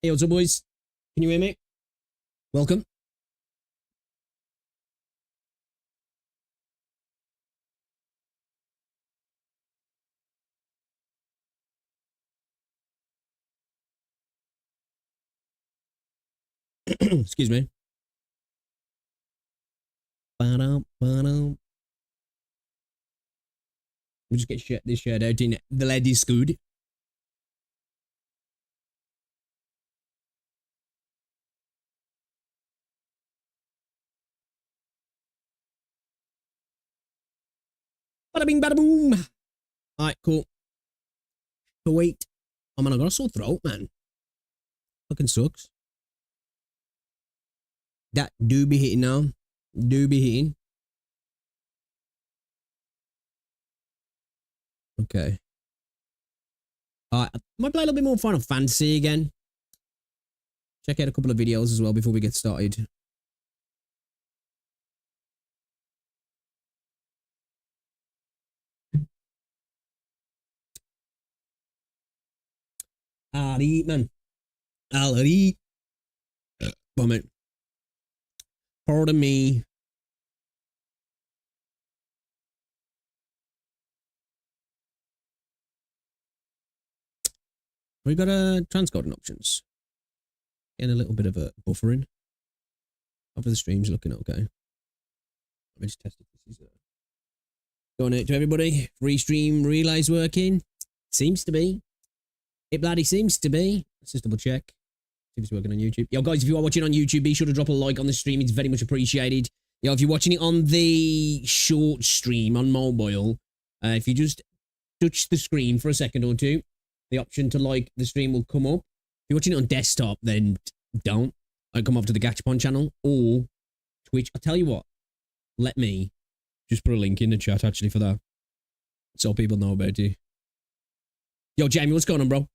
Hey, what's up, boys? Can you hear me? Welcome. Excuse me. Let me just get this shirt out in the ladies' good. Bada bing, bada boom. All right, cool. Wait. Oh, man, I got a sore throat, man. Fucking sucks. That do be hitting now. Do be hitting. Okay. All right, I might play a little bit more Final Fantasy again. Check out a couple of videos as well before we get started. I'll eat, man. I'll eat. Vomit. Pardon me. We got a transcoding options. Getting a little bit of a buffering. After the stream's looking okay. Let me just test if this is going out to everybody. Restream realize working. Seems to be. It bloody seems to be. Let's just double check. See if it's working on YouTube. Yo, guys, if you are watching on YouTube, be sure to drop a like on the stream. It's very much appreciated. Yo, if you're watching it on the short stream on mobile, if you just touch the screen for a second or two, the option to like the stream will come up. If you're watching it on desktop, then don't. I'll come over to the Gachapon channel or Twitch. I'll tell you what. Let me just put a link in the chat actually for that. So people know about you. Yo, Jamie, what's going on, bro?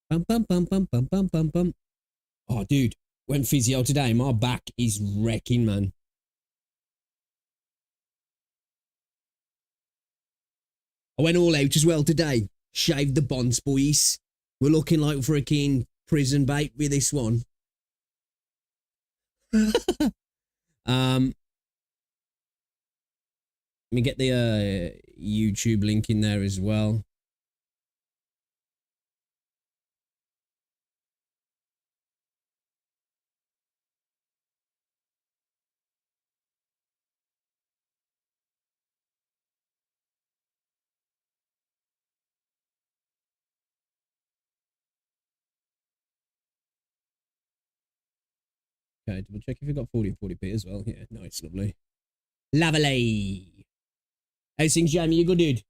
Bum, bum, bum, bum, bum, bum, bum, bum. Oh, dude. Went physio today. My back is wrecking, man. I went all out as well today. Shaved the bonds, boys. We're looking like freaking prison bait with this one. Let me get the YouTube link in there as well. Okay, double check if you've got 40p as well. Yeah, nice, lovely. Lovely. How's things, Jamie? You good, dude?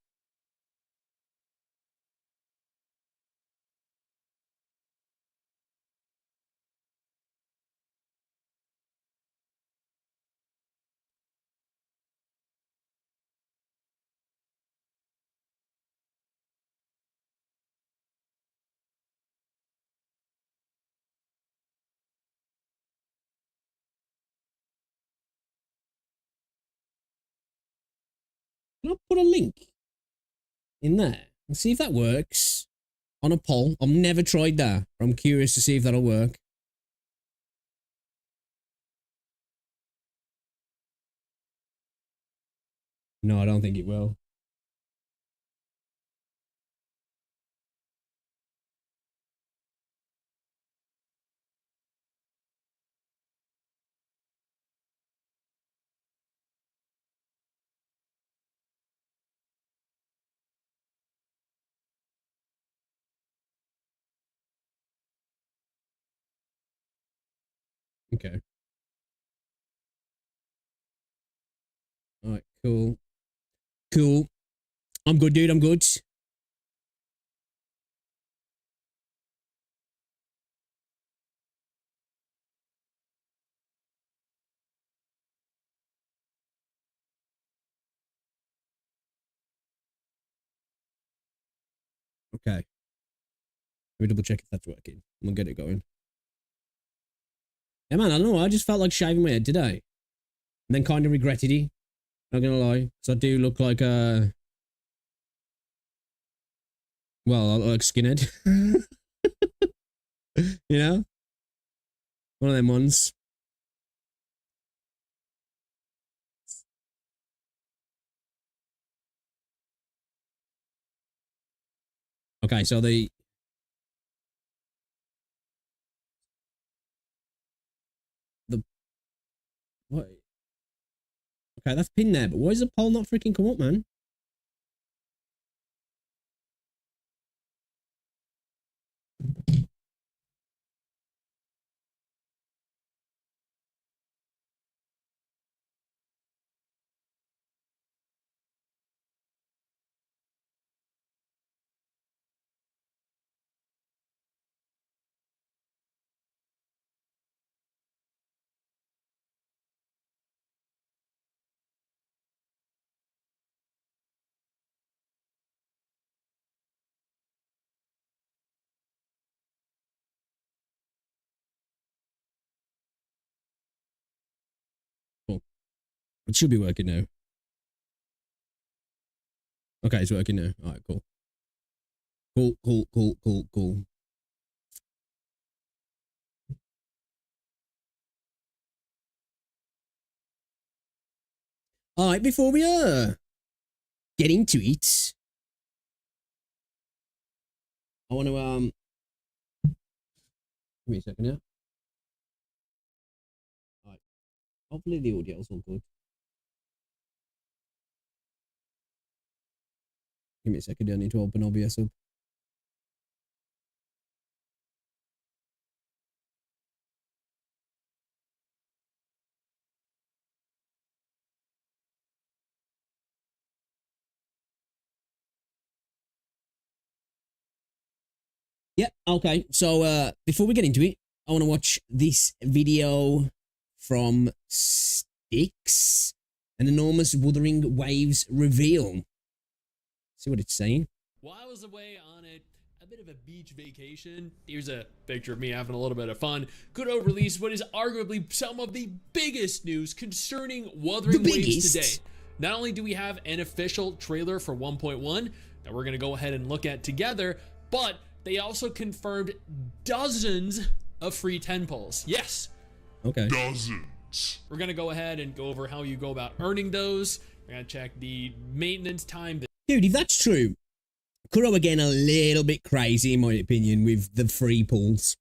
Can I put a link in there and see if that works on a poll? I've never tried that. I'm curious to see if that'll work. No, I don't think it will. Okay. All right, cool. Cool. I'm good, dude. I'm good. Okay. Let me double check if that's working. We'll get it going. Yeah, man, I don't know. I just felt like shaving my head today. And then kind of regretted it. Not gonna lie, because I do look like a, well, I look like skinhead. You know, one of them ones. Okay, so the what? Okay, that's pinned there, but why does the poll not freaking come up, man? Cool. It should be working now. Okay, it's working now. All right, cool. Cool. All right, before we get into it, I want to give me a second here. All right, hopefully the audio's all good. Give me a second. I need to open OBS up. Yeah, okay. So before we get into it, I want to watch this video from Styx. An enormous wuthering waves reveal. See what it's saying? While I was away on a bit of a beach vacation, here's a picture of me having a little bit of fun. Kudo released what is arguably some of the biggest news concerning Wuthering Waves today. Not only do we have an official trailer for 1.1 that we're going to go ahead and look at together, but they also confirmed dozens of free 10 pulls. Yes. Okay. Dozens. We're going to go ahead and go over how you go about earning those. We're going to check the maintenance time. Dude, if that's true, Kuro again a little bit crazy in my opinion with the free pulls.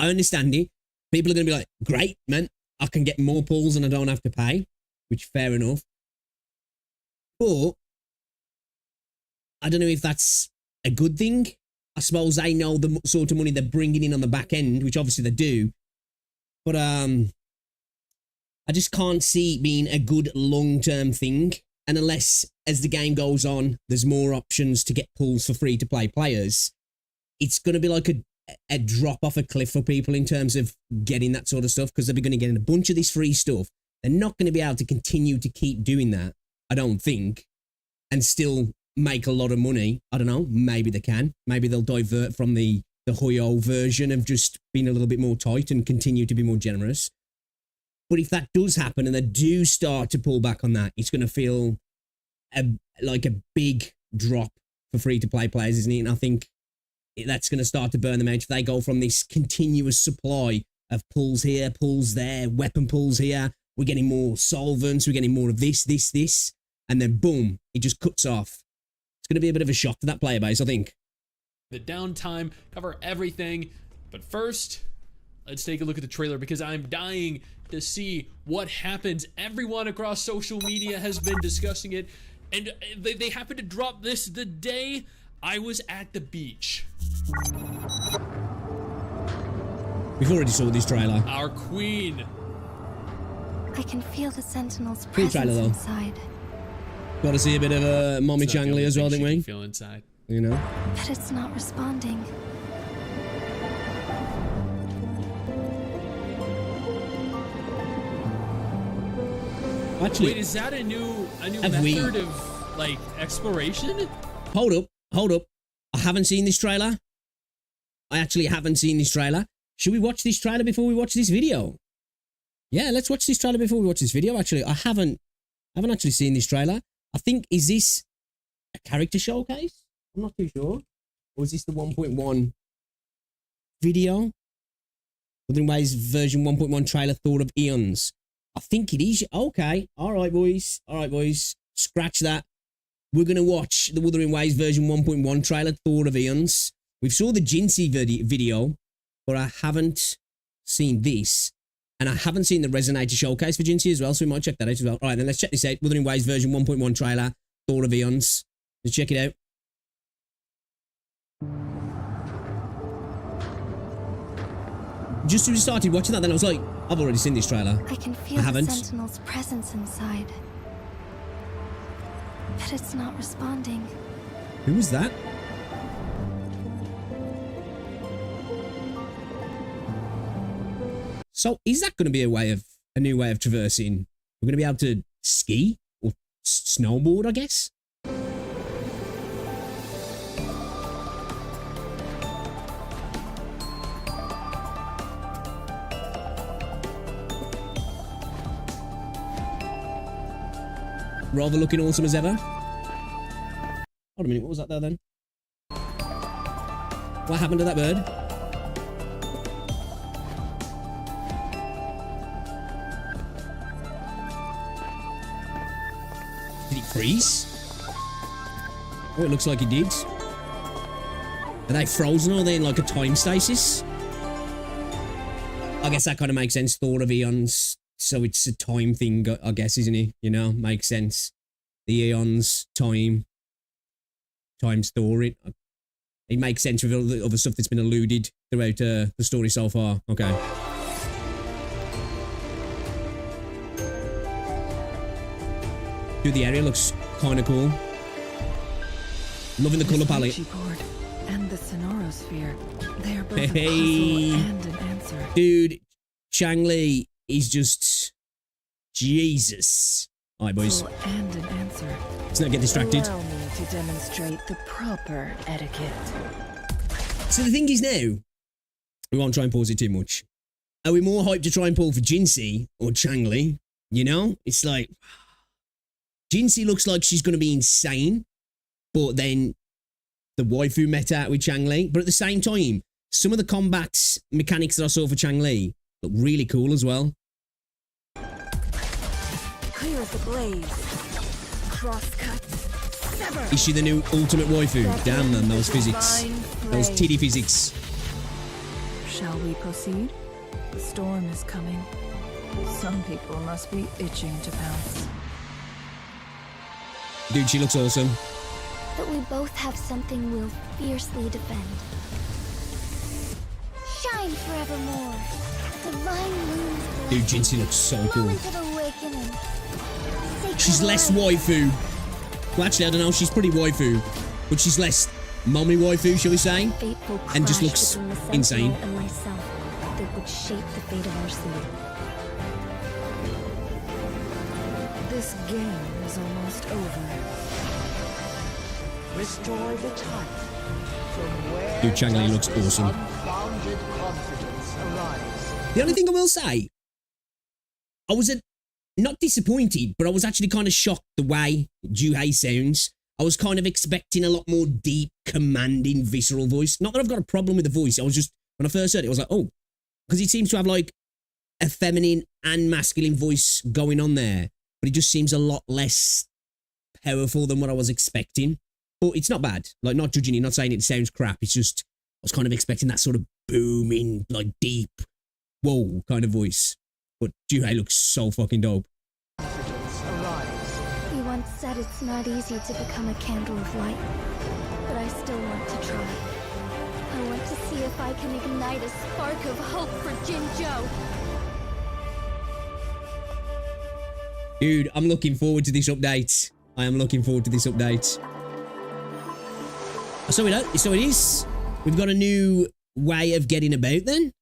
I understand it. People are going to be like, great, man, I can get more pulls and I don't have to pay, which fair enough. But I don't know if that's a good thing. I suppose they know the sort of money they're bringing in on the back end, which obviously they do. But I just can't see it being a good long-term thing. And unless, as the game goes on, there's more options to get pulls for free-to-play players, it's going to be like a drop off a cliff for people in terms of getting that sort of stuff, because they're going to get a bunch of this free stuff. They're not going to be able to continue to keep doing that, I don't think, and still make a lot of money. I don't know. Maybe they can. Maybe they'll divert from the Hoyo version of just being a little bit more tight and continue to be more generous. But if that does happen and they do start to pull back on that, it's going to feel like a big drop for free-to-play players, isn't it? And I think that's going to start to burn them out if they go from this continuous supply of pulls here, pulls there, weapon pulls here. We're getting more solvents. We're getting more of this. And then boom, it just cuts off. It's going to be a bit of a shock to that player base, I think. The downtime, cover everything. But first, let's take a look at the trailer because I'm dying to see what happens. Everyone across social media has been discussing it, and they happened to drop this the day I was at the beach. We've already saw this trailer. Our queen. I can feel the Sentinel's Cool presence trailer, though. inside, Got to see a bit of Mommy It's not the Changly only as well, thing didn't she we? can feel inside. You know? but it's not responding. Actually, Wait, is that a new Have we- method of like exploration? hold up. I haven't seen this trailer. I actually haven't seen this trailer. Should we watch this trailer before we watch this video? Yeah, let's watch this trailer before we watch this video. Actually, I haven't I haven't actually seen this trailer. I think, is this a character showcase? I'm not too sure. Or is this the 1.1 video? Wuthering Waves version 1.1 trailer, Thought of Eons. I think it is. Okay. All right, boys. All right, boys. Scratch that. We're going to watch the Wuthering Waves version 1.1 trailer, Thought of Eons. We've saw the Jinsey video, but I haven't seen this. And I haven't seen the Resonator showcase for Jinsey as well, so we might check that out as well. All right, then let's check this out. Wuthering Waves version 1.1 trailer, Thought of Eons. Let's check it out. Just as we started watching that, then I was like, I've already seen this trailer. I can feel the Sentinel's presence inside. But it's not responding. Who was that? So is that going to be a new way of traversing? We're going to be able to ski or snowboard, I guess? Rather looking awesome as ever. Hold a minute, what was that there then? What happened to that bird? Did it freeze? Oh, it looks like it did. Are they frozen or are they in like a time stasis? I guess that kind of makes sense. Thought of Eons. So it's a time thing, I guess, isn't it? You know, makes sense. The eons, time story. It makes sense with all the other stuff that's been alluded throughout the story so far. Okay. Dude, the area looks kind of cool. Loving the color palette. And the Sonorosphere. They are both a puzzle and an answer. Dude, Changli is just Jesus. All right, boys. And an answer. Let's not get distracted. Allow me to demonstrate the proper etiquette. So the thing is now, we won't try and pause it too much. Are we more hyped to try and pull for Jinsey or Changli? You know, it's like Jinsey looks like she's going to be insane, but then the waifu met out with Changli. But at the same time, some of the combat mechanics that I saw for Changli look really cool as well. Clear as a blaze. Crosscut. Sever. Is she the new ultimate waifu? Damn, man, those physics. Those titty physics. Shall we proceed? The storm is coming. Some people must be itching to pounce. Dude, she looks awesome. But we both have something we'll fiercely defend. Shine forevermore. Divine moons. Dude, Jinsey looks so cool. Moment of awakening. She's less waifu. Well, actually, I don't know. She's pretty waifu, but she's less mommy waifu, shall we say? And just looks insane. And myself that would shape the fate of our city. This game is almost over. Restore the time from where Dude, Changli looks awesome. unbounded confidence arise. The only thing I will say, I was not disappointed, but I was actually kind of shocked the way Juhei sounds. I was kind of expecting a lot more deep, commanding, visceral voice. Not that I've got a problem with the voice. I was just, when I first heard it, I was like, oh, because it seems to have like a feminine and masculine voice going on there, but it just seems a lot less powerful than what I was expecting. But it's not bad. Like, not judging it, not saying it sounds crap. It's just, I was kind of expecting that sort of booming, like deep, whoa kind of voice. But Juhei looks so fucking dope. Confidence arise. You once said it's not easy to become a candle of light, but I still want to try. I want to see if I can ignite a spark of hope for Jinzhou. Dude, I'm looking forward to this update. I am looking forward to this update. So it is. We've got a new way of getting about then.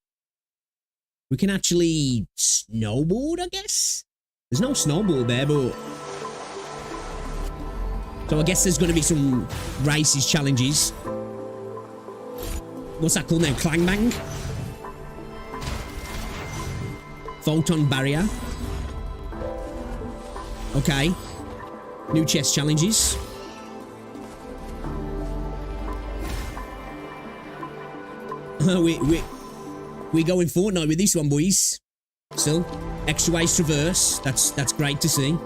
We can actually snowboard, I guess. There's no snowboard there, but... So I guess there's going to be some races, challenges. What's that called now? Clang Bang? Photon Barrier. Okay. New chess challenges. We going Fortnite with this one, boys. Still, extra ways traverse. That's great to see.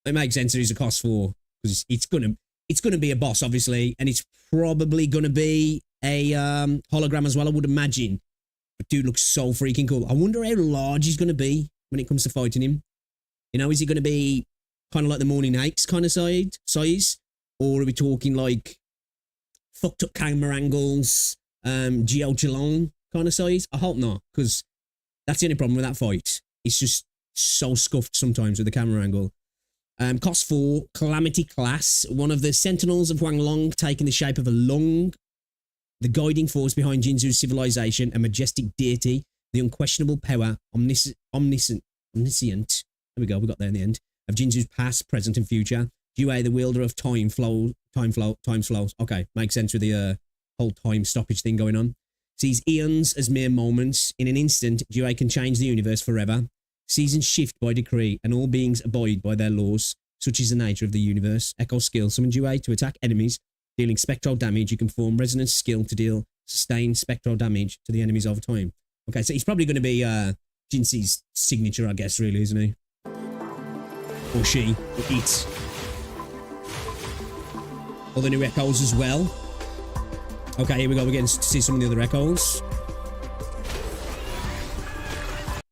It makes sense that he's a cost 4 because it's gonna be a boss, obviously, and it's probably gonna be a hologram as well, I would imagine. But dude looks so freaking cool. I wonder how large he's gonna be when it comes to fighting him. You know, is he gonna be kind of like the Morning Apes kind of size, or are we talking like fucked up camera angles, Geo Geelong kind of size? I hope not, because that's the only problem with that fight. It's just so scuffed sometimes with the camera angle. Cost 4, Calamity class. One of the sentinels of Huanglong taking the shape of a lung. The guiding force behind Jinzu's civilization, a majestic deity, the unquestionable power, omniscient. There we go, we got there in the end. Of Jinzu's past, present, and future. Yue, the wielder of time flows. Okay, makes sense with the whole time stoppage thing going on. Sees eons as mere moments. In an instant, Yue can change the universe forever. Seasons shift by decree, and all beings abide by their laws. Such is the nature of the universe. Echo skill. Summon Yue to attack enemies, dealing spectral damage. You can form resonance skill to deal sustained spectral damage to the enemies over time. Okay, so he's probably going to be Jinxi's signature, I guess, really, isn't he? Or she, or it. All the new echoes as well. Okay, here we go. We're getting to see some of the other echoes.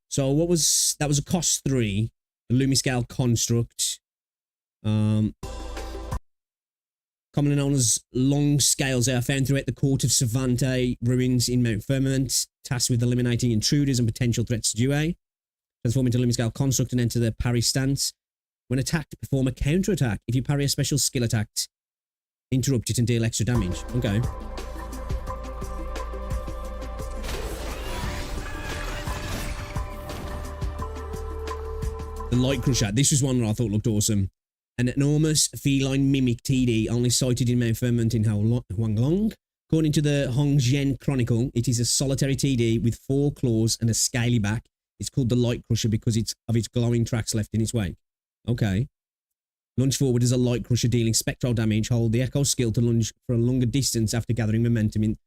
So that was a cost 3, the Lumiscale construct. Commonly known as long scales, they are found throughout the court of Savante ruins in Mount Firmament, tasked with eliminating intruders and potential threats to Yue. Transform into Lumiscale construct and enter the parry stance. When attacked, perform a counter-attack. If you parry a special skill attack, interrupt it and deal extra damage. Okay. The Light Crusher. This was one that I thought looked awesome. An enormous feline mimic TD only sighted in Mount Firmament in Huanglong. According to the Hongzhen Chronicle, it is a solitary TD with 4 claws and a scaly back. It's called the Light Crusher because of its glowing tracks left in its wake. Okay. Lunge forward as a Light Crusher dealing spectral damage. Hold the Echo skill to lunge for a longer distance after gathering momentum in.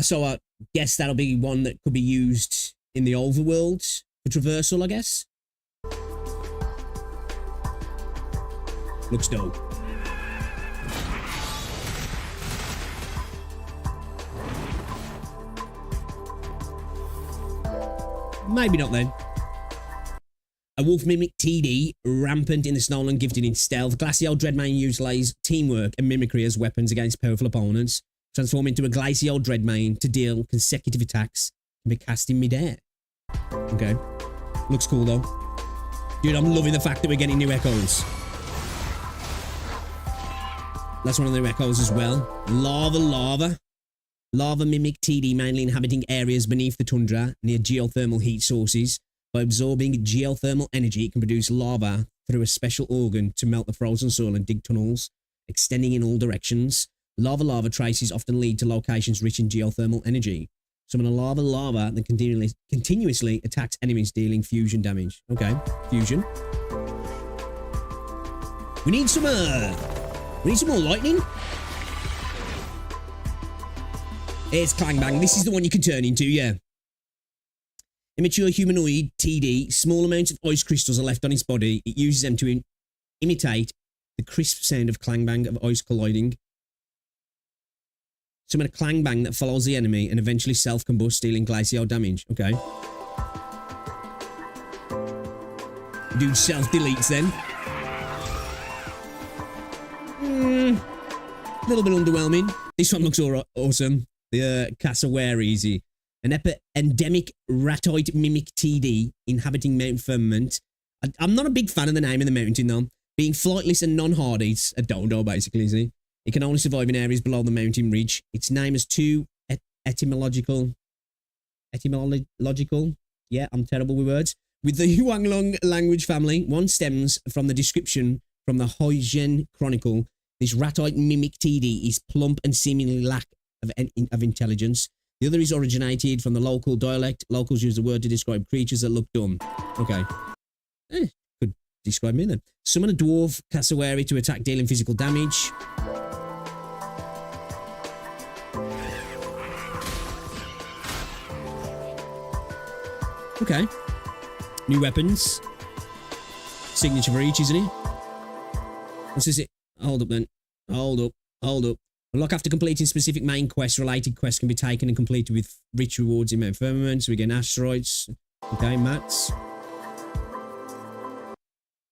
So I guess that'll be one that could be used in the overworld for traversal, I guess. Looks dope. Maybe not then. A wolf mimic TD, rampant in the Snowland, gifted in stealth. Glacial Dreadmane utilizes teamwork and mimicry as weapons against powerful opponents. Transform into a Glacial Dreadmane to deal consecutive attacks and be cast in midair. Okay. Looks cool though. Dude, I'm loving the fact that we're getting new echoes. That's one of the echoes as well. Lava mimic TD, mainly inhabiting areas beneath the tundra near geothermal heat sources. By absorbing geothermal energy, it can produce lava through a special organ to melt the frozen soil and dig tunnels, extending in all directions. Lava traces often lead to locations rich in geothermal energy. Summon a lava that continuously attacks enemies, dealing fusion damage. Okay, fusion. We need some more lightning. It's Clang Bang. This is the one you can turn into, yeah. Immature humanoid TD. Small amounts of ice crystals are left on its body. It uses them to imitate the crisp sound of Clang Bang of ice colliding. Summon a Clang Bang that follows the enemy and eventually self-combusts, dealing glacial damage. Okay. Dude self-deletes then. A little bit underwhelming. This one looks awesome. The Cassowary easy. An endemic ratite mimic TD inhabiting Mount Firmament. I'm not a big fan of the name of the mountain though. Being flightless and non-hardy, it's a dodo basically, isn't it? It can only survive in areas below the mountain ridge. Its name has 2 etymological. Yeah, I'm terrible with words. With the Huanglong language family, one stems from the description from the Hongzhen Chronicle. This ratite mimic TD is plump and seemingly lack of intelligence. The other is originated from the local dialect. Locals use the word to describe creatures that look dumb. Okay. Could describe me then. Summon a dwarf cassowary to attack, dealing physical damage. Okay. New weapons. Signature for each, isn't it? What's this? Hold up then. Hold up. Unlock after completing specific main quests. Related quests can be taken and completed with rich rewards in Mount Firmament. So we get asteroids. Okay, mats.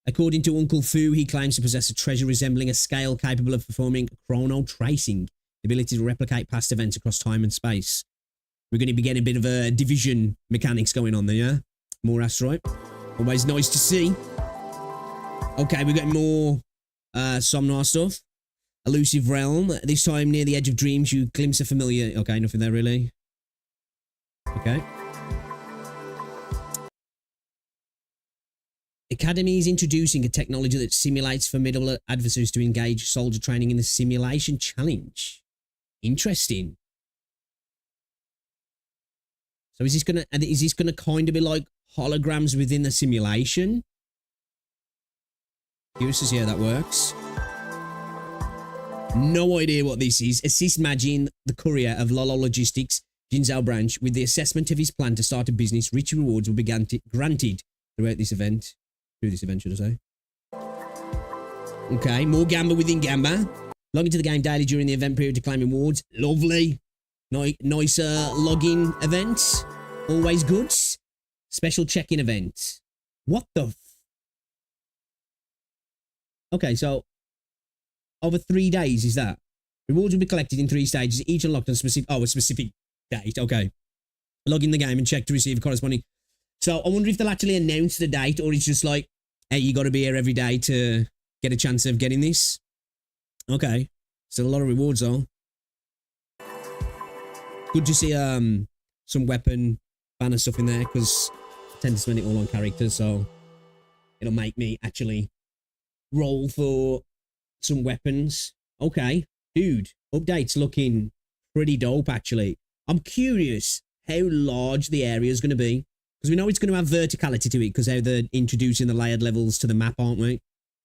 According to Uncle Fu, he claims to possess a treasure resembling a scale capable of performing chrono tracing, the ability to replicate past events across time and space. We're going to be getting a bit of a division mechanics going on there, yeah? More asteroid. Always nice to see. Okay, we're getting more Somnar stuff. Elusive Realm. This time near the edge of dreams, you glimpse a familiar... Okay, nothing there really. Okay. Academy is introducing a technology that simulates formidable adversaries to engage soldier training in the simulation challenge. Interesting. So is this gonna kind of be like holograms within the simulation? Curious to see how that works. No idea what this is. Assist Majin, the courier of Lolo Logistics, Jinzhou branch, with the assessment of his plan to start a business. Rich rewards will be granted throughout this event. Through this event, should I say? Okay, more Gamba within Gamba. Log into the game daily during the event period to claim rewards. Lovely. Nice login events. Always good. Special check-in event. What the Okay, so over 3 days is that? Rewards will be collected in 3 stages, each unlocked on a specific date. Okay. Log in the game and check to receive a corresponding. So I wonder if they'll actually announce the date, or it's just like, hey, you got to be here every day to get a chance of getting this. Okay. Still a lot of rewards though. Good to see some weapon banner stuff in there, because I tend to spend it all on characters, so it'll make me actually roll for some weapons. Okay, dude, update's looking pretty dope actually. I'm curious how large the area is going to be, because we know it's going to have verticality to it because how they're introducing the layered levels to the map, aren't we?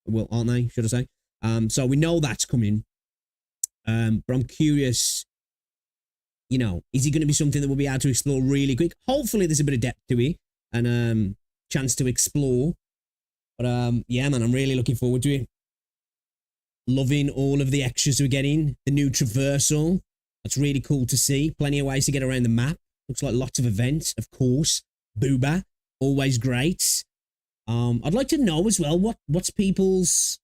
Well, aren't they, should I say? So we know that's coming. But I'm curious, you know, is it going to be something that we'll be able to explore really quick? Hopefully there's a bit of depth to it and chance to explore. But yeah, man, I'm really looking forward to it. Loving all of the extras we're getting. The new traversal. That's really cool to see. Plenty of ways to get around the map. Looks like lots of events, of course. Booba, always great. I'd like to know as well, what's people's,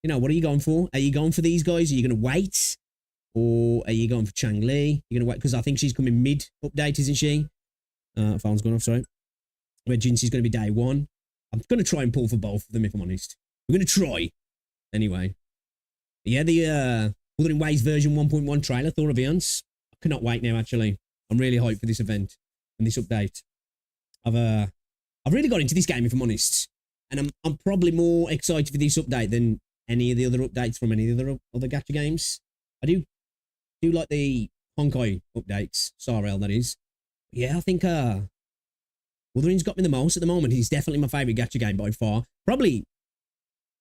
you know, what are you going for? Are you going for these guys? Are you going to wait? Or are you going for Chang Li? You're going to wait? Because I think she's coming mid-update, isn't she? Phone's going off, sorry. Where Jinxie's going to be day 1. I'm going to try and pull for both of them, if I'm honest. We're going to try. Anyway. Yeah, the Wuthering Waves version 1.1 trailer, Thor Aviance. I cannot wait now, actually. I'm really hyped for this event and this update. I've really got into this game, if I'm honest. And I'm probably more excited for this update than any of the other updates from any of the other gacha games. I do like the Honkai updates. Sarel, that is. Yeah, I think Wuthering's got me the most at the moment. He's definitely my favourite gacha game by far. Probably,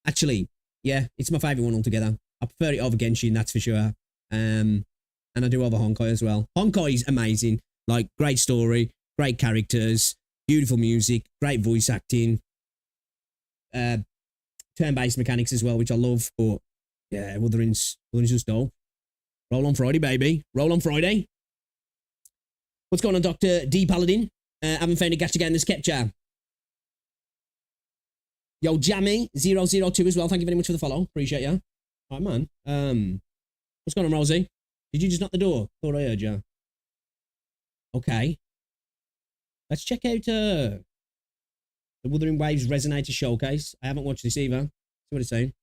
actually, yeah, it's my favourite one altogether. I prefer it over Genshin, that's for sure. And I do over Honkai as well. Honkai is amazing. Like, great story, great characters, beautiful music, great voice acting, turn-based mechanics as well, which I love. But yeah, Wuthering's just dope. Roll on Friday, baby. Roll on Friday. What's going on, Dr. D. Paladin? Haven't found a gacha game that's kept ya. Yo, Jammy002 as well. Thank you very much for the follow. Appreciate ya. All right, man. What's going on, Rosie? Did you just knock the door? Thought I heard you. Okay. Let's check out the Wuthering Waves Resonator Showcase. I haven't watched this either. See what it's saying.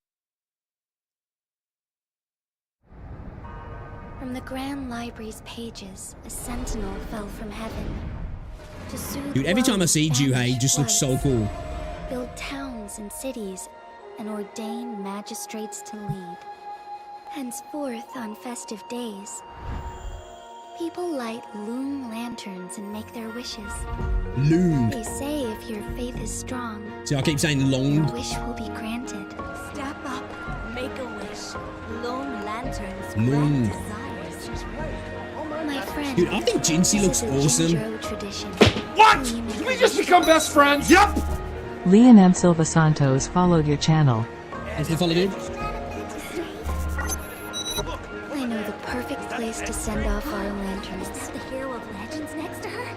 From the Grand Library's pages, a sentinel fell from heaven. To soothe Dude, every time I see Juhei, it just looks so cool. Build towns and cities, and ordain magistrates to lead. Henceforth, on festive days, People light loom lanterns and make their wishes. Loom. They say if your faith is strong, See, I keep saying your long. wish will be granted. Step up, make a wish. Loam lanterns Loom. grant desires. My friend. Dude, I think Jinsey looks this is a awesome. Jinzhou tradition. What? You make Did a we just wish. become best friends? Yep. Leon M. Silva Santos followed your channel. Has they followed you? I know the perfect place to send off our lanterns. The hero of legends next to her?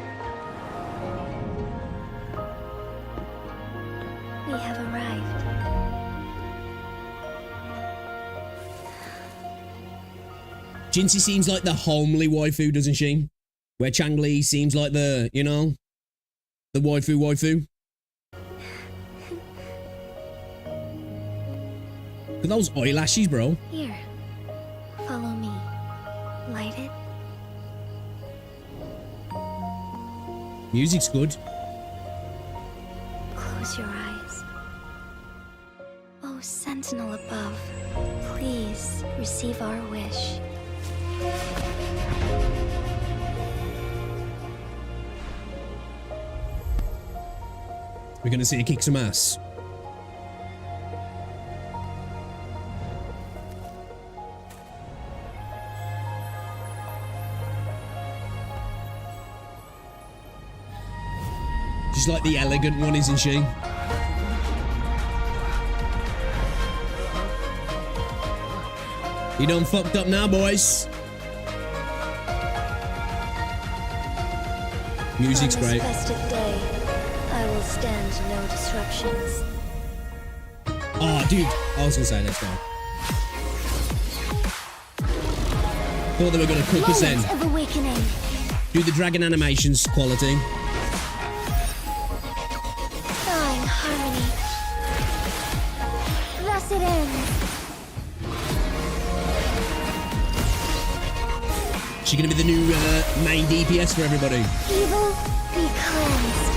We have arrived. Jinsey seems like the homely waifu, doesn't she? Where Changli seems like the, you know, the waifu. Look at those eyelashes, bro. Here, follow me. Light it. Music's good. Close your eyes. Oh, sentinel above, please receive our wish. We're gonna see her kick some ass. She's like the elegant one, isn't she? You done fucked up now, boys. Music's On this great. festive day, I will stand no disruptions. Oh, dude. I was gonna say, let's go. Thought they were gonna cook us in. Moment of awakening. Do the dragon animations quality. Thawing harmony. Thus it ends. She gonna be the new main DPS for everybody. Evil be cleansed.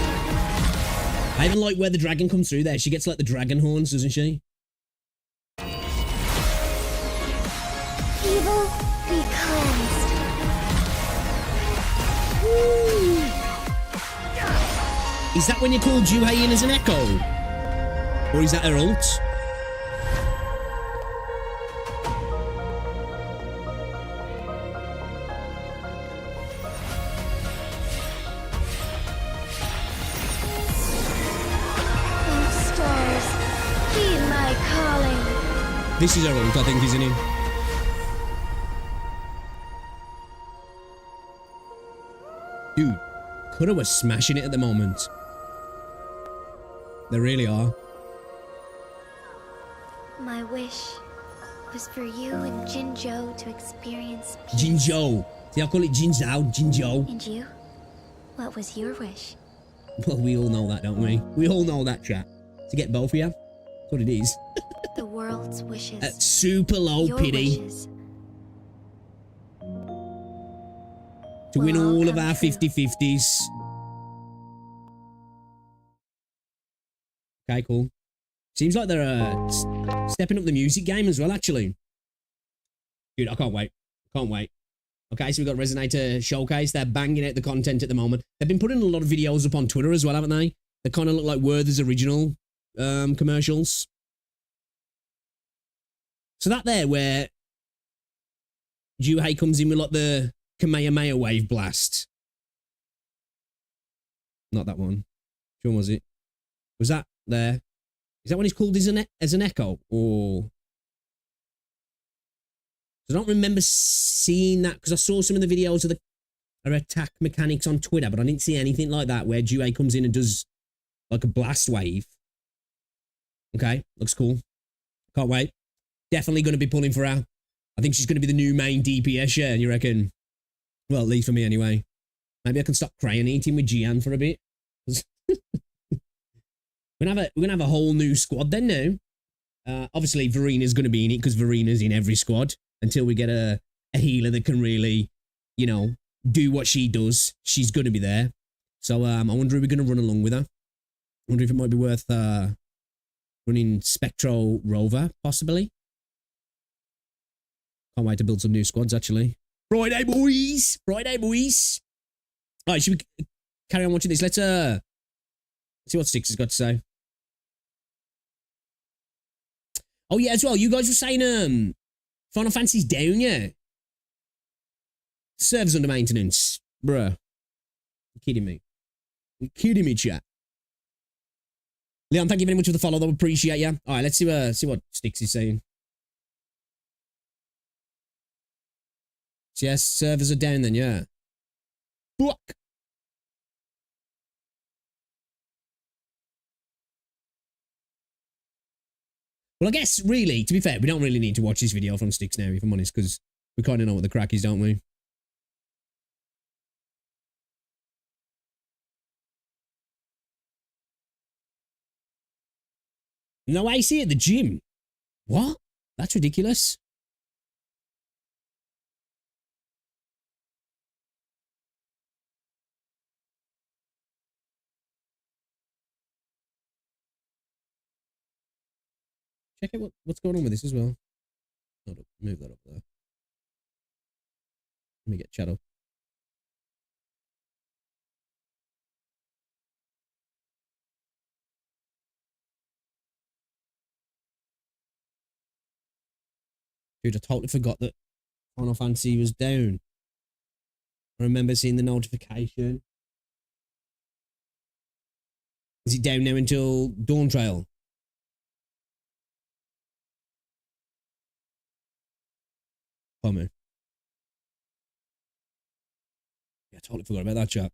I even like where the dragon comes through there. She gets like the dragon horns, doesn't she? Evil be cleansed. Is that when you call Juhei in as an echo? Or is that her ult? Oh, stars, heed my calling. This is her ult, I think, isn't it? Dude, Kura was smashing it at the moment. They really are. My wish was for you and Jinzhou to experience peace. Jinzhou. See, I call it Jinzhou, Jinzhou. And you? What was your wish? Well, we all know that, don't we? We all know that, chat. To get both of you. That's what it is. The world's wishes. At super low Your pity. wishes. To win will all all of come our true. 50-50s. Okay, cool. Seems like they're stepping up the music game as well, actually. Dude, I can't wait. Can't wait. Okay, so we've got Resonator Showcase. They're banging out the content at the moment. They've been putting a lot of videos up on Twitter as well, haven't they? They kind of look like Werther's original commercials. So that there where Juhei comes in with like the Kamehameha wave blast. Not that one. Which one was it? Was that there? Is that when he's called as an echo? Or... I don't remember seeing that because I saw some of the videos of her attack mechanics on Twitter, but I didn't see anything like that where Juhei comes in and does like a blast wave. Okay, looks cool. Can't wait. Definitely going to be pulling for her. I think she's going to be the new main DPS, yeah, and you reckon? Well, at least for me anyway. Maybe I can stop crayon eating with Jian for a bit. We're gonna have a whole new squad then now. Obviously, Verina's going to be in it because Verina's in every squad until we get a healer that can really, you know, do what she does. She's going to be there. So I wonder if we're going to run along with her. I wonder if it might be worth running Spectro Rover, possibly. Can't wait to build some new squads, actually. Friday, boys. Friday, boys. All right, should we carry on watching this? Let's see what Six has got to say. Oh yeah, as well. You guys were saying Final Fantasy's down, yeah. Servers under maintenance, bruh. You kidding me? You kidding me, chat? Leon, thank you very much for the follow. Though, appreciate you. All right, let's see what Sticks is saying. So, yes, servers are down then, yeah. Fuck. Well, I guess, really, to be fair, we don't really need to watch this video from Sticks now, if I'm honest, because we kind of know what the crack is, don't we? No AC at the gym. What? That's ridiculous. Check out what's going on with this as well. Hold up, move that up there. Let me get chat up. Dude, I totally forgot that Final Fantasy was down. I remember seeing the notification. Is it down now until Dawn Trail? Bummer. Yeah, I totally forgot about that, chat.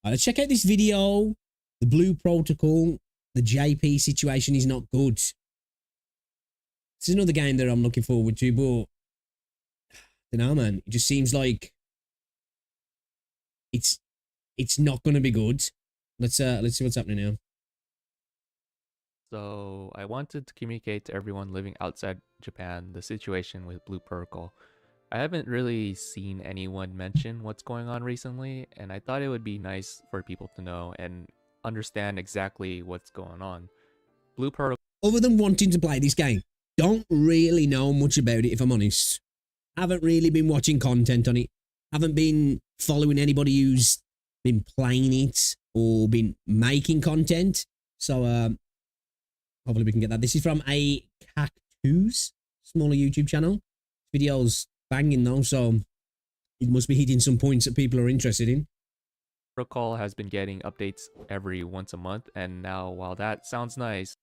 All right, let's check out this video. The Blue Protocol. The JP situation is not good. This is another game that I'm looking forward to, but I don't know, man. It just seems like it's not going to be good. Let's see what's happening now. So I wanted to communicate to everyone living outside Japan the situation with Blue Protocol. I haven't really seen anyone mention what's going on recently, and I thought it would be nice for people to know and understand exactly what's going on. Blue Protocol, Other than wanting to play this game, don't really know much about it, if I'm honest. Haven't really been watching content on it. Haven't been following anybody who's been playing it or been making content. So hopefully we can get that. This is from a Cactus, smaller YouTube channel. Video's banging though, so it must be hitting some points that people are interested in. Protocol has been getting updates every once a month, and now while that sounds nice,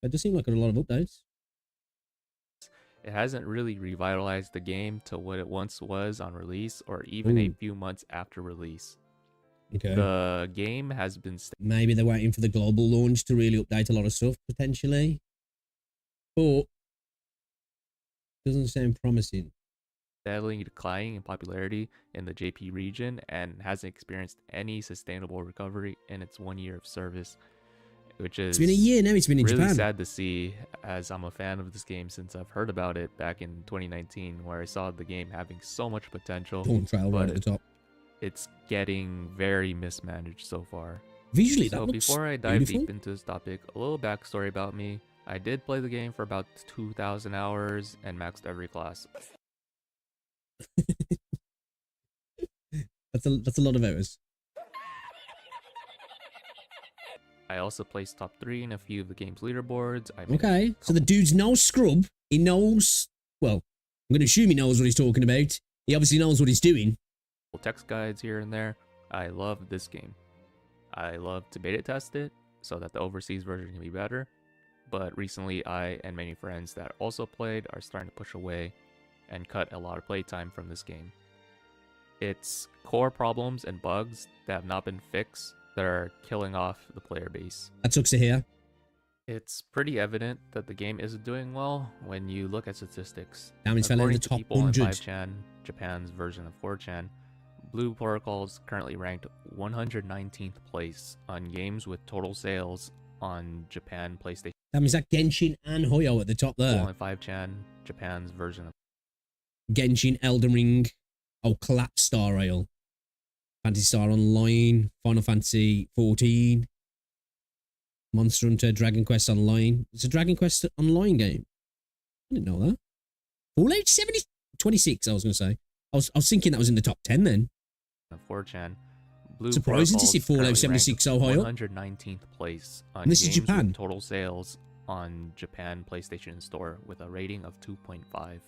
It does seem like a lot of updates. it hasn't really revitalized the game to what it once was on release or even a Ooh. few months after release. Okay. The game has been Maybe they're waiting for the global launch to really update a lot of stuff, potentially. But doesn't sound promising. steadily declining in popularity in the JP region and hasn't experienced any sustainable recovery in its 1 year of service, which is It's been a year now, it's been in really Japan. sad to see, as I'm a fan of this game since I've heard about it back in 2019, where I saw the game having so much potential, Dawn Trail right but at the top. it's getting very mismanaged so far. Visually, that So looks before I dive beautiful. deep into this topic, a little backstory about me. I did play the game for about 2,000 hours and maxed every class. That's a lot of hours. I also placed top 3 in a few of the game's leaderboards. I made Okay, so the dude's no scrub. He knows, well, I'm going to assume he knows what he's talking about. He obviously knows what he's doing. text guides here and there. I love this game. I love to beta test it so that the overseas version can be better. But recently, I and many friends that also played are starting to push away and cut a lot of playtime from this game. It's core problems and bugs that have not been fixed that are killing off the player base. That sucks to hear. It's pretty evident that the game isn't doing well when you look at statistics. Damn, he's fell in the According to top people in 100. 5chan, Japan's version of 4chan, Blue Protocol is currently ranked 119th place on games with total sales on Japan PlayStation. Damn, is that Genshin and Hoyo at the top there? People in 5chan, Japan's version of Genshin, Elden Ring, oh, Collapse Star Rail, Fantasy Star Online, Final Fantasy 14, Monster Hunter, Dragon Quest Online. It's a Dragon Quest Online game. I didn't know that. Fallout 26, I was going to say. I was thinking that was in the top 10 then. 4chan. Blue Surprising to see Protocol's Fallout currently 76 so high up. 119th place on And this is games with Japan. total sales on Japan PlayStation Store with a rating of 2.5.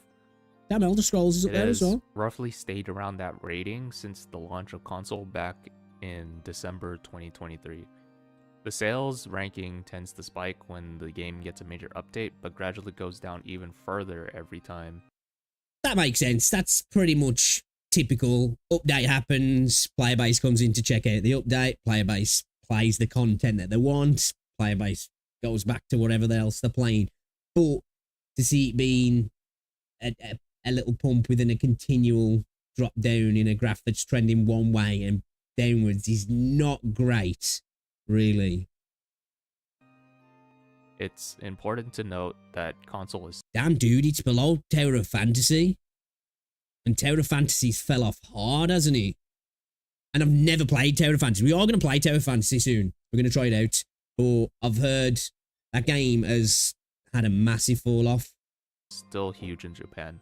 Damn, Elder Scrolls is up It there as has well. roughly stayed around that rating since the launch of console back in December 2023. The sales ranking tends to spike when the game gets a major update, but gradually goes down even further every time. That makes sense. That's pretty much typical. Update happens, player base comes in to check out the update, player base plays the content that they want, player base goes back to whatever else they're playing. But to see it being a little pump within a continual drop down in a graph that's trending one way and downwards is not great, really. It's important to note that console is Damn, dude, it's below Tower of Fantasy. And Tower of Fantasy's fell off hard, hasn't it? And I've never played Tower of Fantasy. We are going to play Tower of Fantasy soon. We're going to try it out. But I've heard that game has had a massive fall off. still huge in Japan.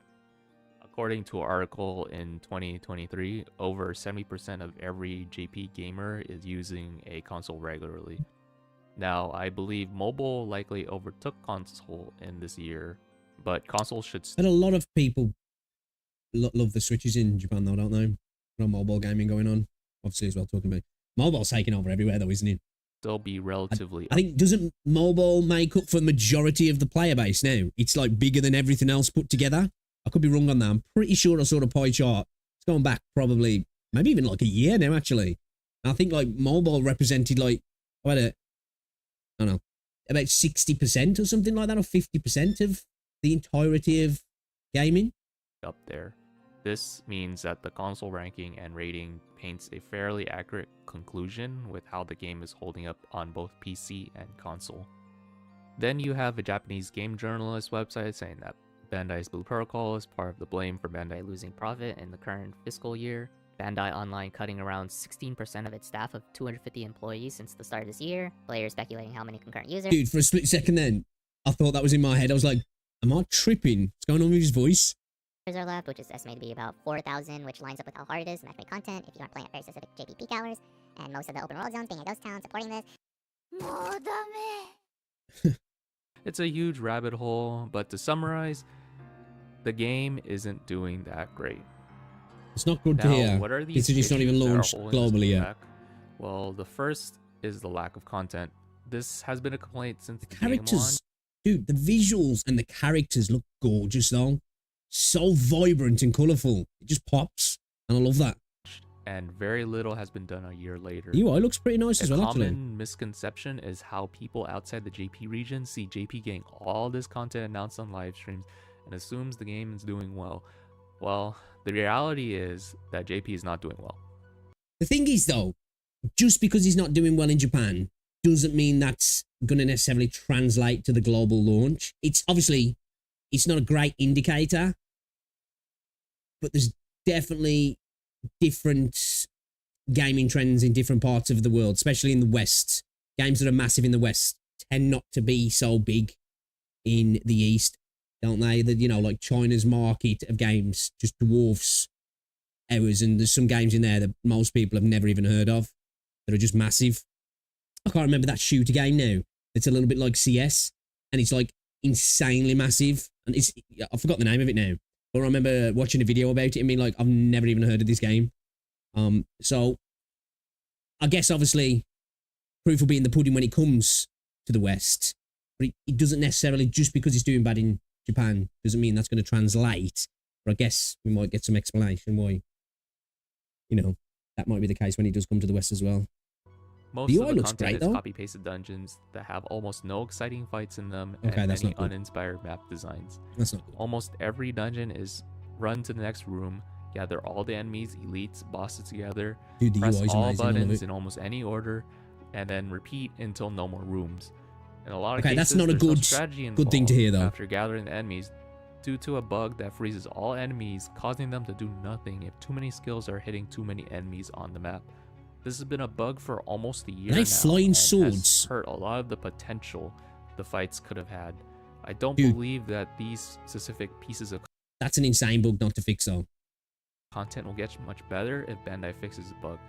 According to an article in 2023, over 70% of every JP gamer is using a console regularly. Now, I believe mobile likely overtook console in this year, but console should And a lot of people love the Switches in Japan, though, don't they? No mobile gaming going on, obviously, as well. Talking about mobile's taking over everywhere, though, isn't it? still be relatively. I think doesn't mobile make up for the majority of the player base now? It's like bigger than everything else put together. I could be wrong on that. I'm pretty sure I saw the pie chart. It's going back probably maybe even like a year now, actually. And I think like mobile represented like I don't know, about 60% or something like that, or 50% of the entirety of gaming. Up there. This means that the console ranking and rating paints a fairly accurate conclusion with how the game is holding up on both PC and console. Then you have a Japanese game journalist website saying that Bandai's Blue Protocol is part of the blame for Bandai losing profit in the current fiscal year. Bandai Online cutting around 16% of its staff of 250 employees since the start of this year. Players speculating how many concurrent users. Dude, for a split second then, I thought that was in my head. I was like, am I tripping? What's going on with his voice? Are left, which is estimated to be about 4,000, which lines up with how hard it is to match make content if you aren't playing at very specific JP peak hours, and most of the open world zones being a ghost town supporting this. It's a huge rabbit hole, but to summarize, the game isn't doing that great. It's not good to Now, hear. what are these It's not even issues that are launched holding this globally game yet. back? Well, the first is the lack of content. This has been a complaint since the game Characters, launched. dude, the visuals and the characters look gorgeous though. So vibrant and colourful. It just pops. And I love that. And very little has been done a year later. UI looks pretty nice A as well, common actually. misconception is how people outside the JP region see JP getting all this content announced on live streams and assumes the game is doing well. Well, the reality is that JP is not doing well. The thing is though, just because he's not doing well in Japan doesn't mean that's going to necessarily translate to the global launch. It's obviously, it's not a great indicator, but there's definitely different gaming trends in different parts of the world, especially in the West. Games that are massive in the West tend not to be so big in the East, don't they? That, you know, like China's market of games just dwarfs ours, and there's some games in there that most people have never even heard of that are just massive. I can't remember that shooter game now. It's a little bit like CS, and it's like insanely massive. And it's, I forgot the name of it now, but I remember watching a video about it and being like, I've never even heard of this game. So I guess obviously proof will be in the pudding when it comes to the West, but it doesn't necessarily, just because it's doing bad in Japan doesn't mean that's going to translate. But I guess we might get some explanation why, you know, that might be the case when it does come to the West as well. Most The of UI the looks content great, is though. copy-pasted dungeons that have almost no exciting fights in them Okay, and that's many not good. uninspired map designs. That's not good. Almost every dungeon is run to the next room, gather all the enemies, elites, bosses together, Dude, the press UI is all amazing. I love buttons it. in almost any order, and then repeat until no more rooms. In a lot of Okay, cases, that's not a there's no good- strategy good thing to involved hear, though. After gathering the enemies, due to a bug that freezes all enemies, causing them to do nothing if too many skills are hitting too many enemies on the map. This has been a bug for almost a year Are they now, flying and swords? has hurt a lot of the potential the fights could have had. I don't Dude. believe that these specific pieces of That's an insane bug not to fix, though. content will get much better if Bandai fixes the bug,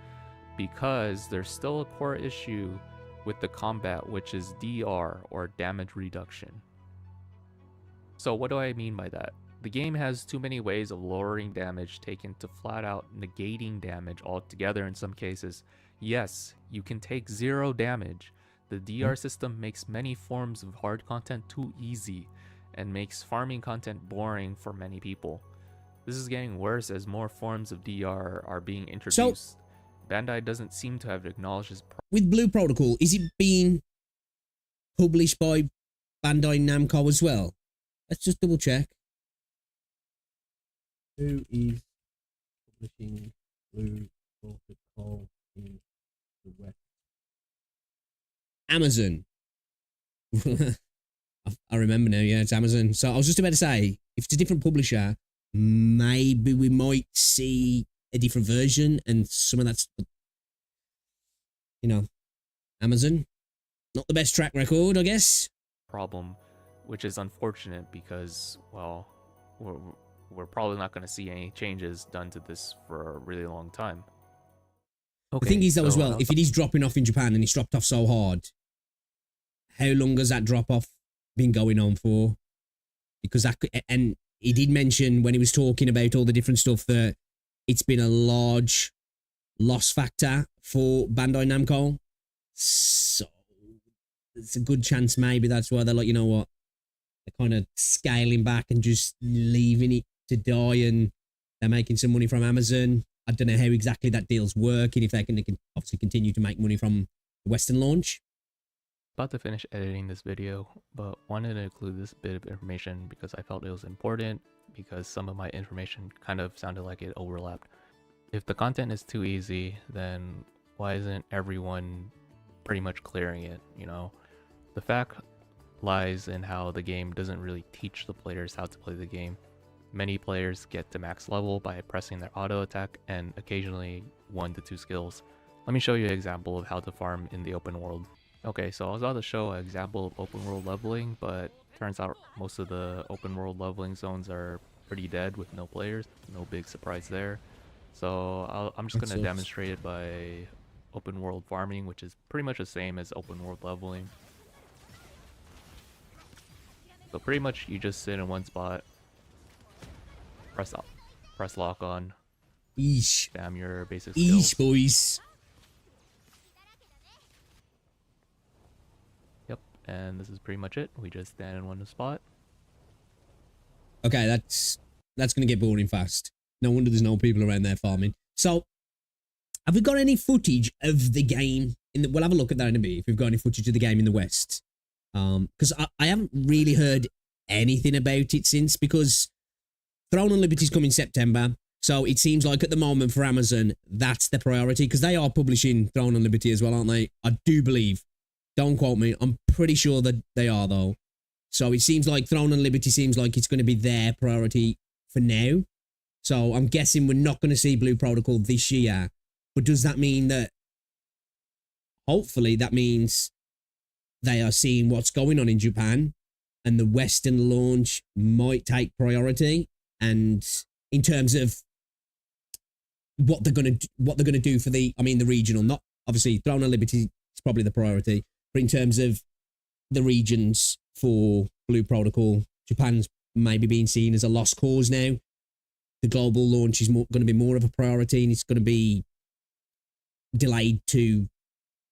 because there's still a core issue with the combat, which is DR, or damage reduction. So what do I mean by that? The game has too many ways of lowering damage taken to flat out negating damage altogether in some cases. Yes, you can take 0 damage. The DR system makes many forms of hard content too easy and makes farming content boring for many people. This is getting worse as more forms of DR are being introduced. Bandai doesn't seem to have acknowledged this With Blue Protocol, is it being published by Bandai Namco as well? Let's just double check. Who is publishing Blue Protocol in the West? Amazon. I remember now, yeah, it's Amazon. So I was just about to say, if it's a different publisher, maybe we might see a different version, and some of that's, you know, Amazon. Not the best track record, I guess. problem, which is unfortunate because, well, we're probably not going to see any changes done to this for a really long time. The thing is, though, as well, if it is dropping off in Japan and it's dropped off so hard, how long has that drop off been going on for? Because that, and he did mention when he was talking about all the different stuff that it's been a large loss factor for Bandai Namco. So it's a good chance maybe that's why they're like, you know what, they're kind of scaling back and just leaving it to die, and they're making some money from Amazon. I don't know how exactly that deal's working, if they can obviously continue to make money from the Western launch. About to finish editing this video, but wanted to include this bit of information because I felt it was important, because some of my information kind of sounded like it overlapped. If the content is too easy, then why isn't everyone pretty much clearing it, you know? The fact lies in how the game doesn't really teach the players how to play the game. Many players get to max level by pressing their auto attack and occasionally 1 to 2 skills. Let me show you an example of how to farm in the open world. Okay, so I was about to show an example of open world leveling, but turns out most of the open world leveling zones are pretty dead with no players. No big surprise there. So I'm just going to demonstrate it by open world farming, which is pretty much the same as open world leveling. So pretty much you just sit in one spot, press lock on, spam your basic skills. Boys. Yep, and this is pretty much it. We just stand in one spot. Okay, that's going to get boring fast. No wonder there's no people around there farming. So, have we got any footage of the game? We'll have a look at that in a bit, if we've got any footage of the game in the West. Because I haven't really heard anything about it since, because Throne and Liberty's coming September. So it seems like at the moment for Amazon, that's the priority, because they are publishing Throne and Liberty as well, aren't they? I do believe. Don't quote me. I'm pretty sure that they are, though. So it seems like Throne and Liberty seems like it's going to be their priority for now. So I'm guessing we're not going to see Blue Protocol this year. But does that mean that, hopefully that means they are seeing what's going on in Japan and the Western launch might take priority, and in terms of what they're going to do for the regional, not obviously Throne and Liberty is probably the priority, but in terms of the regions for Blue Protocol, Japan's maybe being seen as a lost cause now. The global launch is going to be more of a priority, and it's going to be delayed to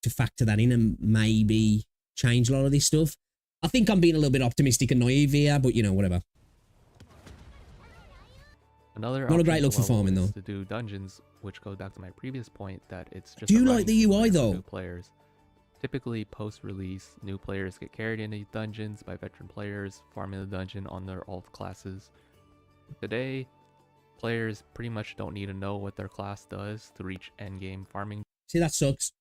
factor that in and maybe change a lot of this stuff. I think I'm being a little bit optimistic and naive here, but you know, whatever. Another not a great look for farming though. To do dungeons, which goes back to my previous point that it's just. Do you like the UI though? New players. Typically, post-release, new players get carried into dungeons by veteran players farming the dungeon on their alt classes. Today, players pretty much don't need to know what their class does to reach endgame farming. See, that sucks.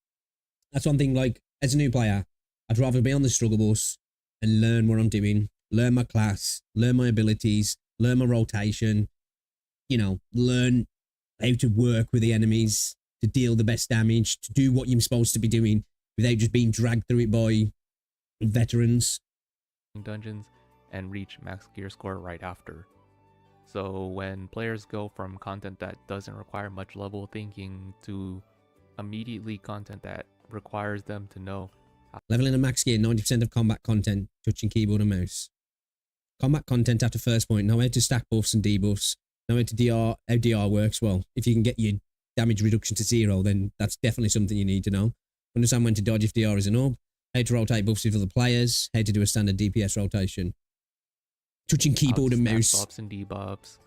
That's one thing, like, as a new player, I'd rather be on the struggle bus and learn what I'm doing, learn my class, learn my abilities, learn my rotation, you know, learn how to work with the enemies, to deal the best damage, to do what you're supposed to be doing without just being dragged through it by veterans. Dungeons, and reach max gear score right after. So when players go from content that doesn't require much level thinking to immediately content that requires them to know Leveling a max gear, 90% of combat content, touching keyboard and mouse. Combat content after first point, know how to stack buffs and debuffs, know how to DR, how DR works. Well, if you can get your damage reduction to 0, then that's definitely something you need to know. Understand when to dodge if DR is an orb, how to rotate buffs with other players, how to do a standard DPS rotation. Touching keyboard and mouse. buffs and debuffs,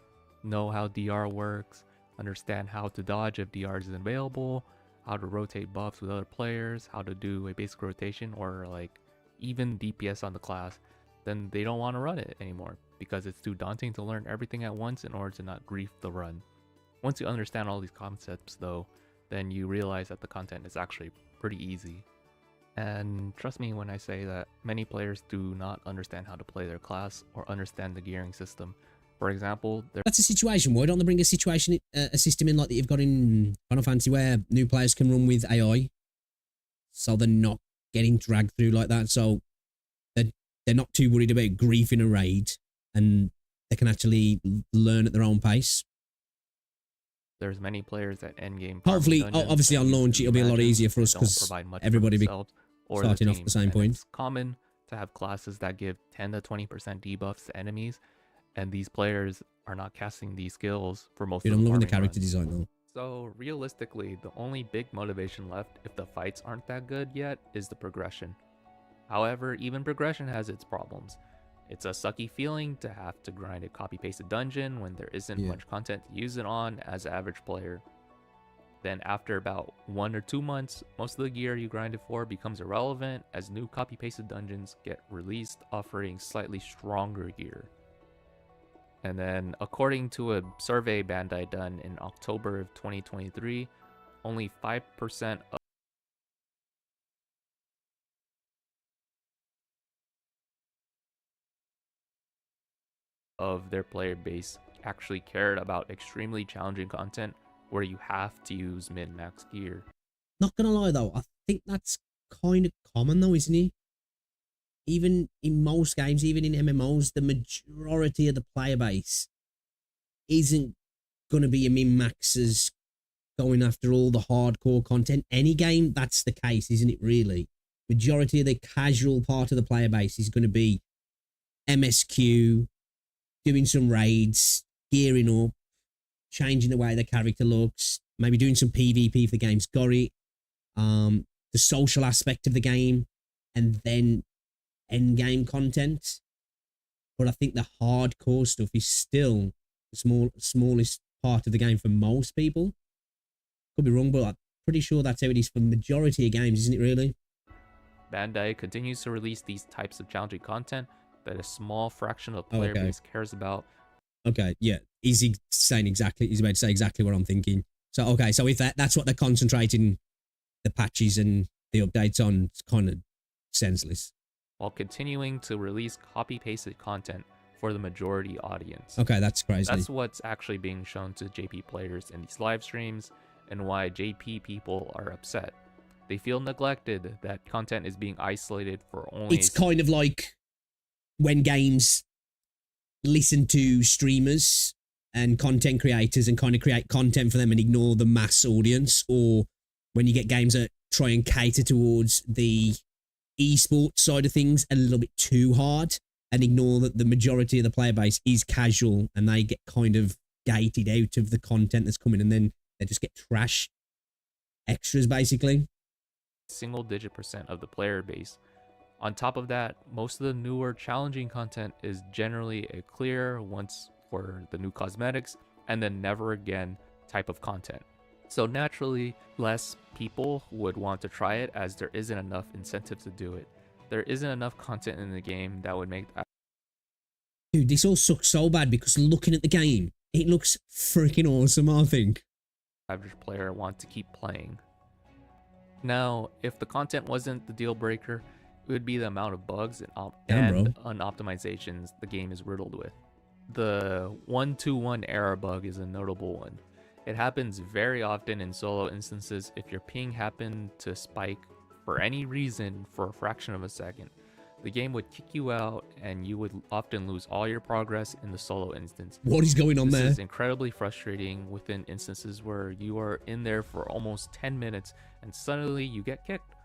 know how DR works, understand how to dodge if DR isn't available, how to rotate buffs with other players, how to do a basic rotation or like even DPS on the class, then they don't want to run it anymore because it's too daunting to learn everything at once in order to not grief the run. Once you understand all these concepts though, then you realize that the content is actually pretty easy. And trust me when I say that many players do not understand how to play their class or understand the gearing system. For example, that's a situation. Why don't they bring a system in like that you've got in Final Fantasy where new players can run with AI, so they're not getting dragged through like that. So they're not too worried about griefing a raid, and they can actually learn at their own pace. There's many players at endgame. Hopefully, obviously on launch it'll be a lot easier for us because everybody be starting off the same point. It's common to have classes that give 10 to 20% debuffs to enemies, and these players are not casting these skills for most of the I'm loving the farming character runs. design though. So realistically, the only big motivation left if the fights aren't that good yet is the progression. However, even progression has its problems. It's a sucky feeling to have to grind a copy-pasted dungeon when there isn't much content to use it on as an average player. Then after about 1 or 2 months, most of the gear you grinded for becomes irrelevant as new copy-pasted dungeons get released offering slightly stronger gear. And then according to a survey Bandai done in October of 2023, only 5% of their player base actually cared about extremely challenging content where you have to use min-max gear. Not gonna lie though, I think that's kind of common though, isn't it? Even in most games, even in MMOs, the majority of the player base isn't gonna be a min-maxers going after all the hardcore content. Any game, that's the case, isn't it really? Majority of the casual part of the player base is gonna be MSQ, doing some raids, gearing up, changing the way the character looks, maybe doing some PvP if the game's got it, the social aspect of the game, and then end game content. But I think the hardcore stuff is still the smallest part of the game for most people. Could be wrong, but I'm pretty sure that's how it is for the majority of games, isn't it really? Bandai continues to release these types of challenging content that a small fraction of the player base cares about. Okay, yeah. He's about to say exactly what I'm thinking. So, okay, so if that's what they're concentrating the patches and the updates on, it's kind of senseless. While continuing to release copy-pasted content for the majority audience. Okay, that's crazy. That's what's actually being shown to JP players in these live streams and why JP people are upset. They feel neglected that content is being isolated for only... It's kind of like when games listen to streamers and content creators and kind of create content for them and ignore the mass audience, or when you get games that try and cater towards the esports side of things a little bit too hard and ignore that the majority of the player base is casual and they get kind of gated out of the content that's coming and then they just get trash extras basically. Single-digit % of the player base. On top of that, most of the newer challenging content is generally a clear once for the new cosmetics and then never again type of content. So naturally, less people would want to try it as there isn't enough incentive to do it. There isn't enough content in the game that would make that. Dude, this all sucks so bad because looking at the game, it looks freaking awesome, I think. Average player want to keep playing. Now, if the content wasn't the deal breaker, it would be the amount of bugs and unoptimizations the game is riddled with. The 1-2-1 error bug is a notable one. It happens very often in solo instances if your ping happened to spike for any reason for a fraction of a second. The game would kick you out, and you would often lose all your progress in the solo instance. What is going on This there? is incredibly frustrating within instances where you are in there for almost 10 minutes and suddenly you get kicked.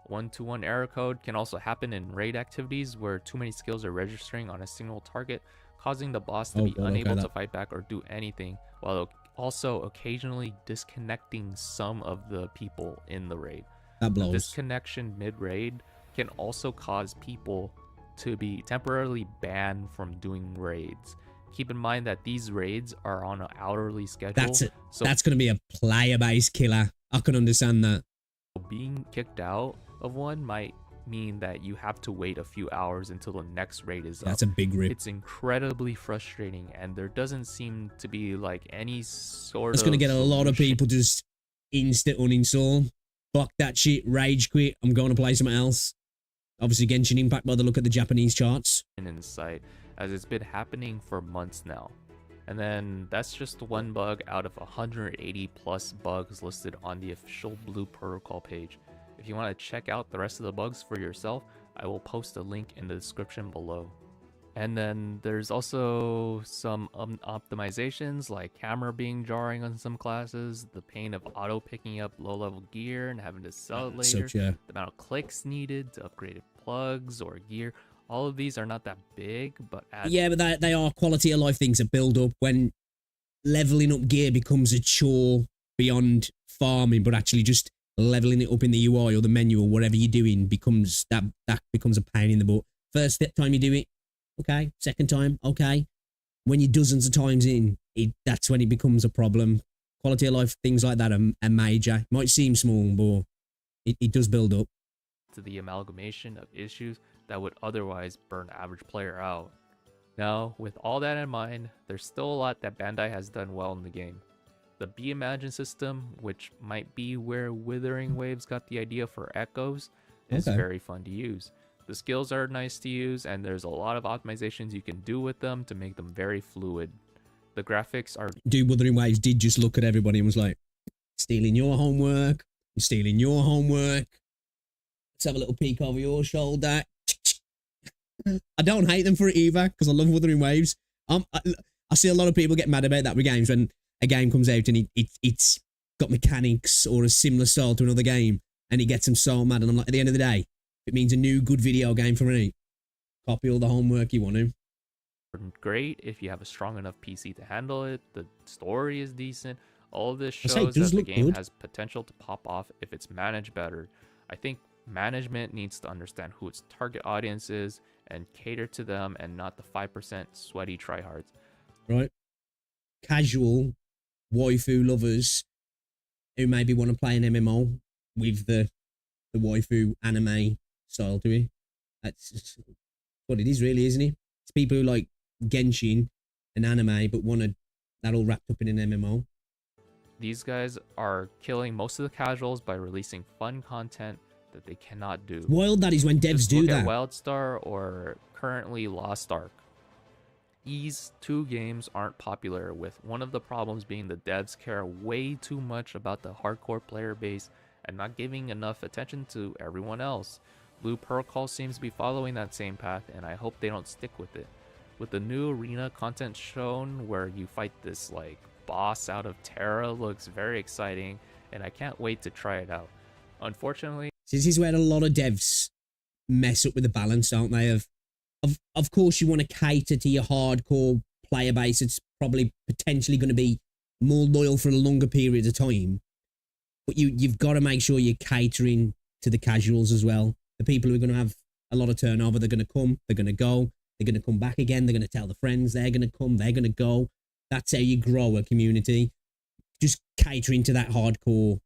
One-to-one error code can also happen in raid activities where too many skills are registering on a single target, causing the boss to be unable to fight back or do anything, while also occasionally disconnecting some of the people in the raid. That blows. Disconnection mid-raid can also cause people to be temporarily banned from doing raids. Keep in mind that these raids are on an hourly schedule. That's it. So That's going to be a player-based killer. I can understand that. being kicked out of one might mean that you have to wait a few hours until the next raid is up. That's a big rip. It's incredibly frustrating, and there doesn't seem to be like any sort It's of going to get a lot of people just instant uninstall. Fuck that shit. Rage quit. I'm going to play something else. Obviously, Genshin Impact by the look at the Japanese charts. in sight, as it's been happening for months now. And then that's just one bug out of 180 plus bugs listed on the official Blue Protocol page. If you want to check out the rest of the bugs for yourself, I will post a link in the description below. And then there's also some optimizations like camera being jarring on some classes, the pain of auto picking up low level gear and having to sell it later, the amount of clicks needed to upgrade plugs or gear. All of these are not that big, but yeah, but they are quality of life things that build up when leveling up gear becomes a chore beyond farming, but actually just leveling it up in the UI or the menu or whatever you're doing becomes that becomes a pain in the butt. First time you do it, okay. Second time, okay. When you're dozens of times in, that's when it becomes a problem. Quality of life things like that are major. Might seem small, but it does build up. To the amalgamation of issues that would otherwise burn average player out. Now, with all that in mind, there's still a lot that Bandai has done well in the game. The Be Imagine system, which might be where Withering Waves got the idea for Echoes, is very fun to use. The skills are nice to use, and there's a lot of optimizations you can do with them to make them very fluid. The graphics are... Dude, Wuthering Waves did just look at everybody and was like, stealing your homework, stealing your homework. Let's have a little peek over your shoulder. I don't hate them for it either, because I love Wuthering Waves. I see a lot of people get mad about that with games when a game comes out and it's got mechanics or a similar style to another game, and it gets them so mad. And I'm like, at the end of the day, it means a new good video game for me. Copy all the homework you want to. Great if you have a strong enough PC to handle it. The story is decent. All of this shows that the game good. has potential to pop off if it's managed better. I think management needs to understand who its target audience is and cater to them, and not the 5% sweaty tryhards. Right? Casual waifu lovers who maybe want to play an MMO with the waifu anime style to it. That's just what it is, really, isn't it? It's people who like Genshin and anime but want that all wrapped up in an MMO. These guys are killing most of the casuals by releasing fun content that they cannot do. Wild that is when devs Just do look that. at WildStar or currently Lost Ark. These two games aren't popular, with one of the problems being the devs care way too much about the hardcore player base and not giving enough attention to everyone else. Blue Protocol seems to be following that same path, and I hope they don't stick with it. With the new arena content shown where you fight this like boss out of Terra looks very exciting, and I can't wait to try it out. Unfortunately, This is where a lot of devs mess up with the balance, don't they? Of course, you want to cater to your hardcore player base. It's probably potentially going to be more loyal for a longer period of time. But you've got to make sure you're catering to the casuals as well. The people who are going to have a lot of turnover, they're going to come, they're going to go, they're going to come back again, they're going to tell the friends, they're going to come, they're going to go. That's how you grow a community. Just catering to that hardcore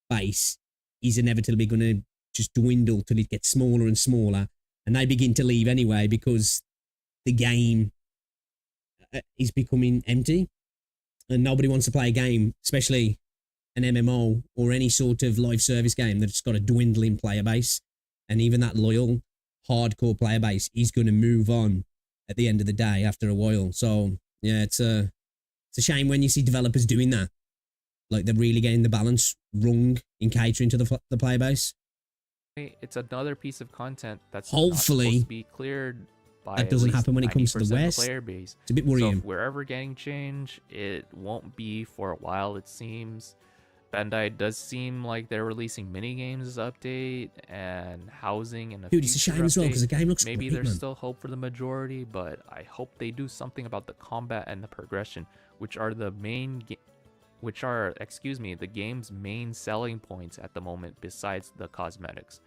base is inevitably going to just dwindle till it gets smaller and smaller, and they begin to leave anyway because the game is becoming empty and nobody wants to play a game, especially an MMO or any sort of live service game that's got a dwindling player base. And even that loyal hardcore player base is going to move on at the end of the day after a while. So yeah, it's a shame when you see developers doing that. Like, they're really getting the balance wrong in catering to the player base. it's another piece of content that's not Hopefully, supposed to be cleared by that doesn't happen when it comes to the 90% of West. player base. It's a bit So worrying. if we're ever getting change, it won't be for a while, it seems. Bandai does seem like they're releasing mini games as update and housing and a Dude, it's a future shame as well update. because the game looks Maybe great, there's man. still hope for the majority, but I hope they do something about the combat and the progression, which are the game's main selling points at the moment besides the cosmetics.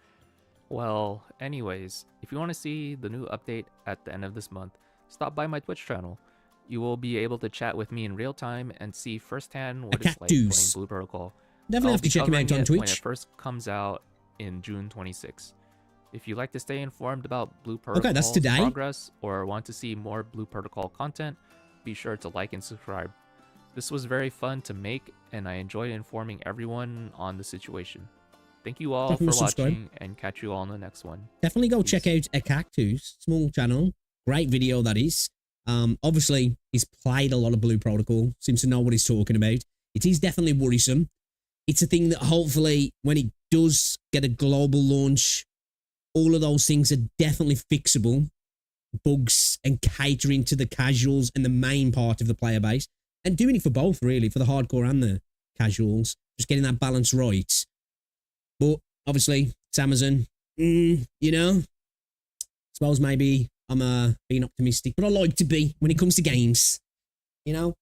Well, anyways, if you want to see the new update at the end of this month, stop by my Twitch channel. You will be able to chat with me in real time and see firsthand what it's like playing Blue Protocol. Definitely have to check him out on Twitch When it first comes out in June 26. If you like to stay informed about Blue Protocol's that's today. progress or want to see more Blue Protocol content, be sure to like and subscribe. This was very fun to make, and I enjoyed informing everyone on the situation. Thank you all Definitely for subscribe. watching, and catch you all on the next one. Definitely go Peace. check out a Cactus, small channel, great video that is. Obviously he's played a lot of Blue Protocol, seems to know what he's talking about. It is definitely worrisome. It's a thing that hopefully when it does get a global launch, all of those things are definitely fixable. Bugs and catering to the casuals and the main part of the player base, and doing it for both really, for the hardcore and the casuals, just getting that balance right. But obviously it's Amazon, you know, suppose maybe I'm being optimistic, but I like to be when it comes to games, you know,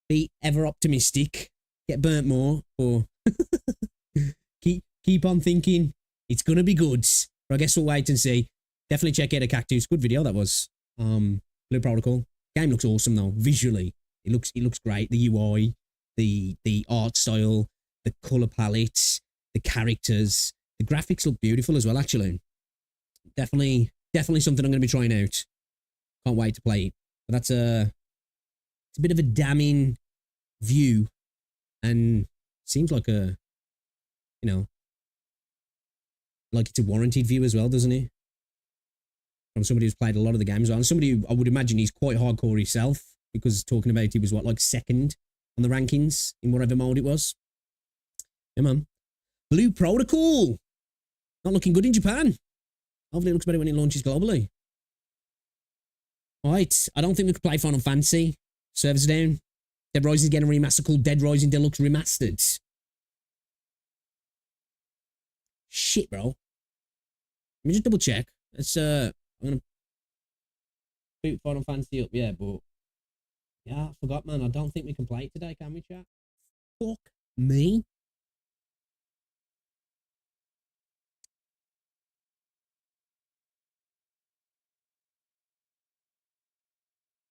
be ever optimistic, get burnt more, or keep on thinking it's gonna be good. But I guess we'll wait and see. Definitely check out a Cactus. Good video that was. Blue Protocol. Game looks awesome though. Visually, it looks great. The UI, the art style, the color palettes, the characters, the graphics look beautiful as well. Actually, definitely something I'm going to be trying out. Can't wait to play it. But it's a bit of a damning view, and seems like a, you know, like it's a warranted view as well, doesn't it? From somebody who's played a lot of the games, and somebody who I would imagine he's quite hardcore himself, because talking about he was what, like second on the rankings in whatever mode it was. Yeah, man. Blue Protocol. Not looking good in Japan. Hopefully it looks better when it launches globally. Alright, I don't think we could play Final Fantasy. Servers are down. Dead Rising's getting a remaster called Dead Rising Deluxe Remastered. Shit, bro. Let me just double check. Let's I'm gonna boot Final Fantasy up, yeah, but yeah, I forgot, man. I don't think we can play it today, can we, chat? Fuck me.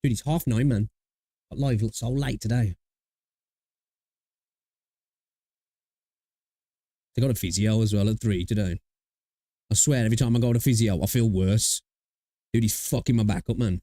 Dude, it's 9:30, man. Got live so late today. They got a physio as well at 3 today. I swear, every time I go to physio, I feel worse. Dude, he's fucking my back up, man.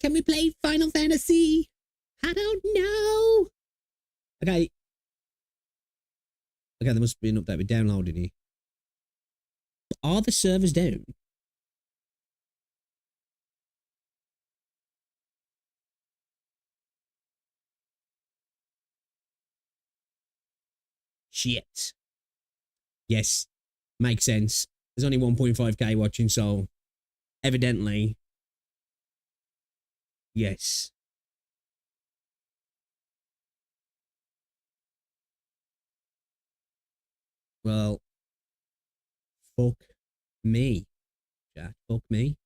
Can we play Final Fantasy? I don't know. Okay. Okay, there must be an update with downloading here. Are the servers down? Shit. Yes. Makes sense. There's only 1.5k watching, so evidently. Yes. Well, fuck me, Jack. Fuck me.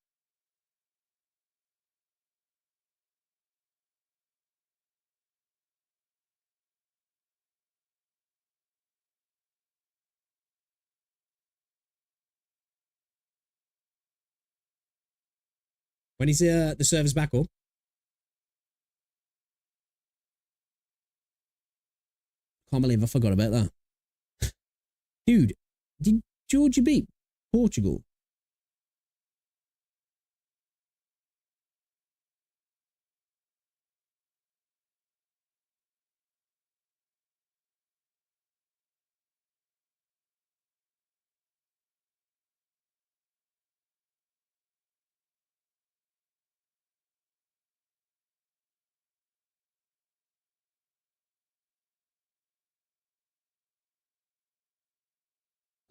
When is the servers back up? Can't believe I forgot about that. Dude, did Georgia beat Portugal?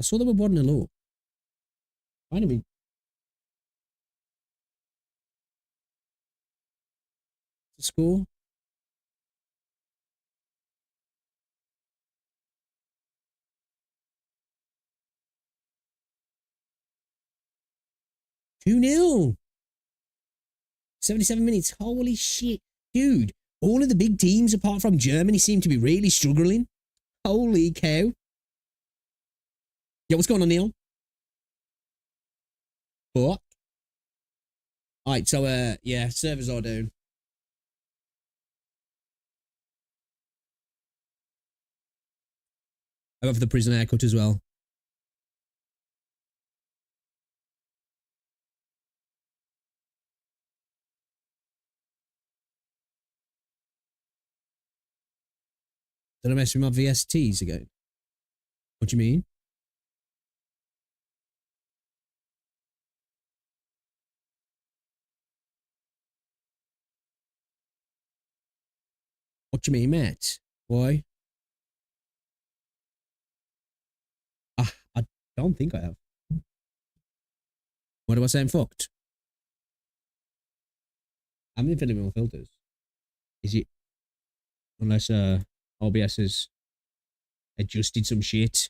I saw they were wadding along. Finally. The score. Two 0 77 minutes. Holy shit. Dude, all of the big teams apart from Germany seem to be really struggling. Holy cow. Yeah, what's going on, Neil? Fuck. Alright, so, yeah, servers are down. I went for the prison haircut as well. Did I mess with my VSTs again? What do you mean? What do you mean, Matt? Why? I don't think I have. What do I say I'm fucked? I'm in filling with filters. Is it? Unless OBS has adjusted some shit.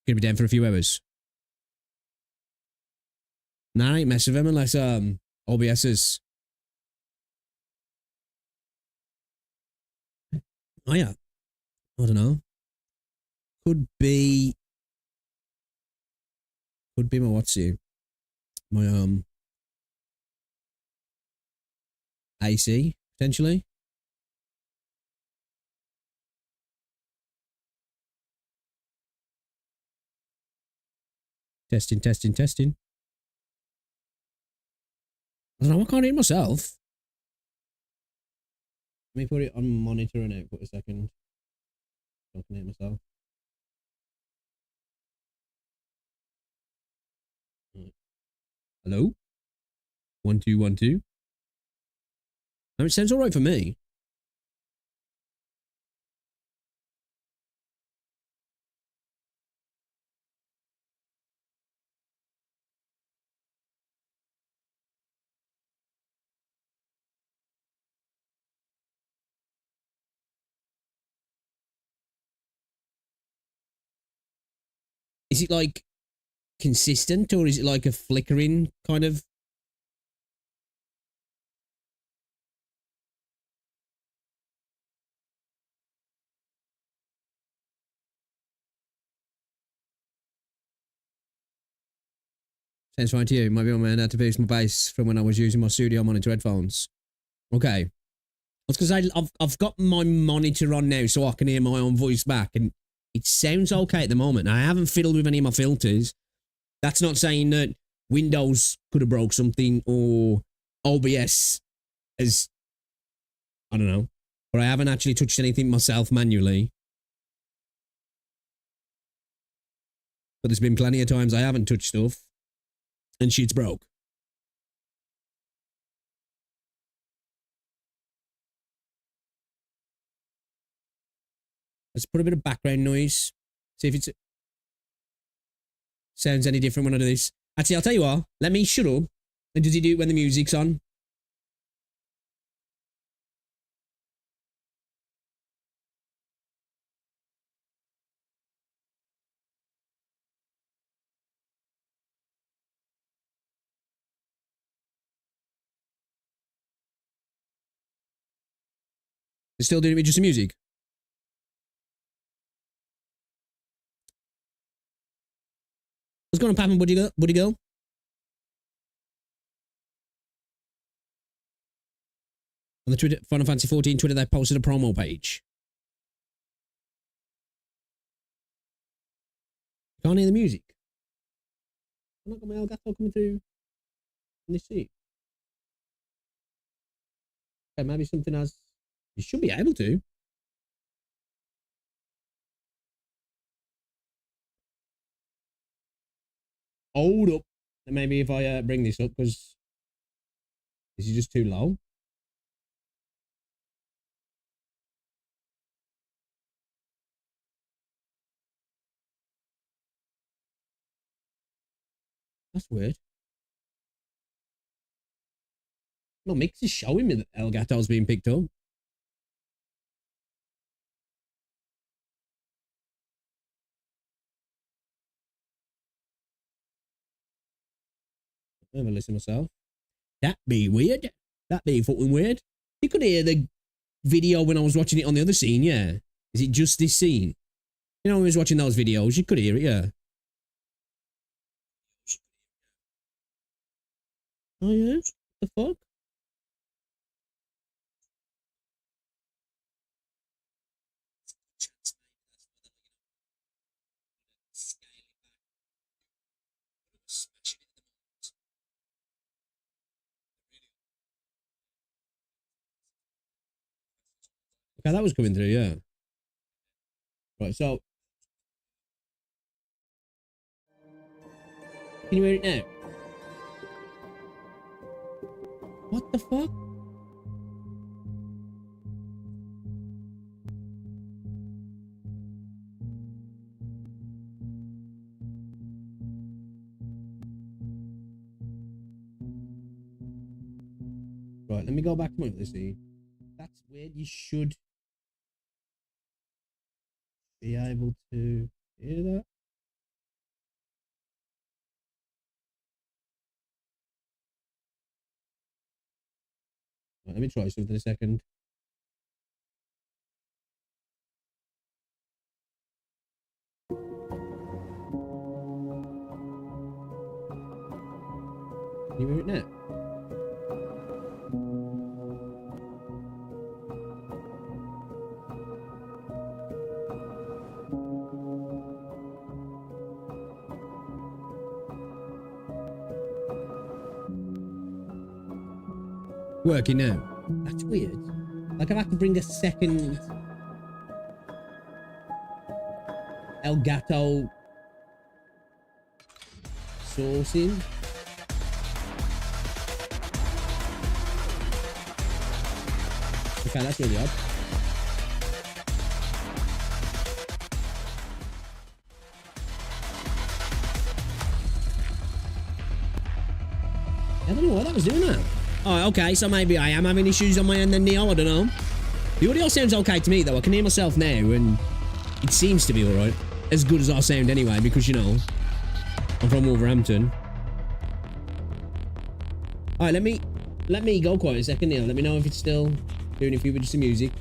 Gonna be down for a few hours. Nah, I ain't messing with him unless OBS has. Oh yeah. I don't know. Could be my what's it? My AC potentially. Testing. I don't know, I can't hear myself. Let me put it on monitor and output a second. I can hear myself. Hello? 1 2 1 2. No, it sounds alright for me. Is it like consistent or is it like a flickering kind of? Sounds fine to you. Might be on my end to boost my bass from when I was using my studio monitor headphones. Okay. That's because I've got my monitor on now so I can hear my own voice back and it sounds okay at the moment. I haven't fiddled with any of my filters. That's not saying that Windows could have broke something or OBS has, I don't know. But I haven't actually touched anything myself manually. But there's been plenty of times I haven't touched stuff and shit's broke. Let's put a bit of background noise. See if it sounds any different when I do this. Actually, I'll tell you what. Let me shut up. And does he do it when the music's on? They're still doing it with just the music? What's going on, Pap and Buddy Girl? On the Twitter, Final Fantasy 14 Twitter, they posted a promo page. Can't hear the music. I'm not got my Elgato coming through in this seat. Okay, maybe something has. You should be able to. Hold up. Maybe if I bring this up because this is just too low. That's weird. No, Mix is showing me that Elgato's being picked up. I haven't listened myself. That be weird. That be fucking weird. You could hear the video when I was watching it on the other scene, yeah. Is it just this scene? You know, when I was watching those videos, you could hear it, yeah. Oh, yeah? What the fuck? Okay, that was coming through, yeah. Right, so. Can you hear it now? What the fuck? Right, let me go back to my other scene. That's weird. You should be able to hear that. Right, let me try something a second. Can you hear it now? Working now. That's weird. Like I've had to bring a second Elgato source in. Okay, that's really odd. I don't know why that was doing that. Oh, okay, so maybe I am having issues on my end then, Neo, I don't know. The audio sounds okay to me, though. I can hear myself now, and it seems to be alright. As good as I sound anyway, because, you know, I'm from Wolverhampton. Alright, let me go quiet a second, Neo. Let me know if it's still doing a few bits of music.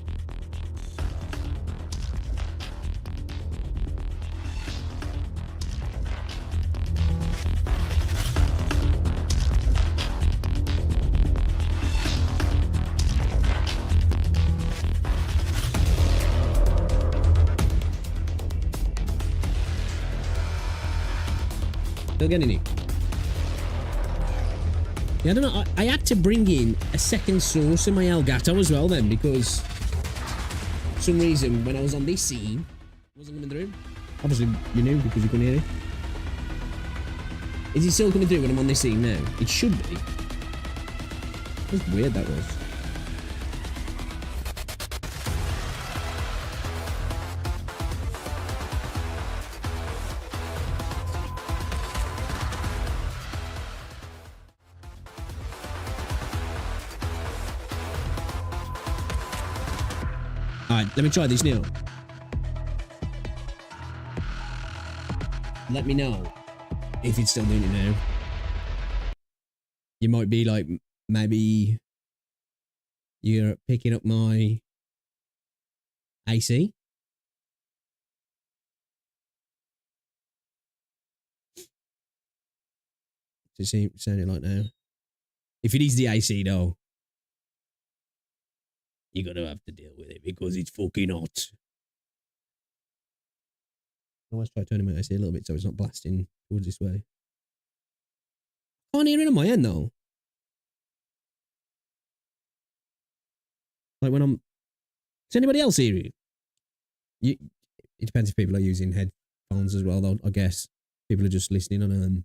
Still getting it. Yeah, I don't know. I had to bring in a second source in my Elgato as well then, because for some reason when I was on this scene, it wasn't coming through. Obviously you knew because you couldn't hear it. Is it still coming through when I'm on this scene now? It should be. That's weird that was. Alright, let me try this now. Let me know if it's still doing it now. You might be like, maybe you're picking up my AC. Does it sound it like now? If it is the AC though, you're gonna have to deal with it because it's fucking hot. I always try turning my AC a little bit so it's not blasting towards this way. Can't hear it on my end though. Like when I'm... Does anybody else hear it? It depends if people are using headphones as well though, I guess. People are just listening on...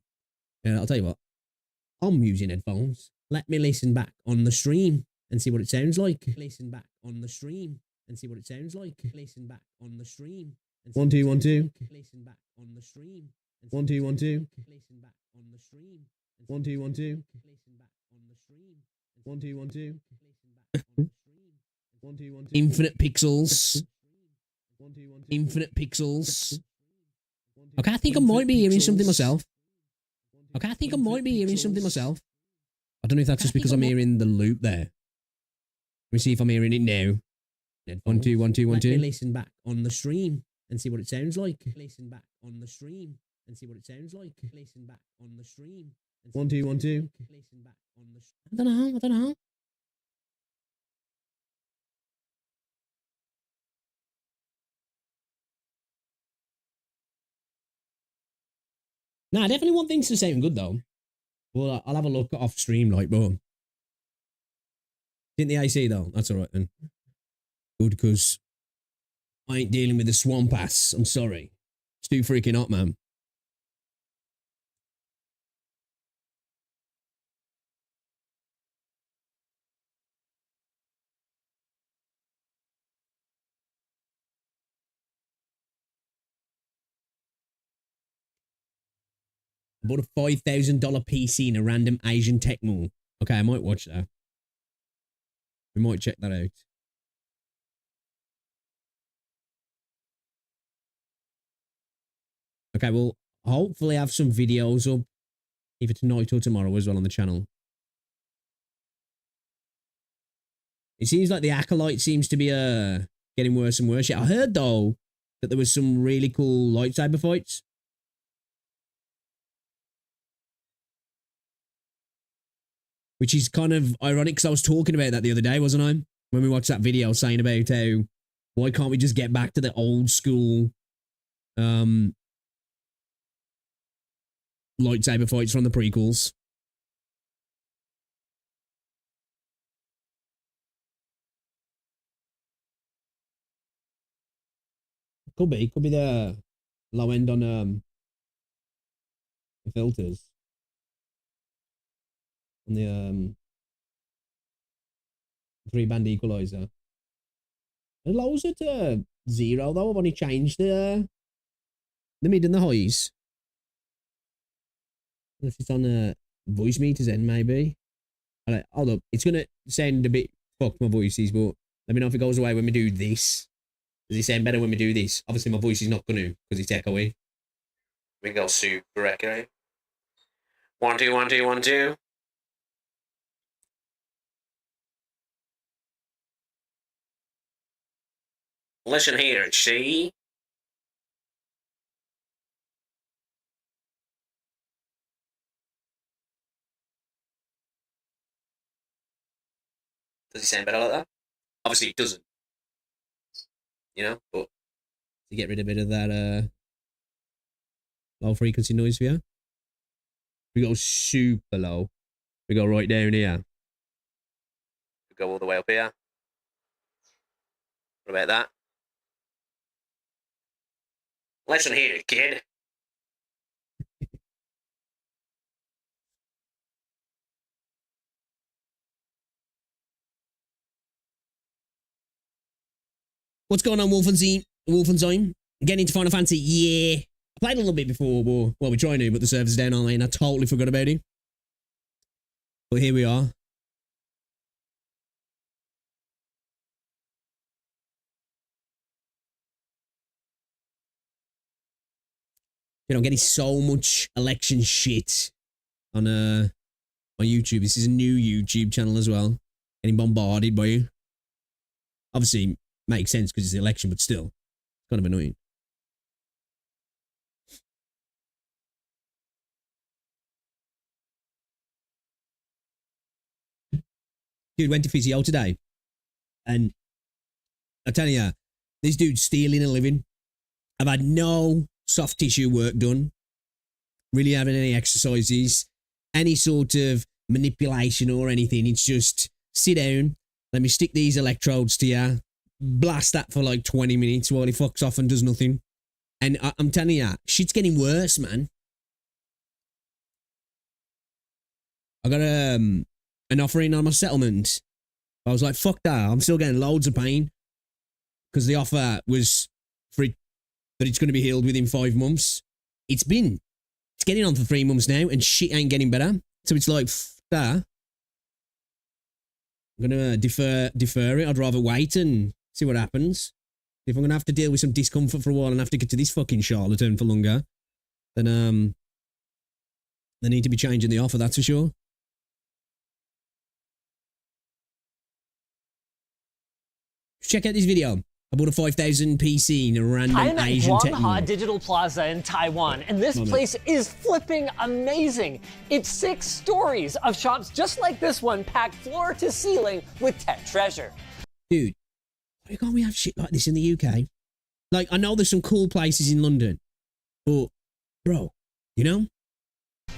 Yeah, I'll tell you what. I'm using headphones. Let me listen back on the stream and see what it sounds like. Listen back on the stream and see what it sounds like. Listen back on the stream. 1 2 1 2. Listen back on the stream 1 2 1 2. 1 2 1 2. 1 2 1 2. Infinite pixels. Infinite pixels. Okay, I think I might be hearing something myself. Okay, I think I might be hearing something myself. I don't know if that's just because I'm hearing the loop there. Let me see if I'm hearing it now. 1 2 1 2 1 2. Listen back on the stream and see what it sounds like. Listen back on the stream and see what it sounds like. Listen back on the stream. 1 2 1 2. Listen back on the. I don't know. Nah, I definitely want things to sound good though. Well, I'll have a look off stream, like, boom. Didn't the AC though? That's alright then. Good, because I ain't dealing with the swamp ass. I'm sorry. It's too freaking hot, man. I bought a $5,000 PC in a random Asian tech mall. Okay, I might watch that. We might check that out. Okay, well, hopefully have some videos up either tonight or tomorrow as well on the channel. It seems like the Acolyte seems to be getting worse and worse. Yeah, I heard though that there was some really cool lightsaber fights. Which is kind of ironic because I was talking about that the other day, wasn't I? When we watched that video saying about how, why can't we just get back to the old school lightsaber fights from the prequels? Could be the low end on the filters. On the 3-band equalizer. It lowers it to 0 though. I've only changed the mid and the highs. If it's on voice meters then maybe. Alright, hold up. It's gonna sound a bit fucked, my voices, but let me know if it goes away when we do this. Does it sound better when we do this? Obviously my voice is not gonna because it's echoey. We can go super echoey. 1 2 1 2 1 2. Listen here, see? Does it sound better like that? Obviously it doesn't. You know, but to get rid of a bit of that low frequency noise for you. We go super low. We go right down here. We go all the way up here. What about that? Listen here, kid. What's going on, Wolfenstein? Getting into Final Fantasy? Yeah. I played a little bit before, but, well, we're trying to, but the server's down online, and I totally forgot about it. But here we are. You know, I'm getting so much election shit on YouTube. This is a new YouTube channel as well. Getting bombarded by you. Obviously, makes sense because it's the election, but still, it's kind of annoying. Dude, went to physio today, and I tell you, this dude's stealing a living. I've had no soft tissue work done, really having any exercises, any sort of manipulation or anything. It's just sit down, let me stick these electrodes to you, blast that for like 20 minutes while he fucks off and does nothing. And I'm telling you, shit's getting worse, man. I got an offering on my settlement. I was like, fuck that. I'm still getting loads of pain because the offer was for it, that it's going to be healed within 5 months. It's been getting on for 3 months now, and shit ain't getting better. So it's like, that. I'm gonna defer it. I'd rather wait and see what happens. If I'm gonna have to deal with some discomfort for a while and have to get to this fucking charlatan for longer, then they need to be changing the offer. That's for sure. Check out this video. I bought a 5,000 PC in a random Asian tech mall. Digital Plaza in Taiwan, and this place is flipping amazing. It's 6 stories of shops just like this one, packed floor to ceiling with tech treasure. Dude, why can't we have shit like this in the UK? Like, I know there's some cool places in London, but, bro, you know?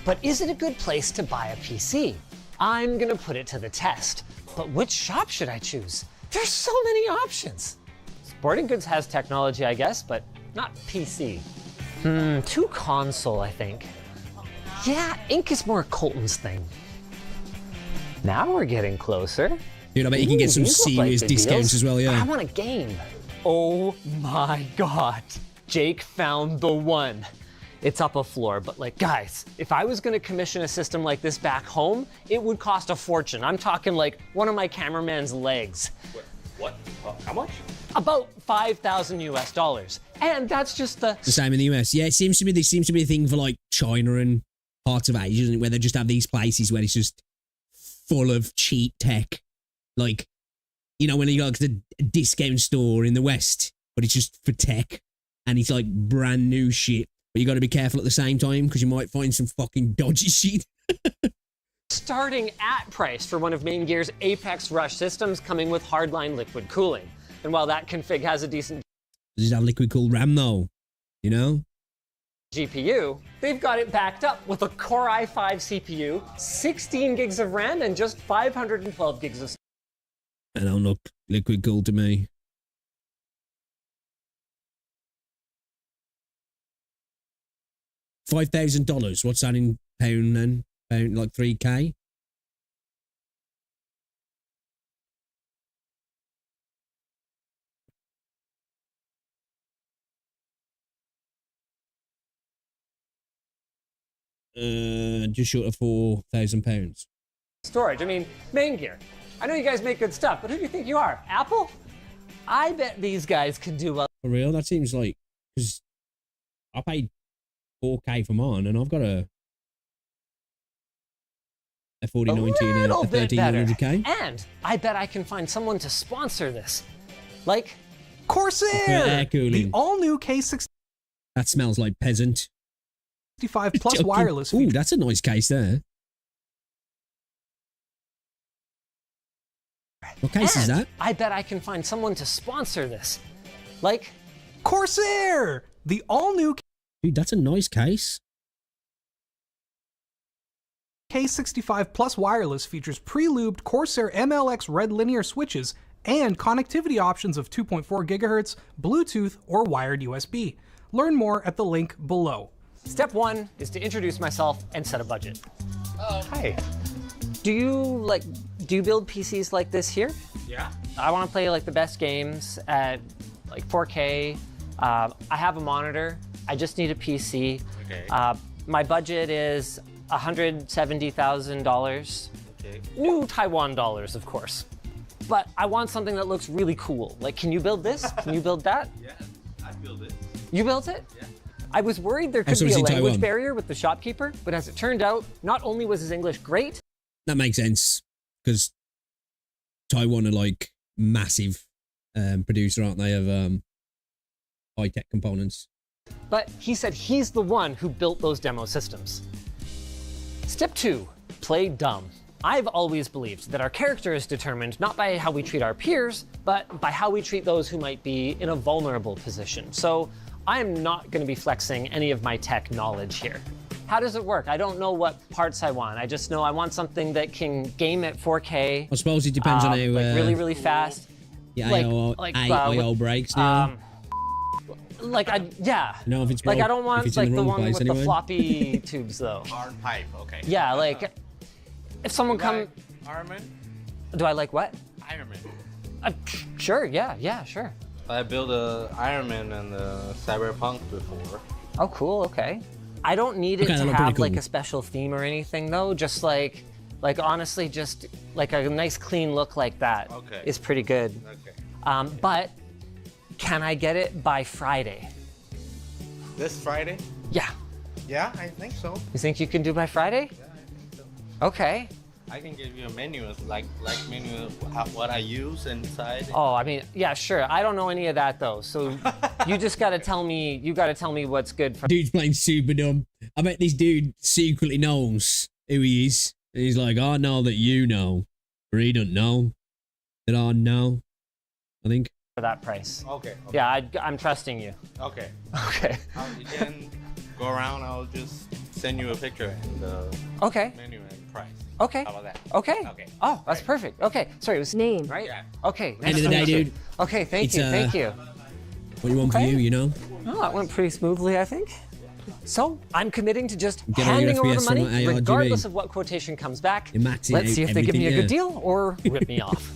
But is it a good place to buy a PC? I'm gonna put it to the test. But which shop should I choose? There's so many options. Sporting Goods has technology, I guess, but not PC. 2 console, I think. Yeah, ink is more Colton's thing. Now we're getting closer. Dude, I bet you can get some serious discounts as well, yeah. I want a game. Oh my God. Jake found the one. It's up a floor, but like, guys, if I was gonna commission a system like this back home, it would cost a fortune. I'm talking like one of my cameraman's legs. What? How much? About $5,000 US. And that's just the same in the US. Yeah, this seems to be a thing for like China and parts of Asia, isn't it? Where they just have these places where it's just full of cheap tech. Like, you know, when you go to the discount store in the West, but it's just for tech and it's like brand new shit. But you got to be careful at the same time because you might find some fucking dodgy shit. starting at price for one of Main Gear's Apex Rush systems, coming with hardline liquid cooling. And while that config has a decent Does it have liquid cooled RAM though? You know? GPU, they've got it backed up with a Core i5 CPU, 16 gigs of RAM, and just 512 gigs of storage. That don't look liquid cooled to me. $5,000. What's that in pound then? Pound like 3K? Just short of £4,000. Storage. I mean, Main Gear. I know you guys make good stuff, but who do you think you are? Apple? I bet these guys can do well. For real? That seems like, because I paid 4K for mine, and I've got a 4090 and a 1300K. And I bet I can find someone to sponsor this. Like Corsair! Air cooling. The all-new K65 That smells like peasant. Plus wireless. Ooh, that's a nice case there. What case is that? I bet I can find someone to sponsor this. Like Corsair! The all-new Dude, that's a nice case. K65 Plus wireless features pre-lubed Corsair MLX red linear switches and connectivity options of 2.4 GHz, Bluetooth, or wired USB. Learn more at the link below. Step 1 is to introduce myself and set a budget. Hi. Do you build PCs like this here? Yeah. I want to play like the best games at like 4K. I have a monitor. I just need a PC. Okay. My budget is $170,000. Okay. New Taiwan dollars, of course. But I want something that looks really cool. Like, can you build this? Can you build that? Yeah, I built it. You built it? Yeah. I was worried there could so be a is he language Taiwan? barrier with the shopkeeper, but as it turned out, not only was his English great, That makes sense, because Taiwan are like massive producer, aren't they, of high-tech components. but he said he's the one who built those demo systems. Step 2, play dumb. I've always believed that our character is determined not by how we treat our peers, but by how we treat those who might be in a vulnerable position. So I'm not going to be flexing any of my tech knowledge here. How does it work? I don't know what parts I want. I just know I want something that can game at 4K. I suppose it depends on how... like really, really fast. Yeah, IO breaks now. Yeah. No, if it's like broke, I don't want if it's like in the the wrong one place with anyway. the floppy tubes though. Iron pipe, okay. Yeah, like if someone come. Iron Man? Do I like what? Iron Man. Sure. Yeah. Sure. I built a Iron Man and a Cyberpunk before. Oh, cool. Okay. I don't need it Okay, to that looked pretty have like cool. a special theme or anything though. Just like honestly, just like a nice clean look like that is pretty good. Okay. But can I get it by Friday? This Friday? Yeah. Yeah, I think so. You think you can do by Friday? Yeah, I think so. Okay. I can give you a menu, like menu of what I use inside. Oh, I mean, yeah, sure. I don't know any of that though. So you just gotta tell me. You gotta tell me what's good for. Dude's playing super dumb. I bet this dude secretly knows who he is. And he's like, I know that you know. Or he don't know that I know. I think. For that price. Okay. Yeah, I'm trusting you. Okay. Okay. You can go around. I'll just send you a picture and the Okay. menu and price. Okay. How about that? Okay. Okay. Oh, that's perfect. Okay. Sorry, it was Name. right? Yeah. Okay. End of the to day, meet you. dude. Okay, thank It's, you. Thank you. What you want Okay. for you, you know? Oh, that went pretty smoothly, I think. So I'm committing to just Get all your handing over the FPS on money, my ARGB. regardless of what quotation comes back. You're maxing Let's out see if they give me a everything, good yeah. deal or rip me off.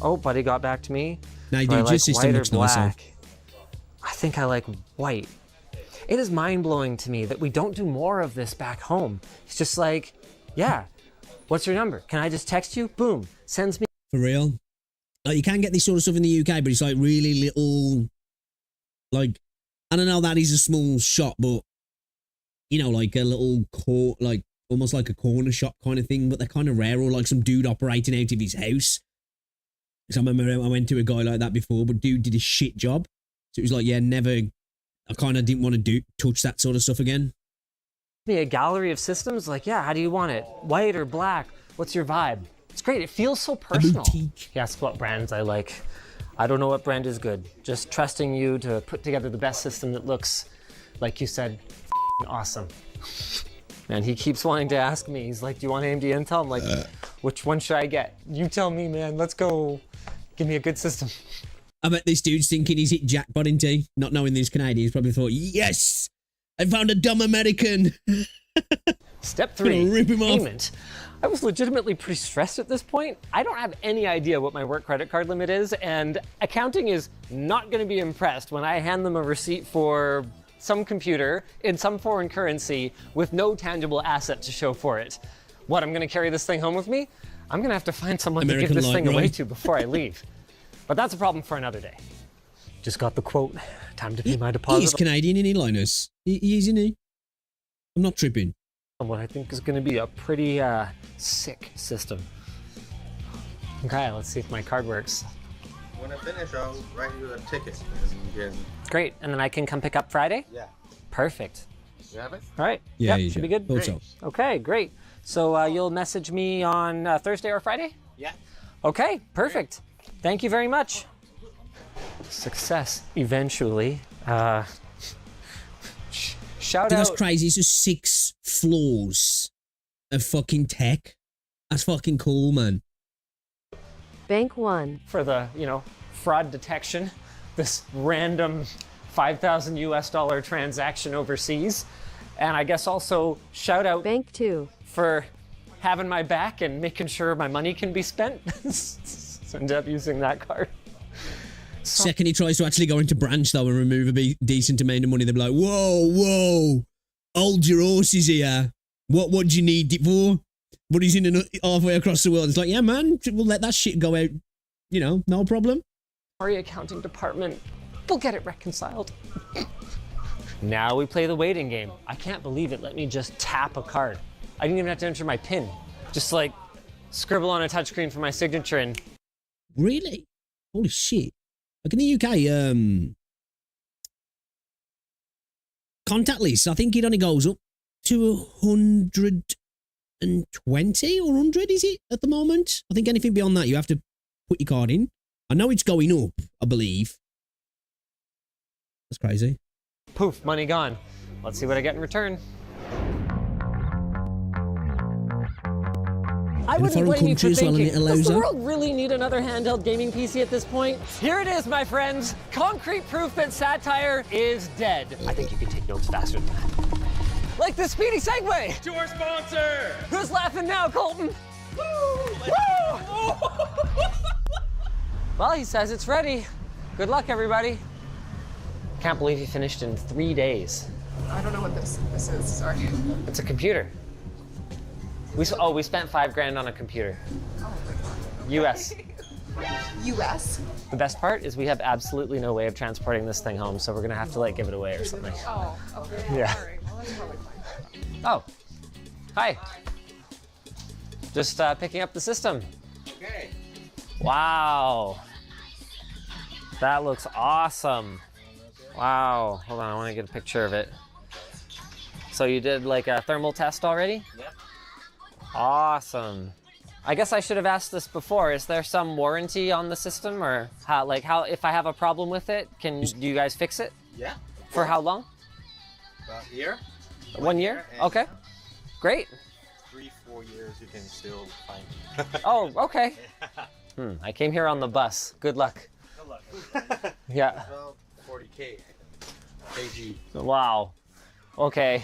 Oh, buddy got back to me. No, Do dude, I your like system white or looks nicer. black? I think I like white. It is mind-blowing to me that we don't do more of this back home. It's just like, yeah, what's your number? Can I just text you? Boom, sends me. For real. Like, you can get this sort of stuff in the UK, but it's like really little. Like, I don't know, that is a small shop, but you know, like a little like almost like a corner shop kind of thing, but they're kind of rare, or like some dude operating out of his house. So I remember I went to a guy like that before, but dude did a shit job. So it was like, yeah, never. I kind of didn't want to touch that sort of stuff again. Me a gallery of systems. Like, yeah, how do you want it? White or black? What's your vibe? It's great. It feels so personal. He asks what brands I like. I don't know what brand is good. Just trusting you to put together the best system that looks, like you said, awesome. Man, he keeps wanting to ask me. He's like, do you want AMD Intel? I'm like, which one should I get? You tell me, man. Let's go. Give me a good system. I bet this dude's thinking he's hit jackpot in tea, not knowing these Canadians. Probably thought, yes, I found a dumb American. Step 3, Rip him off. payment. I was legitimately pretty stressed at this point. I don't have any idea what my work credit card limit is, and accounting is not going to be impressed when I hand them a receipt for some computer in some foreign currency with no tangible asset to show for it. What, I'm going to carry this thing home with me? I'm going to have to find someone to give American this thing away Light, to before I leave. But that's a problem for another day. Just got the quote. Time to pay my deposit. He's Canadian, isn't he, Linus? He isn't he? I'm not tripping. On what I think is going to be a pretty sick system. Okay, let's see if my card works. When I finish, I'll write you a ticket and you can. Great, and then I can come pick up Friday? Yeah. Perfect. You have it? All right. Yeah, Yep, you should be good. Hope so. Okay, great. So you'll message me on Thursday or Friday? Yeah. Okay, perfect. Thank you very much. Success, eventually. Shout Dude, out. that's crazy. It's just 6 floors of fucking tech. That's fucking cool, man. Bank 1. For the, fraud detection, this random 5,000 US dollar transaction overseas. And I guess also shout out Bank 2 for having my back and making sure my money can be spent. End up using that card. Second he tries to actually go into branch, though, and remove a decent amount of money, they'll be like, whoa, hold your horses here. What do you need it for? But he's in halfway across the world. It's like, yeah, man, we'll let that shit go out, no problem. Sorry, accounting department. We'll get it reconciled. Now we play the waiting game. I can't believe it let me just tap a card. I didn't even have to enter my PIN. Just like scribble on a touchscreen for my signature and... Really? Holy shit. Like in the UK, contactless, I think it only goes up to 120 or 100, is it, at the moment? I think anything beyond that, you have to put your card in. I know it's going up, I believe. That's crazy. Poof, money gone. Let's see what I get in return. I wouldn't blame you for thinking, does the world really need another handheld gaming PC at this point? Here it is, my friends. Concrete proof that satire is dead. I think you can take notes faster than that. Like the speedy segue. To our sponsor. Who's laughing now, Colton? Woo! Well, he says it's ready. Good luck, everybody. Can't believe he finished in 3 days. I don't know what this is. Sorry. It's a computer. We spent $5 on a computer. Oh my god. US. US? The best part is we have absolutely no way of transporting this thing home, so we're gonna have to like give it away or something. Oh, okay. Yeah. All right. Well, that's probably fine. Oh, hi. Just picking up the system. Okay. Wow. That looks awesome. Wow. Hold on, I want to get a picture of it. So you did like a thermal test already? Yep. Awesome. I guess I should have asked this before. Is there some warranty on the system, or how if I have a problem with it, do you guys fix it? Yeah. For how long? About a year. 1 year? Okay. Great. 3-4 years you can still find it. Oh, okay. I came here on the bus. Good luck. Good luck. Yeah. About 40K. KG. Wow. Okay.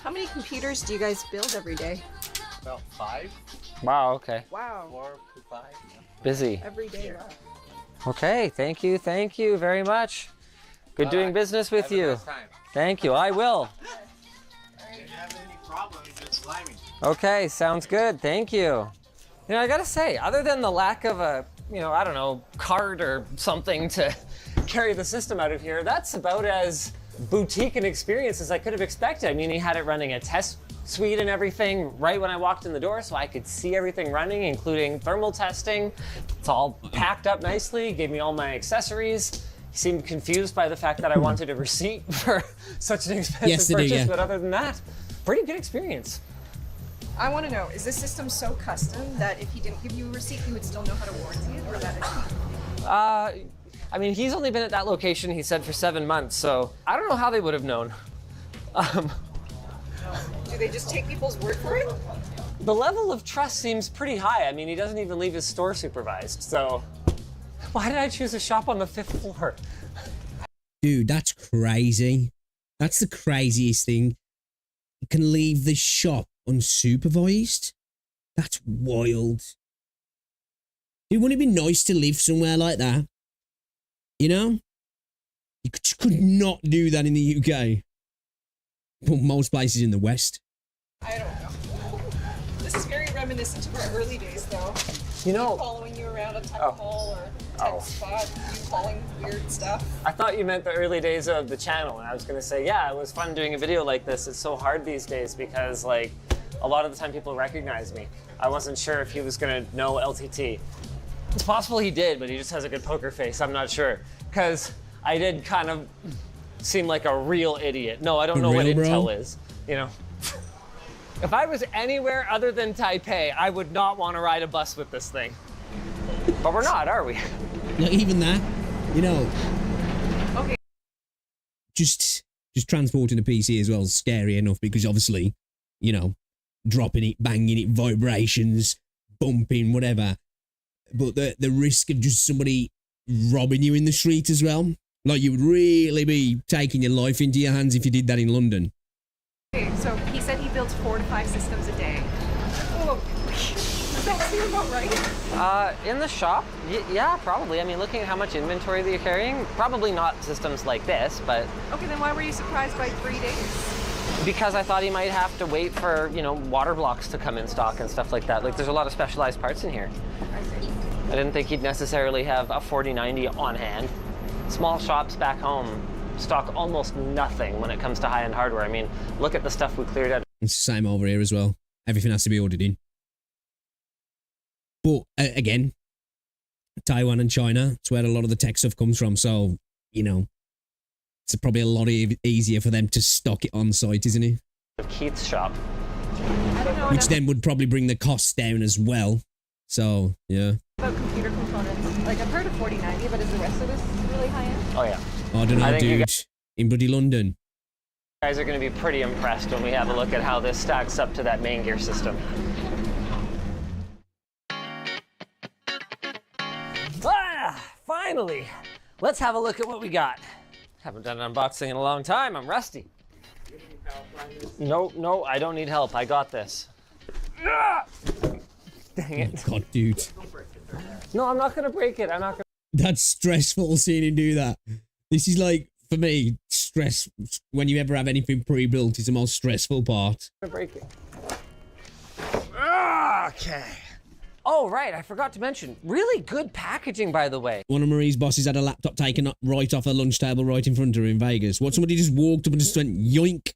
How many computers do you guys build every day? About 5. Wow, okay. Wow. 4 to 5. Yeah. Busy. Every day. Wow. Okay, thank you very much. Good doing business with you. Nice time. Thank you, I will. If you have any problems, just lie me. Okay, sounds good, thank you. You know, I gotta say, other than the lack of a, I don't know, cart or something to carry the system out of here, that's about as boutique an experience as I could have expected. I mean, he had it running a test suite and everything right when I walked in the door, so I could see everything running, including thermal testing. It's all packed up nicely, gave me all my accessories. He seemed confused by the fact that I wanted a receipt for such an expensive purchase, but other than that, pretty good experience. I want to know, is this system so custom that if he didn't give you a receipt, he would still know how to warranty it, or that? I mean, he's only been at that location, he said, for 7 months, so I don't know how they would have known. Do they just take people's word for it? The level of trust seems pretty high. I mean, he doesn't even leave his store supervised, so why did I choose a shop on the 5th floor? Dude, that's crazy. That's the craziest thing. You can leave the shop unsupervised? That's wild. Dude, wouldn't it be nice to live somewhere like that? You know? You could not do that in the UK. But most places in the West. I don't know. This is very reminiscent of our early days, though. You know, following you around a tech hall or tech spot, you calling weird stuff. I thought you meant the early days of the channel, and I was gonna say, yeah, it was fun doing a video like this. It's so hard these days because, like, a lot of the time people recognize me. I wasn't sure if he was gonna know LTT. It's possible he did, but he just has a good poker face. I'm not sure, because I did kind of seem like a real idiot. No, I don't know what Intel is, you know. If I was anywhere other than Taipei, I would not want to ride a bus with this thing. But we're not, are we? Not even that, you know. Okay. Just transporting a PC as well is scary enough because obviously, you know, dropping it, banging it, vibrations, bumping, whatever. But the risk of just somebody robbing you in the street as well. Like, you would really be taking your life into your hands if you did that in London. Okay, so he said he builds 4 to 5 systems a day. Oh, does that seem about right? In the shop, yeah, probably. I mean, looking at how much inventory that you're carrying, probably not systems like this, but... Okay, then why were you surprised by 3 days? Because I thought he might have to wait for, you know, water blocks to come in stock and stuff like that. Like, there's a lot of specialized parts in here. I didn't think he'd necessarily have a 4090 on hand. Small shops back home stock almost nothing when it comes to high-end hardware. I mean, look at the stuff we cleared out. It's the same over here as well. Everything has to be ordered in. But, again, Taiwan and China, it's where a lot of the tech stuff comes from. So, you know, it's probably a lot easier for them to stock it on site, isn't it? Keith's shop. I don't know. Which then would probably bring the costs down as well. So, yeah. About computer components. Like, I've heard of 4090, but is the rest of this really high-end? Oh, yeah. I don't know, dude. In bloody London. You guys are going to be pretty impressed when we have a look at how this stacks up to that main gear system. Ah, finally! Let's have a look at what we got. Haven't done an unboxing in a long time. I'm rusty. No, I don't need help. I got this. Ah! Dang it. Oh, God, dude. No, I'm not going to break it. I'm not going to. That's stressful seeing him do that. This is like for me, stress, when you ever have anything pre-built, is the most stressful part. Break it. Okay. Oh, right, I forgot to mention, really good packaging, by the way. One of Marie's bosses had a laptop taken right off her lunch table right in front of her in Vegas. What, somebody just walked up and just went, yoink.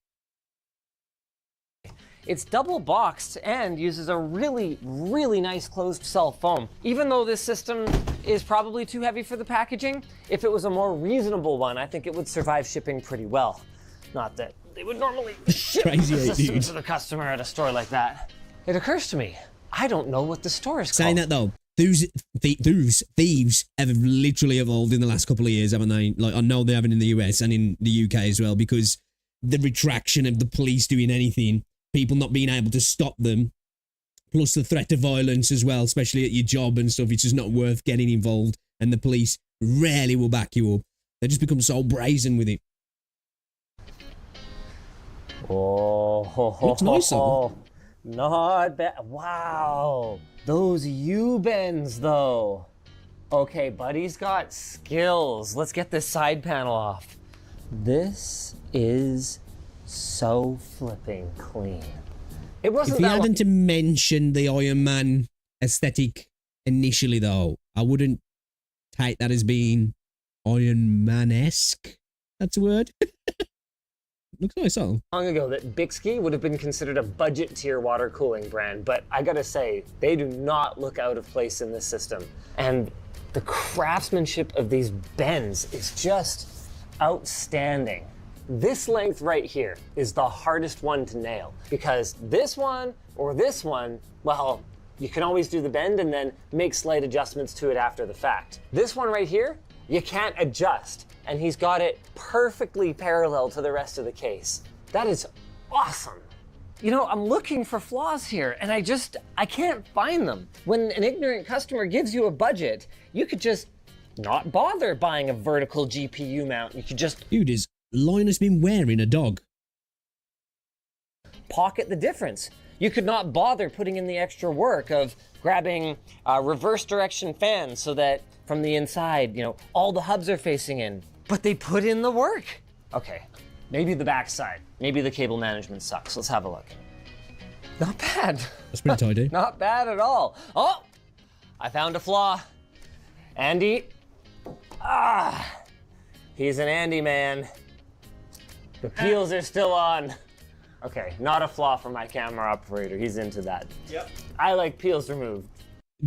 It's double boxed and uses a really, really nice closed cell foam. Even though this system is probably too heavy for the packaging, if it was a more reasonable one, I think it would survive shipping pretty well. Not that they would normally ship the system to the customer at a store like that. It occurs to me, I don't know what the store is Saying called. that though, thieves have literally evolved in the last couple of years, haven't they? Like, I know they haven't in the US and in the UK as well, because the retraction of the police doing anything, people not being able to stop them, plus the threat of violence as well, especially at your job and stuff. It's just not worth getting involved, and the police rarely will back you up. They just become so brazen with it. Oh, looks nice though. Not bad. Wow. Those U-bends though. Okay, buddy's got skills. Let's get this side panel off. This is so flipping clean. It wasn't If you that hadn't to mention the Iron Man aesthetic initially though, I wouldn't take that as being Iron Man-esque. That's a word. Looks nice, though. long ago that Bixby would have been considered a budget tier water cooling brand, but I gotta say, they do not look out of place in this system. And the craftsmanship of these bends is just outstanding. This length right here is the hardest one to nail, because this one or this one, well, you can always do the bend and then make slight adjustments to it after the fact. This one right here, you can't adjust, and he's got it perfectly parallel to the rest of the case. That is awesome. You know, I'm looking for flaws here, and I can't find them. When an ignorant customer gives you a budget, you could just not bother buying a vertical GPU mount. You could just... Dude, is Linus been wearing a dog? Pocket the difference. You could not bother putting in the extra work of grabbing reverse direction fans so that from the inside, you know, all the hubs are facing in. But they put in the work. Okay, maybe the backside. Maybe the cable management sucks. Let's have a look. Not bad. That's pretty tidy. Not bad at all. Oh, I found a flaw. Andy. He's an Andy man. The peels are still on. Okay, not a flaw for my camera operator. He's into that. Yep. I like peels removed.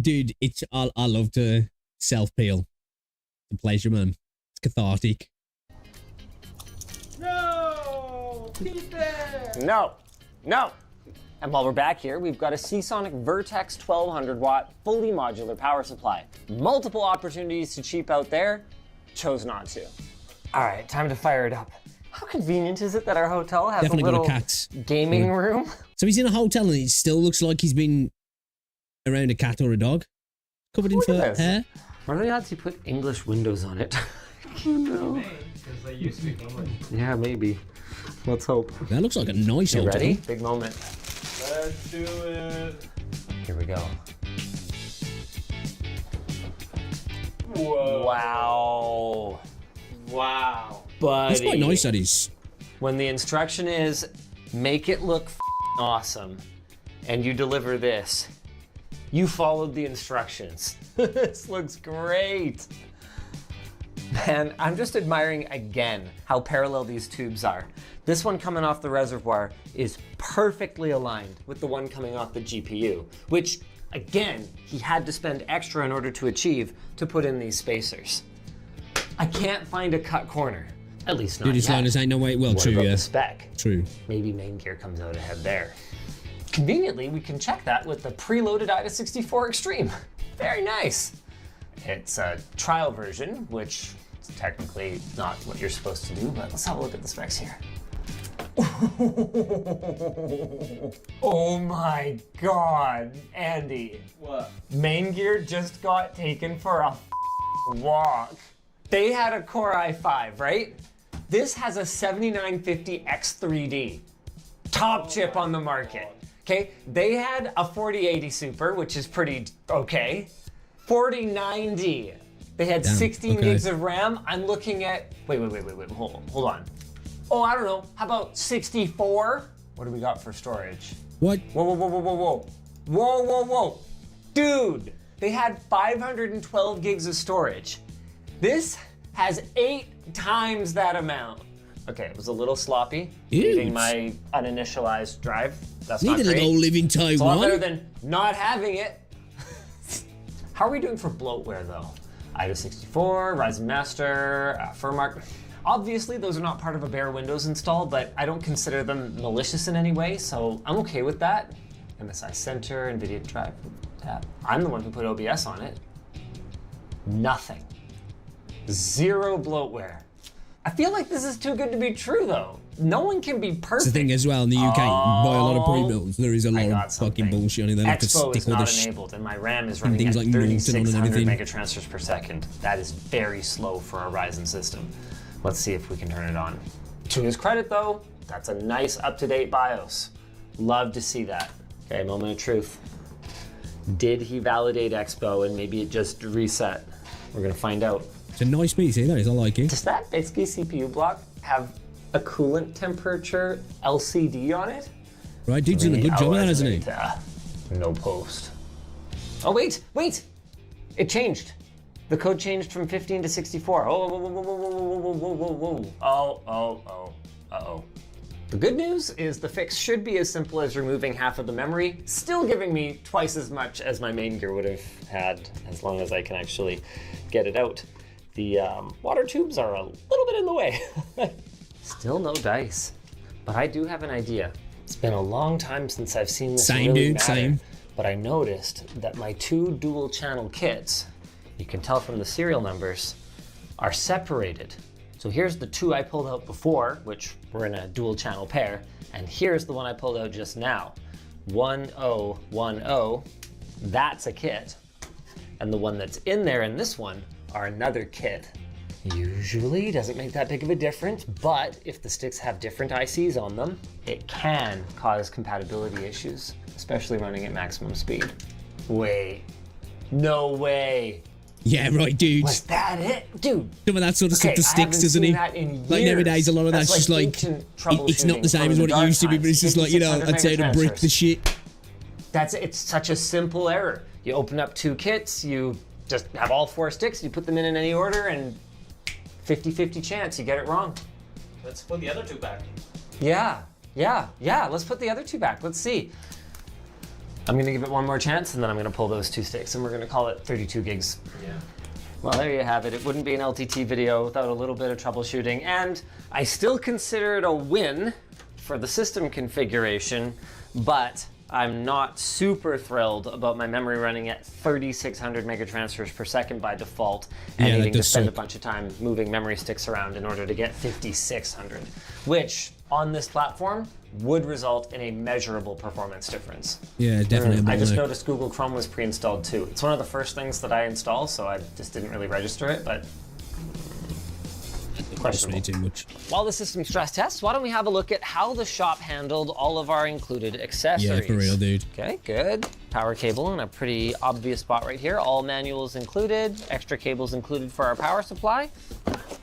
Dude, I love to self-peel. It's a pleasure, man. It's cathartic. No! Keep it! No. And while we're back here, we've got a Seasonic Vertex 1200 watt fully modular power supply. Multiple opportunities to cheap out there, chose not to. All right, time to fire it up. How convenient is it that our hotel has Definitely a little got a cat. gaming room? So he's in a hotel and it still looks like he's been around a cat or a dog. Covered in Look at fur this. hair. What are the odds he put English windows on it? Oh no. Because they used to be English. Yeah, maybe. Let's hope. That looks like a nice You hotel. ready? Big moment. Let's do it. Here we go. Whoa. Wow. Wow. Buddy. It's quite nice that he's... When the instruction is, make it look awesome, and you deliver this, you followed the instructions. This looks great. Man, I'm just admiring again how parallel these tubes are. This one coming off the reservoir is perfectly aligned with the one coming off the GPU, which, again, he had to spend extra in order to achieve to put in these spacers. I can't find a cut corner, at least not Dude, his yet. liners ain't no way... Well, What true, about yeah. the spec? True. Maybe main gear comes out ahead there. Conveniently, we can check that with the preloaded IDA64 Extreme. Very nice. It's a trial version, which is technically not what you're supposed to do, but let's have a look at the specs here. Oh my God, Andy. What? Main gear just got taken for a walk. They had a Core i5, right? This has a 7950 X3D. Top chip on the market. Okay, they had a 4080 Super, which is pretty okay. 4090. They had Damn, 16 okay. gigs of RAM. I'm looking at, wait, hold on. Oh, I don't know, how about 64? What do we got for storage? What? Whoa. Dude, they had 512 gigs of storage. This has 8 times that amount. Okay, it was a little sloppy, leaving my uninitialized drive. That's not Need a great. little live in It's a lot better Taiwan. than not having it. How are we doing for bloatware though? IDA 64, Ryzen Master, Furmark. Obviously, those are not part of a bare Windows install, but I don't consider them malicious in any way, so I'm okay with that. MSI Center, NVIDIA Drive tab. I'm the one who put OBS on it. Nothing. 0 bloatware. I feel like this is too good to be true though. No one can be perfect. It's the thing as well, in the UK, you can buy a lot of pre-builds. There is a lot of fucking bullshit on it. They have to Expo stick is all not the enabled, and my RAM is and running things at like Norton on and 3,600 everything. megatransfers per second. That is very slow for a Ryzen system. Let's see if we can turn it on. To his credit though, that's a nice up-to-date BIOS. Love to see that. Okay, moment of truth. Did he validate Expo and maybe it just reset? We're gonna find out. It's a nice PC, that is, I like it. Does that basically CPU block have a coolant temperature LCD on it? Right, dude's done a good job of that, hasn't he? No post. Oh, wait! It changed. The code changed from 15 to 64. Uh-oh. The good news is the fix should be as simple as removing half of the memory, still giving me twice as much as my main gear would have had, as long as I can actually get it out. The water tubes are a little bit in the way. Still no dice, but I do have an idea. It's been a long time since I've seen this really matter, but I noticed that my 2 dual channel kits, you can tell from the serial numbers, are separated. So here's the 2 I pulled out before, which were in a dual channel pair, and here's the one I pulled out just now. 1010, that's a kit. And the one that's in there in this one are another kit. Usually doesn't make that big of a difference, but if the sticks have different ICs on them, it can cause compatibility issues, especially running at maximum speed. Wait, no way. Yeah, right, dude. Was that it? Dude. Some of that sort of stuff that sticks, doesn't it? Like nowadays, a lot of that's just like, it's not the same as what it used to be, but it's just like, you know, I'd say to brick the shit. It's such a simple error. You open up 2 kits, you just have all 4 sticks, you put them in any order, and 50-50 chance you get it wrong. Let's put the other 2 back. Yeah, let's put the other 2 back. Let's see. I'm gonna give it one more chance, and then I'm gonna pull those 2 sticks, and we're gonna call it 32 gigs. Yeah. Well, there you have it. It wouldn't be an LTT video without a little bit of troubleshooting, and I still consider it a win for the system configuration, but I'm not super thrilled about my memory running at 3,600 megatransfers per second by default, and needing to spend a bunch of time moving memory sticks around in order to get 5,600, which on this platform would result in a measurable performance difference. Yeah, definitely. I just noticed Google Chrome was pre-installed too. It's one of the first things that I install, so I just didn't really register it, but questionable. Too much. While the system stress tests, why don't we have a look at how the shop handled all of our included accessories? Yeah, for real, dude. Okay, good. Power cable in a pretty obvious spot right here. All manuals included, extra cables included for our power supply.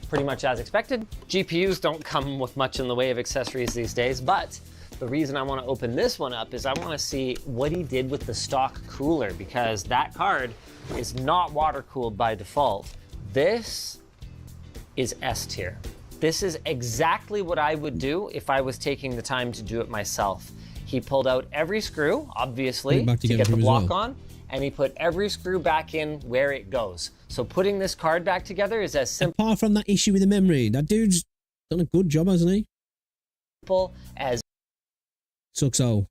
Pretty much as expected. GPUs don't come with much in the way of accessories these days, but the reason I want to open this one up is I want to see what he did with the stock cooler, because that card is not water cooled by default. This is S tier. This is exactly what I would do if I was taking the time to do it myself. He pulled out every screw, obviously, to get the block on, and he put every screw back in where it goes. So putting this card back together is as simple. Apart from that issue with the memory, that dude's done a good job, hasn't he? Simple as sucks all.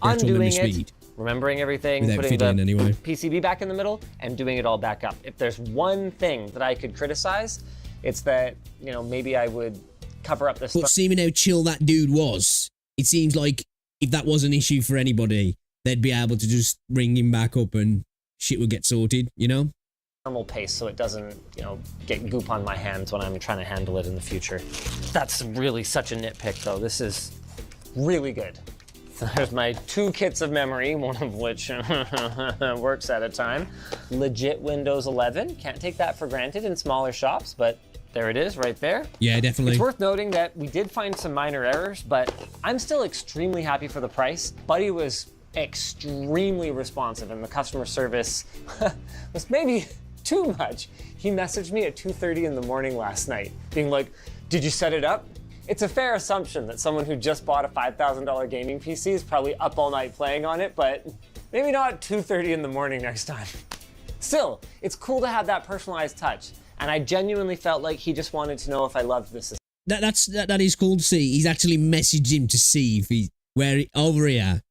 Undoing it, remembering everything, without putting the fiddling anyway. PCB back in the middle, and doing it all back up. If there's one thing that I could criticize, it's that, you know, maybe I would cover up this. But seeing how chill that dude was, it seems like if that was an issue for anybody, they'd be able to just ring him back up and shit would get sorted, you know? Normal pace so it doesn't, you know, get goop on my hands when I'm trying to handle it in the future. That's really such a nitpick though. This is really good. There's my 2 kits of memory, one of which works at a time. Legit Windows 11. Can't take that for granted in smaller shops, but there it is right there. Yeah, definitely. It's worth noting that we did find some minor errors, but I'm still extremely happy for the price. Buddy was extremely responsive, and the customer service was maybe too much. He messaged me at 2:30 in the morning last night, being like, "Did you set it up?" It's a fair assumption that someone who just bought a $5,000 gaming PC is probably up all night playing on it, but maybe not 2:30 in the morning next time. Still, it's cool to have that personalized touch, and I genuinely felt like he just wanted to know if I loved the system. That is cool to see. He's actually messaged him to see if he over here.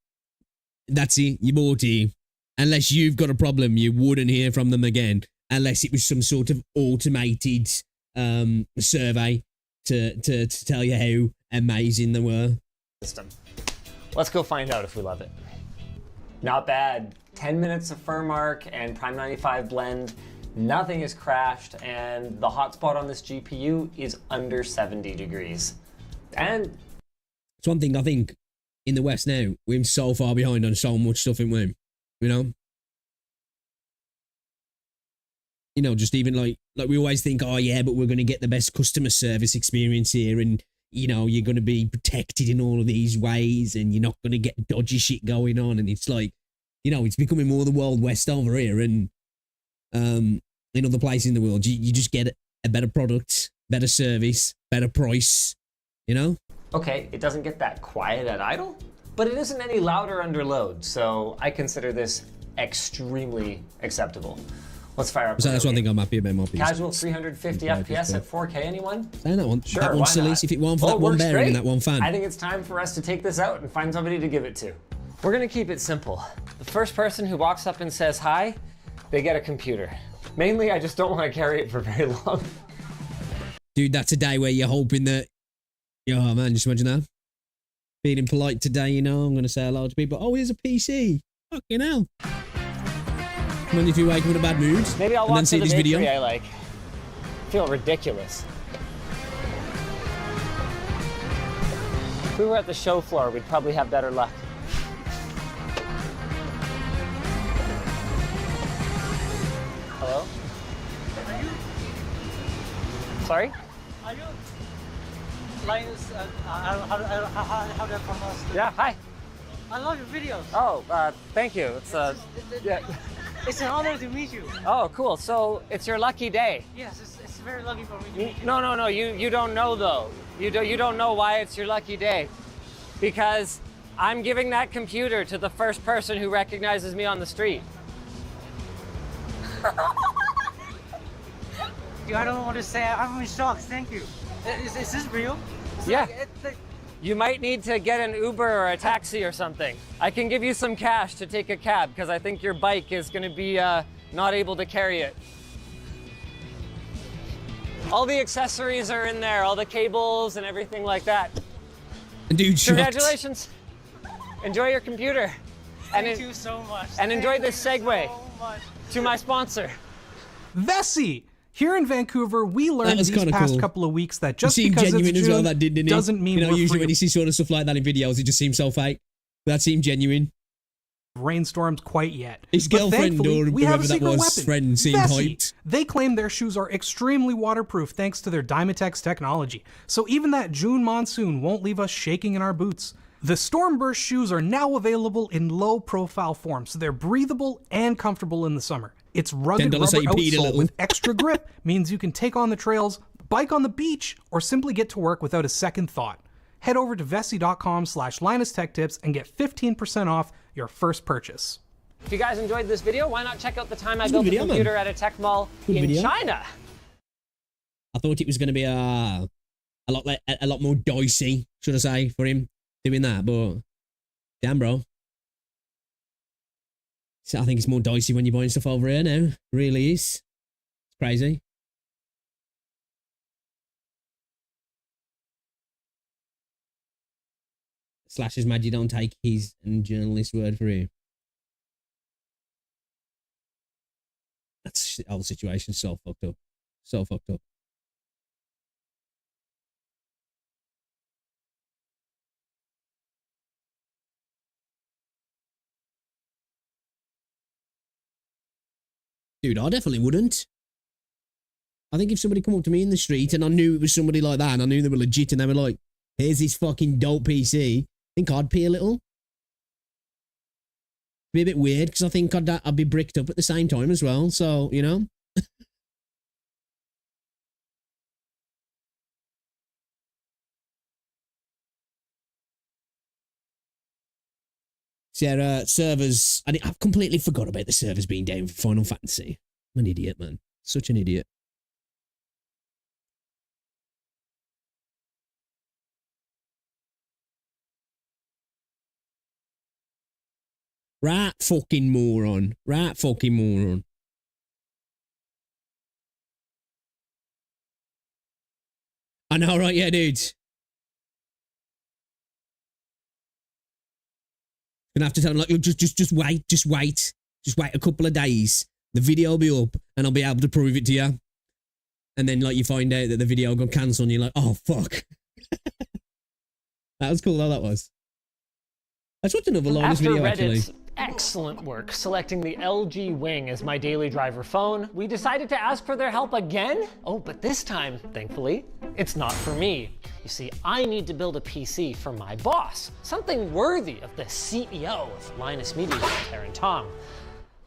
That's it. You bought it. Unless you've got a problem, you wouldn't hear from them again, unless it was some sort of automated survey to tell you how amazing they were. Let's go find out if we love it. Not bad. 10 minutes of firm arc and Prime 95 blend. Nothing has crashed, and the hotspot on this GPU is under 70 degrees. And it's one thing I think in the West now, we're so far behind on so much stuff in we, you know? You know, just even like we always think, oh yeah, but we're going to get the best customer service experience here, and you know, you're going to be protected in all of these ways, and you're not going to get dodgy shit going on. And it's like, you know, it's becoming more the Wild West over here, and in other places in the world, you just get a better product, better service, better price, you know? okay, it doesn't get that quiet at idle, but it isn't any louder under load, so I consider this extremely acceptable. Let's fire up. So that's one thing I'm happy about my PC. Casual 350 FPS at 4K, anyone? Saying that one. Sure, that one's silly. If it weren't for that one bearing and that one fan. I think it's time for us to take this out and find somebody to give it to. We're gonna keep it simple. The first person who walks up and says hi, they get a computer. Mainly, I just don't want to carry it for very long. Dude, that's a day where you're hoping that, oh man, just imagine that. Feeling polite today, you know, I'm going to say hello to people. Oh, here's a PC. Fucking hell. Come on, if you wake up in a bad mood. Maybe I'll and watch then see the this bakery video. I like. Feel ridiculous. If we were at the show floor, we'd probably have better luck. Hello? Are you? Sorry? Are you? Linus, how do I pronounce it? Yeah, hi. I love your videos. Oh, thank you. Yeah. It's an honor to meet you. Oh, cool. So it's your lucky day. Yes, it's very lucky for me to meet you. No. You don't know though. You don't know why it's your lucky day, because I'm giving that computer to the first person who recognizes me on the street. Dude, I don't know what to say. I'm in shock. Thank you. Is this real? Yeah. You might need to get an Uber or a taxi or something. I can give you some cash to take a cab because I think your bike is going to be not able to carry it. All the accessories are in there, all the cables and everything like that. Dude, congratulations. Enjoy your computer. Thank you so much. And enjoy this segue to my sponsor. Vessi! Here in Vancouver, we learned these past couple of weeks that just seemed because genuine it's as June well, that didn't it? doesn't mean you know, we're usually free when you see sort of stuff like that in videos, it just seems so fake. That seemed genuine. Rainstorms quite yet. His But girlfriend thankfully, or we have whoever a that secret was, weapon. friend seemed Vessi. hyped. They claim their shoes are extremely waterproof thanks to their Dymatex technology, so even that June monsoon won't leave us shaking in our boots. The Stormburst shoes are now available in low-profile form, so they're breathable and comfortable in the summer. Its rugged $10 rubber say you peed a outsole little. with extra grip means you can take on the trails, bike on the beach, or simply get to work without a second thought. Head over to vessi.com/LinusTechTips and get 15% off your first purchase. If you guys enjoyed this video, why not check out the time I It's a built good a video, computer man. at a tech mall Good in video. China. I thought it was going to be a lot more dicey, should I say, for him doing that, but damn, bro. So I think it's more dicey when you're buying stuff over here now. It really is. It's crazy. Slash's Magic don't take his journalist word for it. That's the whole situation so fucked up. So fucked up. Dude, I definitely wouldn't. I think if somebody come up to me in the street and I knew it was somebody like that and I knew they were legit and they were like, here's this fucking dope PC, I think I'd pee a little. Be a bit weird because I think I'd be bricked up at the same time as well. So, you know. Yeah, servers. I've completely forgot about the servers being down for Final Fantasy. I'm an idiot, man. Such an idiot. Right fucking moron. Right fucking moron. I know, right? Yeah, dude. Gonna have to tell him, like, look, just wait. Just wait a couple of days. The video will be up and I'll be able to prove it to you. And then, like, you find out that the video got cancelled and you're like, oh, fuck. That was cool, though, that was. That's what another Linus video, actually. Excellent work selecting the LG Wing as my daily driver phone, we decided to ask for their help again. Oh, but this time, thankfully, it's not for me. You see, I need to build a PC for my boss, something worthy of the CEO of Linus Media, Taran Tong.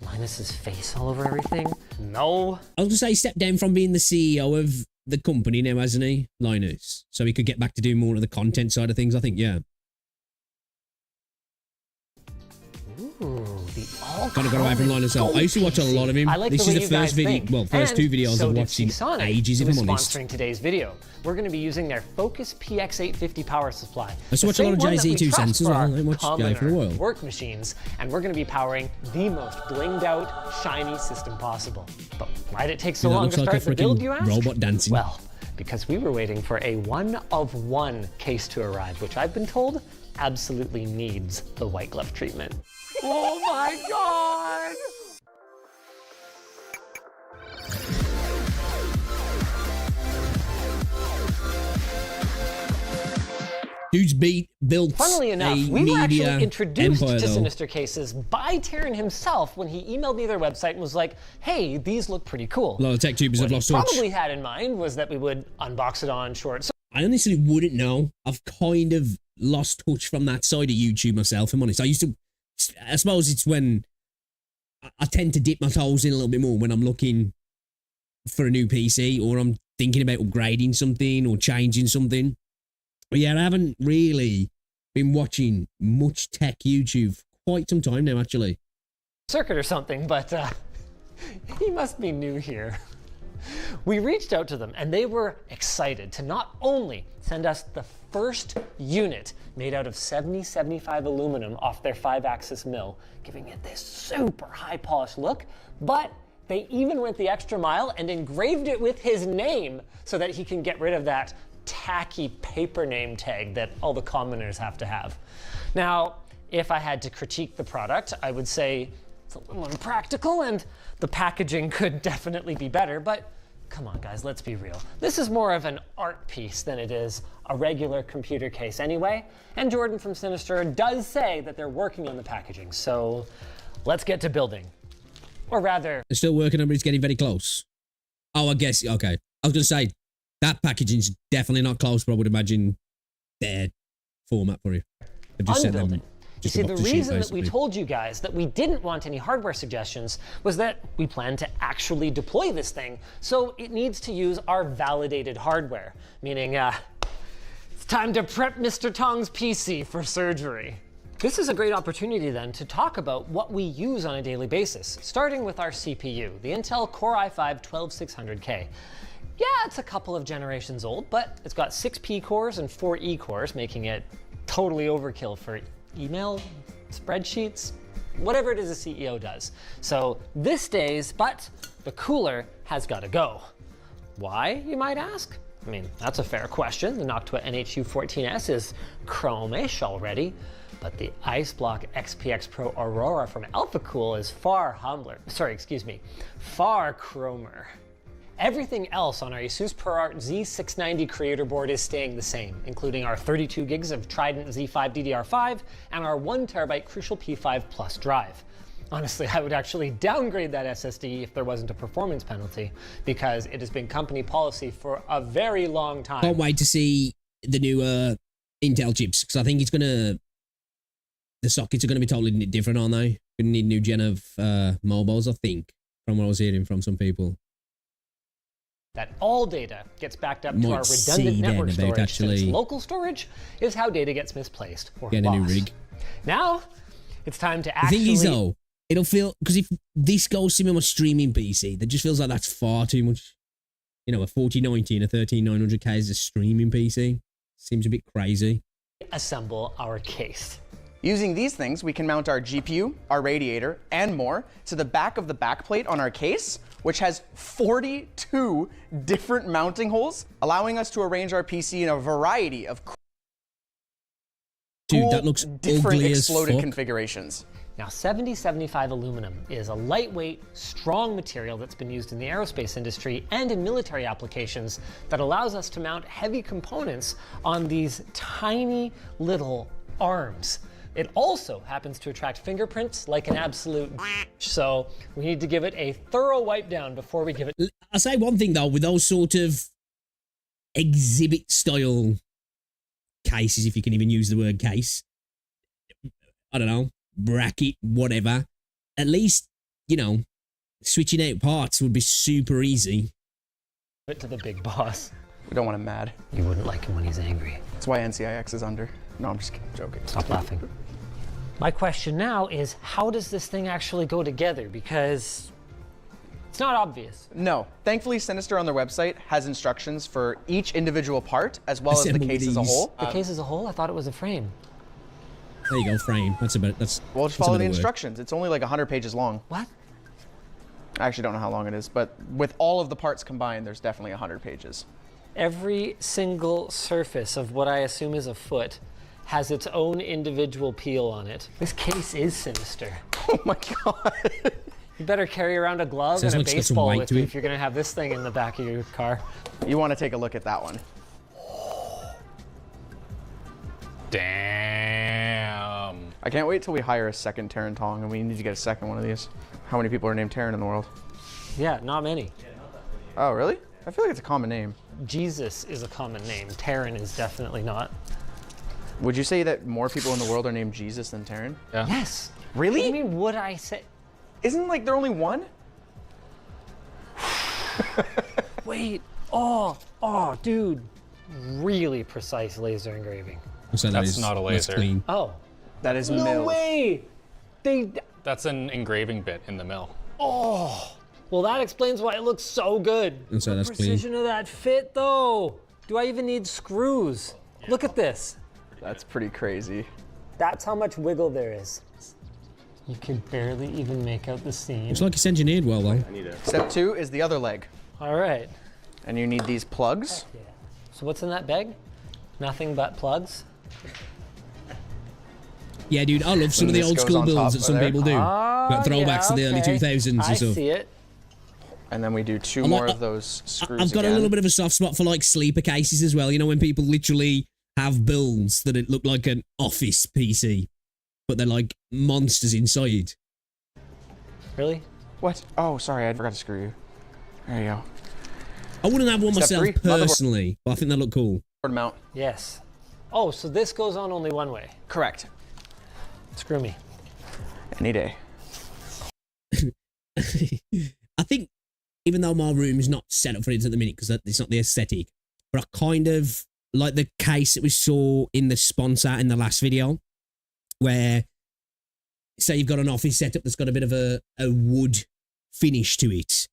Linus's face all over everything? No. I was gonna say, he stepped down from being the CEO of the company now, hasn't he, Linus? So he could get back to doing more of the content side of things, I think, yeah. Ooh, the all Kind of got away from Linus. I used to watch a lot of him. This is the first video, well, first two videos I've watched in ages, if I'm honest. Sponsoring today's video. We're going to be using their Focus PX850 power supply. I used to watch a lot of JZ2 Sense as well. I watched Guy for a while. Work machines, and we're going to be powering the most blinged out, shiny system possible. But why did it take so long to start the build, you ask? Robot dancing. Well, because we were waiting for a one-of-one case to arrive, which I've been told absolutely needs the white glove treatment. Oh my god! Dude's built. Funnily enough, a we were actually media introduced empire, to though. Sinister Cases by Taran himself when he emailed me their website and was like, hey, these look pretty cool. A lot of tech tubers have lost touch. Probably had in mind was that we would unbox it on short. I honestly wouldn't know. I've kind of lost touch from that side of YouTube myself, I'm honest. I suppose it's when I tend to dip my toes in a little bit more when I'm looking for a new PC or I'm thinking about upgrading something or changing something. But yeah, I haven't really been watching much tech YouTube for quite some time now, actually. Circuit or something, but he must be new here. We reached out to them and they were excited to not only send us the first unit made out of 7075 aluminum off their 5-axis mill, giving it this super high polished look, but they even went the extra mile and engraved it with his name so that he can get rid of that tacky paper name tag that all the commoners have to have. Now, if I had to critique the product, I would say it's a little impractical and the packaging could definitely be better, but come on guys, let's be real. This is more of an art piece than it is a regular computer case anyway, and Jordan from Sinister does say that they're working on the packaging, so let's get to building. Or rather... They're still working on it, but it's getting very close. Oh, I guess, okay. I was going to say, that packaging's definitely not close, but I would imagine their format for you. They've just sent them. You see, the reason that we told you guys that we didn't want any hardware suggestions was that we plan to actually deploy this thing, so it needs to use our validated hardware, meaning it's time to prep Mr. Tong's PC for surgery. This is a great opportunity then to talk about what we use on a daily basis, starting with our CPU, the Intel Core i5-12600K. Yeah, it's a couple of generations old, but it's got 6 P cores and 4 E cores, making it totally overkill for email, spreadsheets, whatever it is a CEO does. So this stays, but the cooler has got to go. Why, you might ask? I mean, that's a fair question. The Noctua NHU14S is chrome-ish already, but the IceBlock XPX Pro Aurora from AlphaCool is far chromer. Everything else on our Asus ProArt Z690 creator board is staying the same, including our 32 gigs of Trident Z5 DDR5 and our 1 terabyte Crucial P5 Plus drive. Honestly, I would actually downgrade that SSD if there wasn't a performance penalty, because it has been company policy for a very long time. Can't wait to see the new Intel chips, because I think the sockets are going to be totally different, aren't they? Going to need a new gen of mobiles, I think, from what I was hearing from some people. That all data gets backed up to our redundant network storage, since local storage is how data gets misplaced or Get lost. a new rig. Now, it's time to actually... The thing is, though, it'll feel... Because if this goes to my streaming PC, that just feels like that's far too much. You know, a 4090 and a 13900K is a streaming PC. Seems a bit crazy. Assemble our case. Using these things, we can mount our GPU, our radiator, and more to the back of the backplate on our case, which has 42 different mounting holes, allowing us to arrange our PC in a variety of Dude, that looks different ugly exploded as fuck. configurations. Now, 7075 aluminum is a lightweight, strong material that's been used in the aerospace industry and in military applications that allows us to mount heavy components on these tiny little arms. It also happens to attract fingerprints like an absolute so we need to give it a thorough wipe down before we give it. I'll say one thing, though, with those sort of exhibit-style cases, if you can even use the word case, I don't know, bracket, whatever, at least, you know, switching out parts would be super easy. It to the big boss. We don't want him mad. You wouldn't like him when he's angry. That's why NCIX is under. No, I'm just kidding, joking. Stop laughing. My question now is, how does this thing actually go together? Because it's not obvious. No. Thankfully, Sinister on their website has instructions for each individual part, as well as the case as a whole. The case as a whole? I thought it was a frame. There you go, frame. That's about it. Well, just follow the instructions. It's only like 100 pages long. What? I actually don't know how long it is, but with all of the parts combined, there's definitely 100 pages. Every single surface of what I assume is a foot has its own individual peel on it. This case is sinister. Oh my god. You better carry around a glove Sounds and like a it's got some baseball weight with to you it. if you're gonna have this thing in the back of your car. You want to take a look at that one. Damn. I can't wait till we hire a second Terran Tong, and we need to get a second one of these. How many people are named Terran in the world? Yeah, not many. Oh, really? I feel like it's a common name. Jesus is a common name. Terran is definitely not. Would you say that more people in the world are named Jesus than Terran? Yeah. Yes. Really? What do you mean, would I say? Isn't like there only one? Wait. Oh, dude. Really precise laser engraving. So That's not a laser. Clean. Oh. That is No milled. way. That's an engraving bit in the mill. Oh. Well, that explains why it looks so good. And so The that's clean. precision of that fit, though. Do I even need screws? Look at this. That's pretty crazy. That's how much wiggle there is. You can barely even make out the seam. It's like it's engineered well, though. Step 2 is the other leg. All right. And you need these plugs. Yeah. So what's in that bag? Nothing but plugs? Yeah, dude, I love some of the this old goes school on builds top that some there. people do. Like throwbacks to the early 2000s and I stuff. see it. And then we do two I'm more like- of those screws I've got again. a little bit of a soft spot for like sleeper cases as well. You know, when people literally have builds that it look like an office PC, but they're like monsters inside. Really? What? Oh, sorry, I forgot to screw you. There you go. I wouldn't have one Step myself 3, motherboard. personally, but I think they look cool. Mount. Yes. Oh, so this goes on only one way. Correct. Screw me. Any day. I think, even though my room is not set up for it at the minute because it's not the aesthetic, but I kind of like the case that we saw in the sponsor in the last video, where say you've got an office setup that's got a bit of a wood finish to it.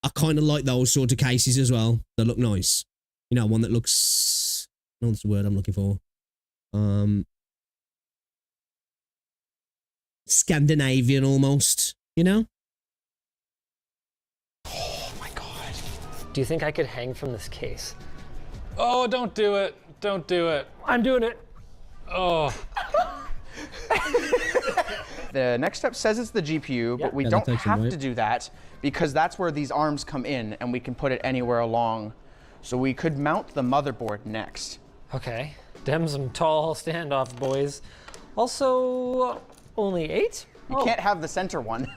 I kind of like those sort of cases as well. They look nice. You know, one that looks, what's the word I'm looking for? Scandinavian almost, you know? Oh my god. Do you think I could hang from this case? Oh, don't do it. Don't do it. I'm doing it. Oh. The next step says it's the GPU, but we Yeah, that don't takes some have weight. to do that because that's where these arms come in and we can put it anywhere along. So we could mount the motherboard next. Okay. Dem some tall standoff, boys. Also, only 8? You can't have the center one.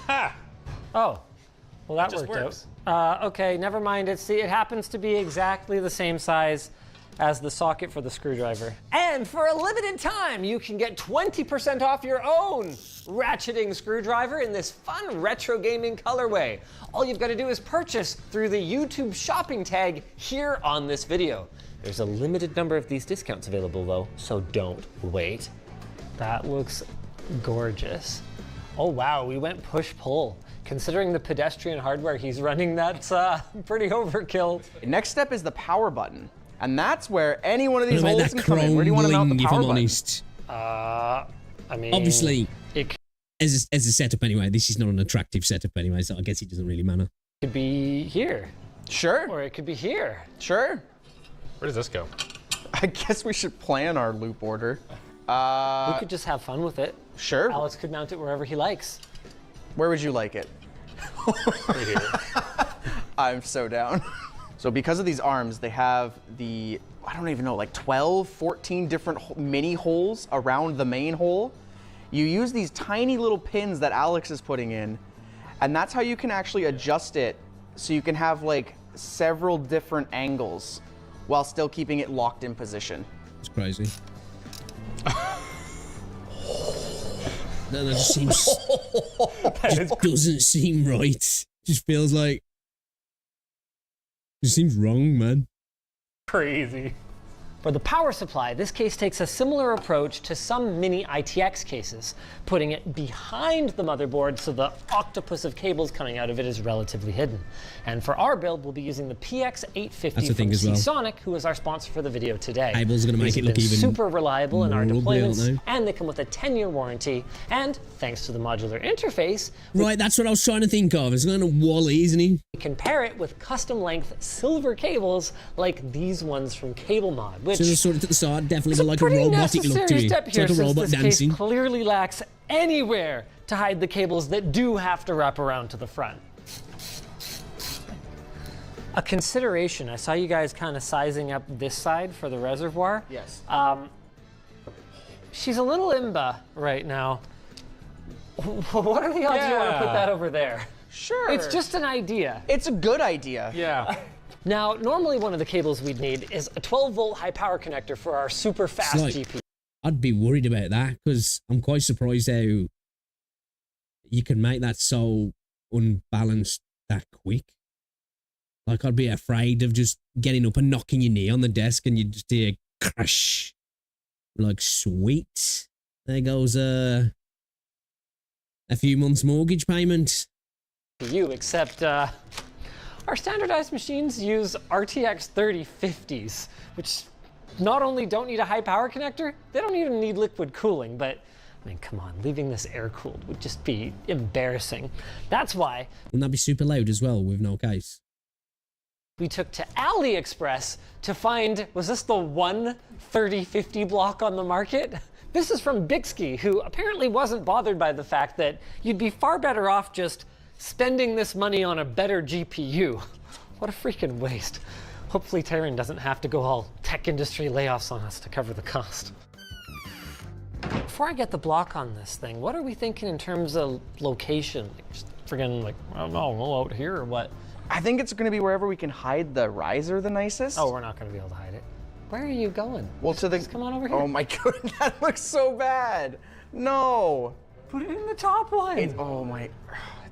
Ha! Oh, well that worked out. Okay, never mind. It happens to be exactly the same size as the socket for the screwdriver. And for a limited time, you can get 20% off your own ratcheting screwdriver in this fun retro gaming colorway. All you've got to do is purchase through the YouTube shopping tag here on this video. There's a limited number of these discounts available though, so don't wait. That looks gorgeous. Oh wow, we went push-pull. Considering the pedestrian hardware he's running, that's pretty overkill. Next step is the power button. And that's where any one of these holes can come in. Where do you want to mount the power button? I mean, obviously, as a setup anyway, this is not an attractive setup anyway, so I guess it doesn't really matter. It could be here. Sure. Or it could be here. Sure. Where does this go? I guess we should plan our loop order. We could just have fun with it. Sure. Alex could mount it wherever he likes. Where would you like it? Right here. I'm so down. So because of these arms, they have the, I don't even know, like 12, 14 different mini holes around the main hole. You use these tiny little pins that Alex is putting in, and that's how you can actually adjust it so you can have like several different angles while still keeping it locked in position. It's crazy. That just seems, just doesn't seem right. Just feels like, it seems wrong, man. Crazy. For the power supply, this case takes a similar approach to some mini ITX cases, putting it behind the motherboard so the octopus of cables coming out of it is relatively hidden. And for our build, we'll be using the PX850 from Seasonic, who is our sponsor for the video today. Cables are going to make it look even super reliable in our deployments, and they come with a 10-year warranty. And thanks to the modular interface, right, that's what I was trying to think of. It's kind of Wally, isn't he? We can pair it with custom-length silver cables like these ones from Cable Mod, which so just sort of to the side, definitely got like a pretty robotic look to it. Step It's here, like a robot this dancing. Case clearly lacks anywhere to hide the cables that do have to wrap around to the front. A consideration, I saw you guys kind of sizing up this side for the reservoir. Yes. She's a little imba right now. What are the odds you want to put that over there? Sure. It's just an idea. It's a good idea. Yeah. Now, normally one of the cables we'd need is a 12-volt high power connector for our super fast GPU. I'd be worried about that because I'm quite surprised how you can make that so unbalanced that quick. Like, I'd be afraid of just getting up and knocking your knee on the desk and you just hear crash. Like, sweet. There goes a few months mortgage payment. You, except our standardized machines use RTX 3050s, which not only don't need a high power connector, they don't even need liquid cooling, but I mean, come on, leaving this air-cooled would just be embarrassing. That's why Wouldn't that be super loud as well with no case? we took to AliExpress to find, was this the one 3050 block on the market? This is from Bixky, who apparently wasn't bothered by the fact that you'd be far better off just spending this money on a better GPU. What a freaking waste. Hopefully Terran doesn't have to go all tech industry layoffs on us to cover the cost. Before I get the block on this thing, what are we thinking in terms of location? Like, just friggin' like, I don't know, out here or what? I think it's going to be wherever we can hide the riser the nicest. Oh, we're not going to be able to hide it. Where are you going? Well, to the... Just come on over here. Oh my god, that looks so bad. No. Put it in the top one. Oh my...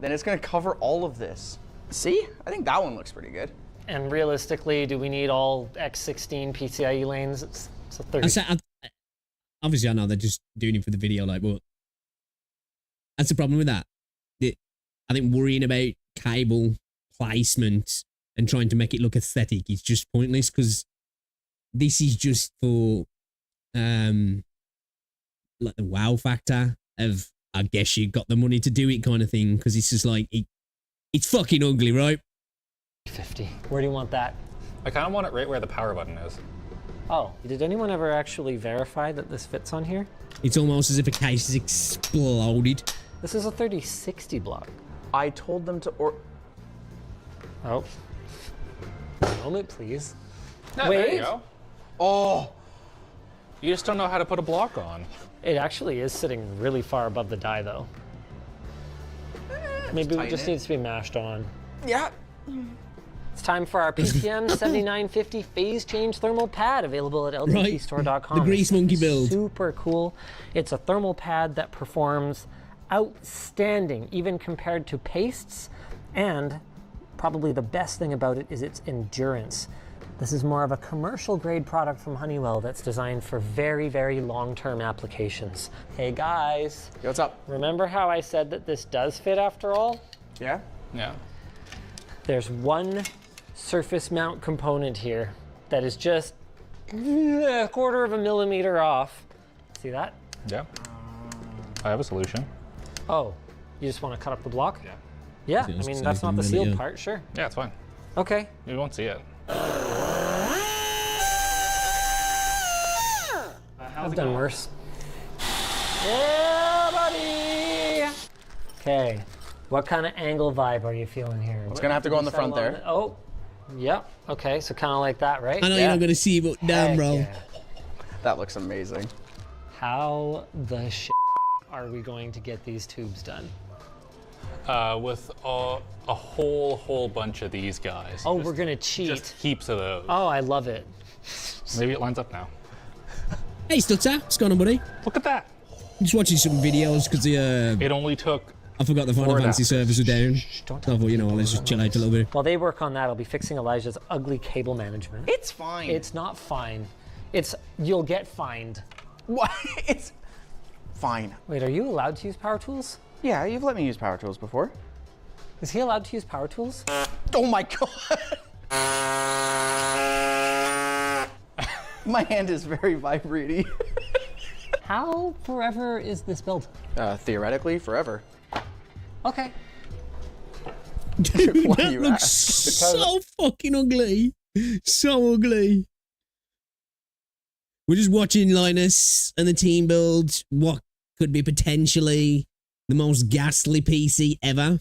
Then it's going to cover all of this. See? I think that one looks pretty good. And realistically, do we need all X16 PCIe lanes? It's a 30. Obviously, I know they're just doing it for the video, like, but that's the problem with that. I think worrying about cable placement and trying to make it look aesthetic is just pointless because this is just for like the wow factor of, I guess you got the money to do it kind of thing, because it's just like, it's fucking ugly, right? 50. Where do you want that? I kind of want it right where the power button is. Oh, did anyone ever actually verify that this fits on here? It's almost as if a case is exploded. This is a 3060 block. I told them to Oh. A moment, please. No, Wait. there you go. Oh. You just don't know how to put a block on. It actually is sitting really far above the die, though. Maybe it just needs to be mashed on. Yeah. It's time for our PPM 7950 phase change thermal pad, available at ldtstore.com. The grease monkey build. Super cool. It's a thermal pad that performs outstanding, even compared to pastes, and probably the best thing about it is its endurance. This is more of a commercial grade product from Honeywell that's designed for very, very long-term applications. Hey guys. Yo, what's up? Remember how I said that this does fit after all? Yeah? Yeah. There's one surface mount component here that is just a quarter of a millimeter off. See that? Yeah. I have a solution. Oh, you just want to cut up the block? Yeah. Yeah, I mean, that's not the sealed part, sure. Yeah, it's fine. Okay. You won't see it. I've done worse. Yeah, buddy! Okay, what kind of angle vibe are you feeling here? It's gonna have to go on the front there. Oh, yep. Okay, so kind of like that, right? I know you're not gonna see, but damn, bro. Yeah. That looks amazing. How the shit are we going to get these tubes done? With a whole bunch of these guys. Oh, we're gonna cheat. Just heaps of those. Oh, I love it. Maybe it lines up now. Hey, Stutzer, what's going on, buddy? Look at that. I'm just watching some videos because it only took. I forgot the Final Fantasy servers were down. Don't I thought, you know, let's just chill out a little bit. While they work on that, I'll be fixing Elijah's ugly cable management. It's fine. It's not fine. It's you'll get fined. What? It's fine. Wait, are you allowed to use power tools? Yeah, you've let me use power tools before. Is he allowed to use power tools? Oh my god! My hand is very vibrating. How forever is this built? Theoretically, forever. Okay. Dude, Why do that you looks ask? so fucking ugly. So ugly. We're just watching Linus and the team build what could be potentially the most ghastly PC ever.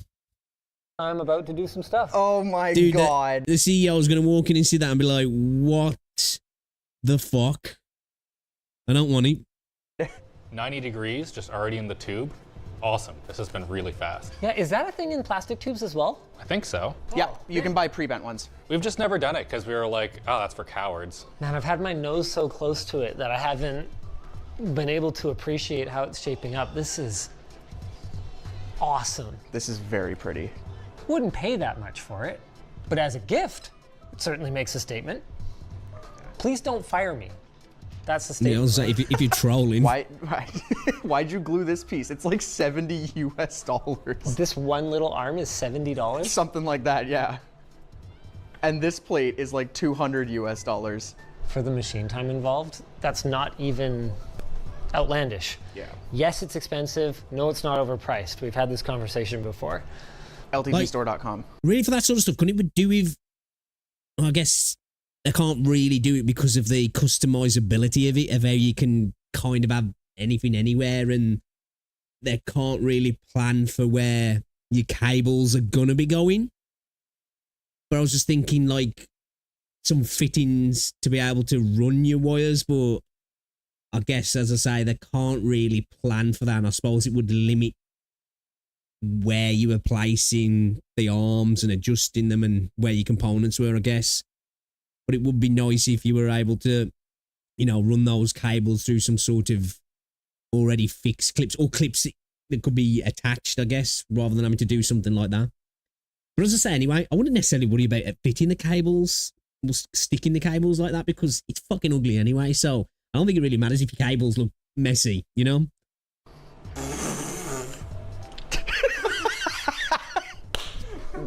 I'm about to do some stuff. Oh my Dude, god. The CEO is going to walk in and see that and be like, what the fuck? I don't want it. 90 degrees, just already in the tube. Awesome. This has been really fast. Yeah, is that a thing in plastic tubes as well? I think so. Yeah, you can buy pre-bent ones. We've just never done it because we were like, oh, that's for cowards. Man, I've had my nose so close to it that I haven't been able to appreciate how it's shaping up. This is awesome. This is very pretty. Wouldn't pay that much for it, but as a gift, it certainly makes a statement. Please don't fire me. That's the statement. Yeah, I was like, if you're trolling. Why'd you glue this piece? It's like $70 US. This one little arm is $70? Something like that, yeah. And this plate is like $200 US. For the machine time involved, that's not even outlandish. Yeah. Yes, it's expensive. No, it's not overpriced. We've had this conversation before. LTTstore.com. Really, for that sort of stuff, couldn't it do with, well, I guess they can't really do it because of the customizability of it, of how you can kind of have anything anywhere, and they can't really plan for where your cables are gonna be going. But I was just thinking, like, some fittings to be able to run your wires, but I guess, as I say, they can't really plan for that, and I suppose it would limit where you were placing the arms and adjusting them and where your components were, I guess. But it would be nice if you were able to, you know, run those cables through some sort of already fixed clips, or clips that could be attached, I guess, rather than having to do something like that. But as I say, anyway, I wouldn't necessarily worry about fitting the cables or sticking the cables like that, because it's fucking ugly anyway. So I don't think it really matters if your cables look messy, you know?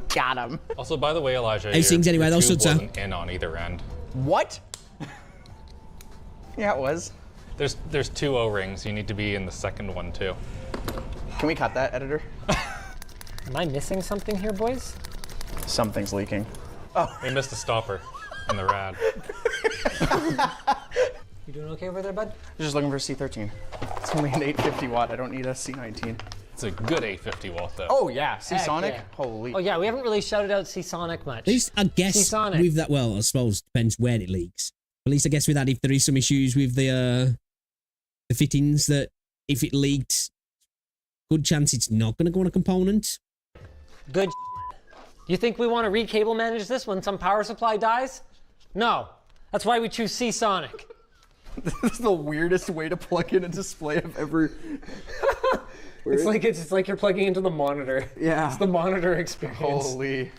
Got him. Also, by the way, Elijah, Hey, things anyway, your those tube sorts wasn't in on either end. What? Yeah, it was. There's two O-rings. You need to be in the second one too. Can we cut that, editor? Am I missing something here, boys? Something's leaking. Oh. They missed a stopper in the rad. You doing okay over there, bud? Just looking for a C13. It's only an 850 watt. I don't need a C19. It's a good 850 watt though. Oh yeah, Seasonic. Yeah. Holy. Oh yeah, we haven't really shouted out Seasonic much. At least, I guess, Seasonic. with that, well, I suppose depends where it leaks. At least, I guess, with that, if there is some issues with the fittings that if it leaked, good chance it's not going to go on a component. Good. You think we want to re-cable manage this when some power supply dies? No. That's why we choose Seasonic. This is the weirdest way to plug in a display I've ever. It's like you're plugging into the monitor. Yeah. It's the monitor experience. Holy.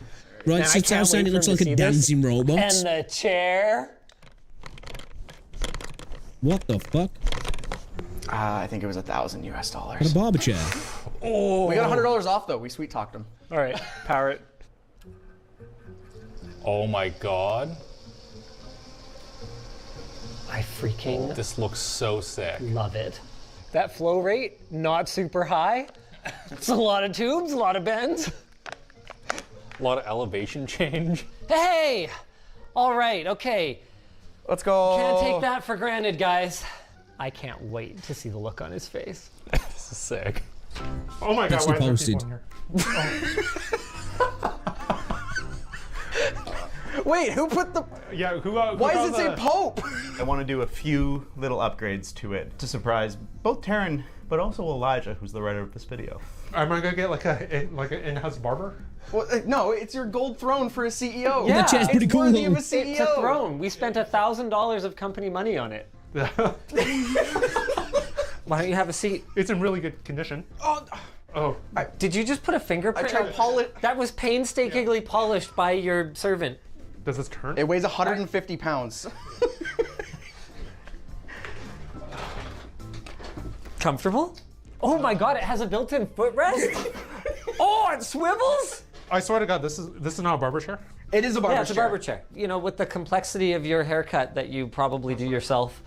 Right, Man, so it's saying it looks like a dancing robot. And the chair. What the fuck? I think it was $1,000 US. What a barber chair. Oh. We got $100 off though. We sweet talked him. All right, power it. Oh my god. I freaking This looks so sick. love it. That flow rate, not super high. It's a lot of tubes, a lot of bends. A lot of elevation change. Hey! All right, okay. Let's go. Can't take that for granted, guys. I can't wait to see the look on his face. This is sick. Oh my god, That's why is posted. there people in here? Wait, who put the? Yeah, who Why does it say Pope? I want to do a few little upgrades to it to surprise both Taryn, but also Elijah, who's the writer of this video. Am I gonna get like an in-house barber? Well, no, it's your gold throne for a CEO. Yeah, That chair's pretty it's cool. worthy of a It's a CEO. throne. We spent $1,000 of company money on it. Why don't you have a seat? It's in really good condition. Oh. Did you just put a fingerprint? I tried to polish. That was painstakingly polished by your servant. Does this turn? It weighs 150 pounds. Comfortable? Oh my god, it has a built-in footrest? Oh, it swivels? I swear to God, this is not a barber chair. It is a barber Yeah, it's a chair. barber chair. You know, with the complexity of your haircut that you probably do yourself,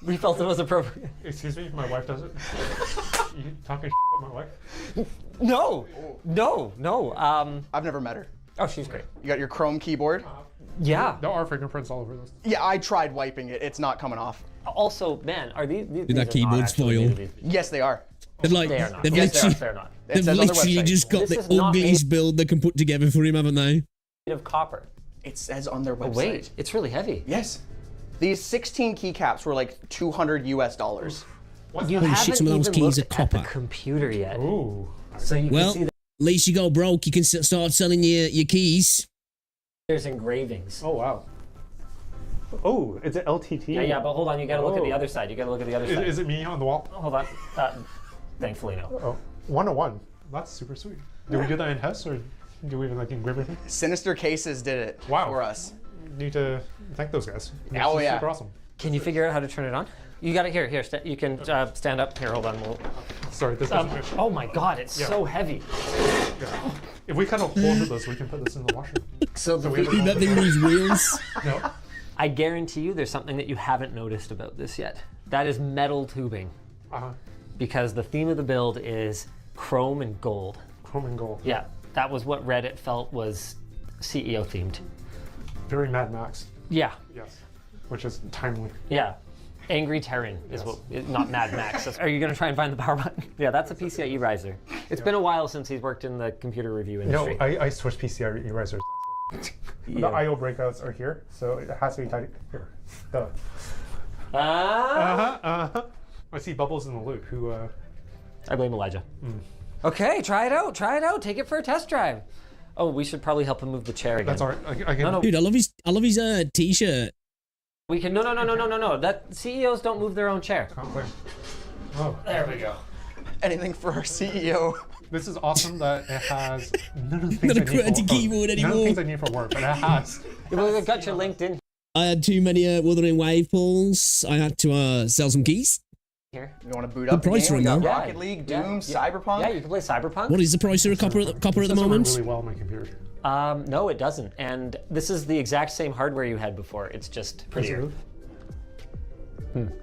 we felt it was appropriate. Excuse me, my wife does it. You talking about my wife? No. I've never met her. Oh, she's great. You got your chrome keyboard. Yeah. There are fingerprints all over this. Yeah, I tried wiping it. It's not coming off. Also, man, are these? Did that keyboard spoil? Yes, they are. They're like, They are not. they've Yes, literally, they're not. It they've says on their literally website. just got This the is not ugliest build they can put together for him, haven't they? Of copper. It says on their Oh, website. wait, it's really heavy. Yes. These 16 keycaps were like $200 US. You Holy haven't shit, some of those even keys looked are at the copper. computer yet. Ooh. So you Well, can see that at least you go broke. You can start selling your keys. there's engravings. Oh wow. Oh, it's an LTT. Yeah, but hold on, you gotta look at the other side. You gotta look at the other side. Is it me on the wall? Hold on. Thankfully, no. Oh, 101. That's super sweet. Do we do that in house or do we even like engrave everything? Sinister Cases did it for us. Need to thank those guys. Oh, yeah. Super awesome. Can you figure out how to turn it on? You got it here. You can stand up. Here, hold on. Sorry, this is Oh my god, it's so heavy. Yeah. If we cut a hole through this, we can put this in the washer. So we have That thing needs wheels. No. I guarantee you there's something that you haven't noticed about this yet. That is metal tubing. Because the theme of the build is chrome and gold. Chrome and gold. Yeah, that was what Reddit felt was CEO themed. Very Mad Max. Yeah. Yes. Which is timely. Yeah. Angry Terran is not Mad Max. Are you going to try and find the power button? Yeah, that's a PCIe riser. It's been a while since he's worked in the computer review industry. No, I switched PCIe risers. The I/O breakouts are here, so it has to be tight here. Duh. I see Bubbles in the loop. Who? I blame Elijah. Okay, try it out. Take it for a test drive. Oh, we should probably help him move the chair again. That's all right. I can. No. Dude, I love his t-shirt. We can. No. That CEOs don't move their own chair. Oh, there we go. Anything for our CEO. This is awesome that it has none of the things Not a I need for QWERTY keyboard None of the anymore. things I need for work, but it has. Well, got your LinkedIn I had too many Wuthering Wave pulls. I had to sell some keys. here. You want to boot Good up the price game? We run, got though. Rocket League, Doom, Cyberpunk. Yeah, you can play Cyberpunk. What is the price of a copper at the Doesn't moment? run really well on my computer. No, it doesn't. And this is the exact same hardware you had before. It's just prettier.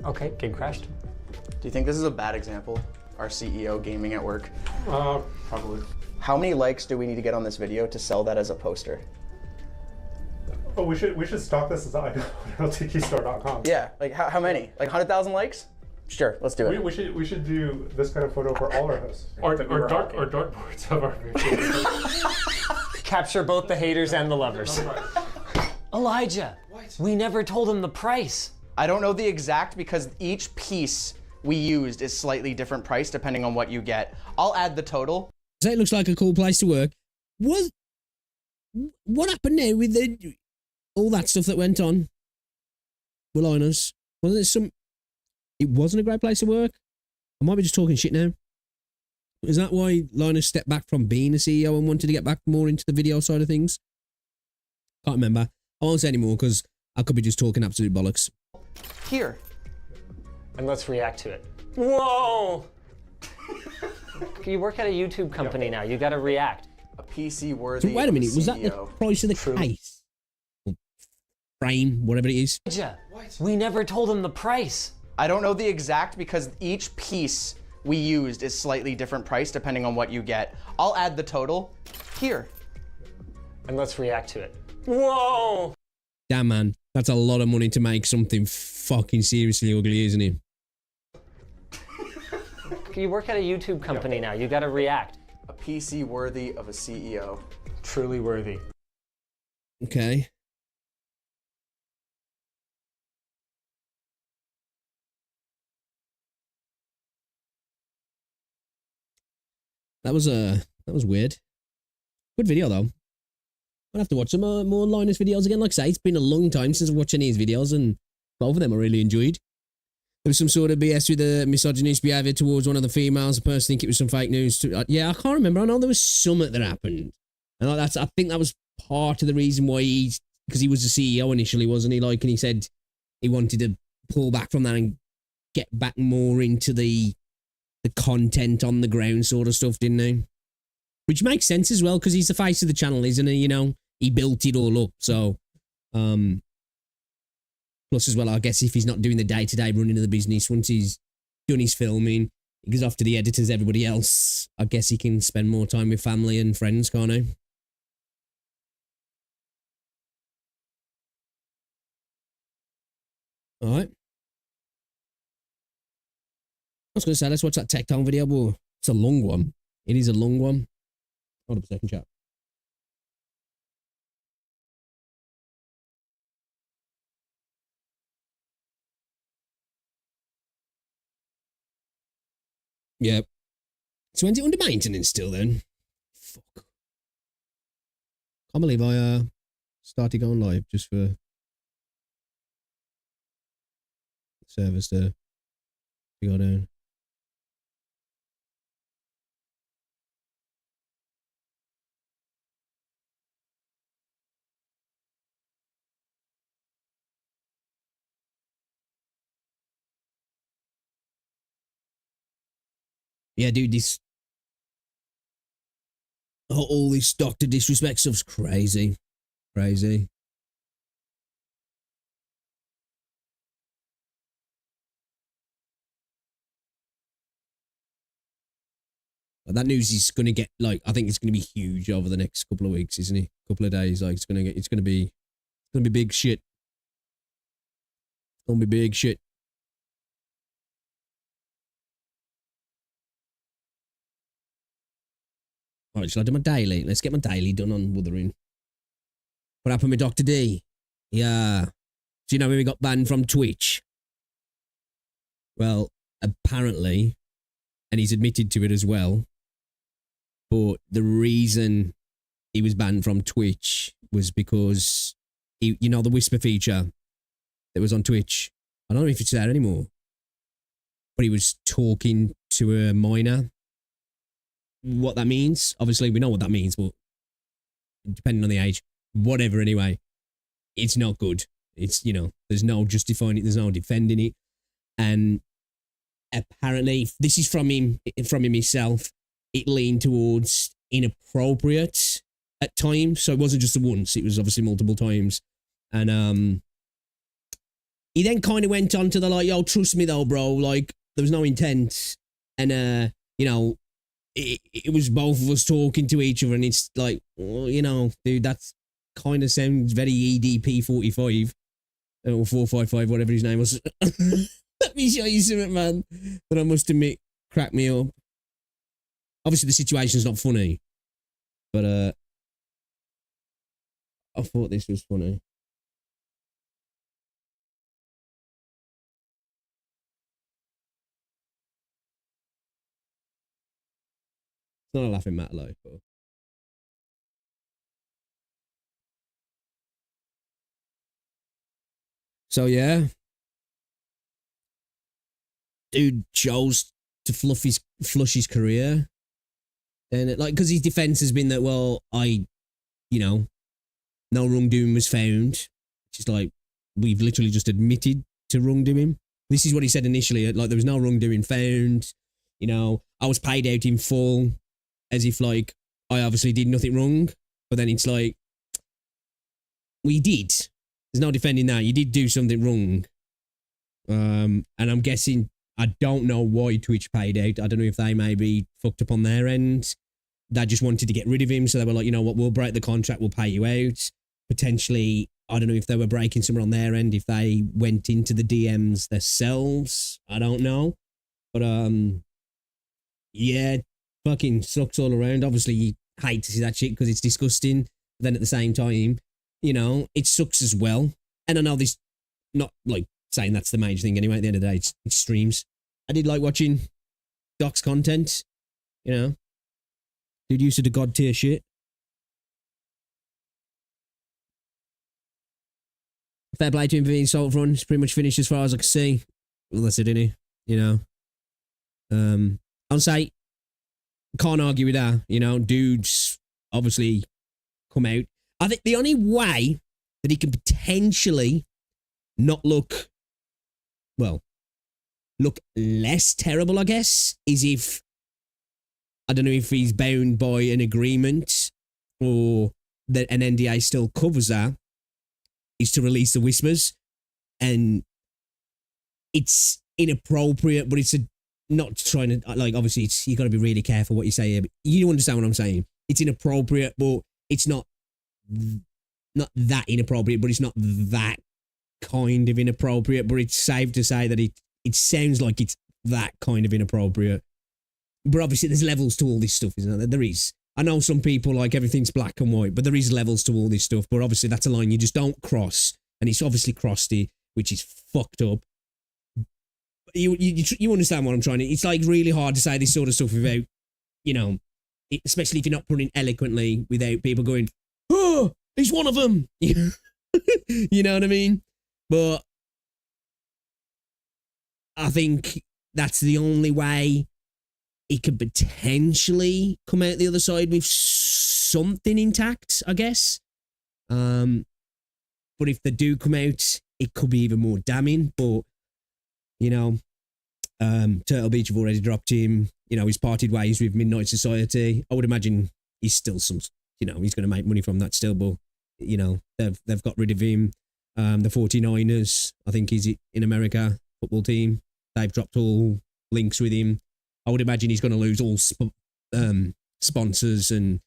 Okay, game crashed. Do you think this is a bad example? Our CEO gaming at work. Probably. How many likes do we need to get on this video to sell that as a poster? Oh, we should stock this as LTKstore.com. Yeah, like how many? Like 100,000 likes? Sure, let's do it. We should do this kind of photo for all our hosts. Or dartboards of our Capture both the haters and the lovers. Elijah, we never told him the price. I don't know the exact because each piece we used is slightly different price depending on what you get. I'll add the total. So it looks like a cool place to work. What happened now with all that stuff that went on with Linus? It wasn't a great place to work? I might be just talking shit now. Is that why Linus stepped back from being a CEO and wanted to get back more into the video side of things? Can't remember. I won't say anymore because I could be just talking absolute bollocks. Here. And let's react to it. Whoa! You work at a YouTube company now. You gotta react. A PC worthy. So wait a minute, was that the price of the case? Or frame, whatever it is? We never told him the price. I don't know the exact because each piece we used is slightly different price depending on what you get. I'll add the total. Here. And let's react to it. Whoa! Damn, man. That's a lot of money to make something fucking seriously ugly, isn't it? You work at a YouTube company now. You gotta react. A PC worthy of a CEO. Truly worthy. Okay. That was weird. Good video though. I'll have to watch some more Linus videos again. Like I say, it's been a long time since I've watched any of his videos, and both of them I really enjoyed. There was some sort of BS with the misogynist behaviour towards one of the females. I personally think it was some fake news. Yeah, I can't remember. I know there was something that happened. And I think that was part of the reason why because he was the CEO initially, wasn't he? Like, and he said he wanted to pull back from that and get back more into the content on the ground sort of stuff, didn't he? Which makes sense as well, because he's the face of the channel, isn't he? You know, he built it all up. So, plus as well, I guess if he's not doing the day-to-day running of the business, once he's done his filming, he goes off to the editors, everybody else, I guess he can spend more time with family and friends, can't he? All right. I was going to say, let's watch that Tech Town video, but it's a long one. It is a long one. Hold up a second, chat. Yep. So when's it under maintenance still then? Fuck. Can't believe I started going live just for the servers to go down. Yeah, dude, all this doctor disrespect stuff's crazy. Crazy. But that news is going to get, like, I think it's going to be huge over the next couple of weeks, isn't it? Couple of days, like, it's going to be big shit. It's going to be big shit. Alright, shall I do my daily? Let's get my daily done on Wuthering. What happened with Dr. D? Yeah. So you know when we got banned from Twitch? Well, apparently, and he's admitted to it as well, but the reason he was banned from Twitch was because, you know the whisper feature that was on Twitch? I don't know if it's there anymore. But he was talking to a minor. What that means, obviously we know what that means, but depending on the age, whatever anyway, it's not good. It's, you know, there's no justifying it, there's no defending it. And apparently, this is from him himself, it leaned towards inappropriate at times. So it wasn't just the once, it was obviously multiple times. And he then kind of went on to the like, yo, trust me though, bro, like there was no intent. And you know, it was both of us talking to each other, and it's like, well, you know, dude, that's kind of sounds very EDP 45 or 455, whatever his name was. Let me show you something, man, that I must admit cracked me up. Obviously, the situation's not funny, but I thought this was funny. It's not a laughing matter, like, but. So, yeah. Dude chose to flush his career. And, like, because his defense has been that, well, no wrongdoing was found. Which is like, we've literally just admitted to wrongdoing. This is what he said initially, like, there was no wrongdoing found. You know, I was paid out in full, as if, like, I obviously did nothing wrong. But then it's like, well, you did. There's no defending that. You did do something wrong. And I'm guessing, I don't know why Twitch paid out. I don't know if they maybe fucked up on their end. They just wanted to get rid of him. So they were like, you know what, we'll break the contract, we'll pay you out. Potentially, I don't know if they were breaking somewhere on their end, if they went into the DMs themselves. I don't know. But, yeah, fucking sucks all around. Obviously, you hate to see that shit because it's disgusting. But then at the same time, you know, it sucks as well. And I know this, not like saying that's the major thing anyway. At the end of the day, it's streams. I did like watching Doc's content, you know. Dude used to the god tier shit. Fair play to him for being Salt Run. It's pretty much finished as far as I can see. Well, that's it, innit? You know. I'll say, can't argue with that. You know, dudes obviously come out. I think the only way that he can potentially not look less terrible, I guess, is if, I don't know if he's bound by an agreement or that an NDA still covers that, is to release the whispers. And it's inappropriate, but it's not trying to, like, obviously you got to be really careful what you say here, but you understand what I'm saying. It's inappropriate, but it's not that inappropriate, but it's not that kind of inappropriate, but it's safe to say that it sounds like it's that kind of inappropriate. But obviously there's levels to all this stuff, isn't there? There is. I know some people like everything's black and white, but there is levels to all this stuff. But obviously that's a line you just don't cross. And it's obviously crossed it, which is fucked up. You understand what I'm trying to... It's like really hard to say this sort of stuff without, you know, especially if you're not putting eloquently without people going, oh, he's one of them. You know what I mean? But I think that's the only way he could potentially come out the other side with something intact, I guess. But if they do come out, it could be even more damning. But, you know, Turtle Beach have already dropped him. You know, he's parted ways with Midnight Society. I would imagine he's still you know, he's going to make money from that still. But, you know, they've got rid of him. The 49ers, I think he's in America, football team. They've dropped all links with him. I would imagine he's going to lose all sponsors and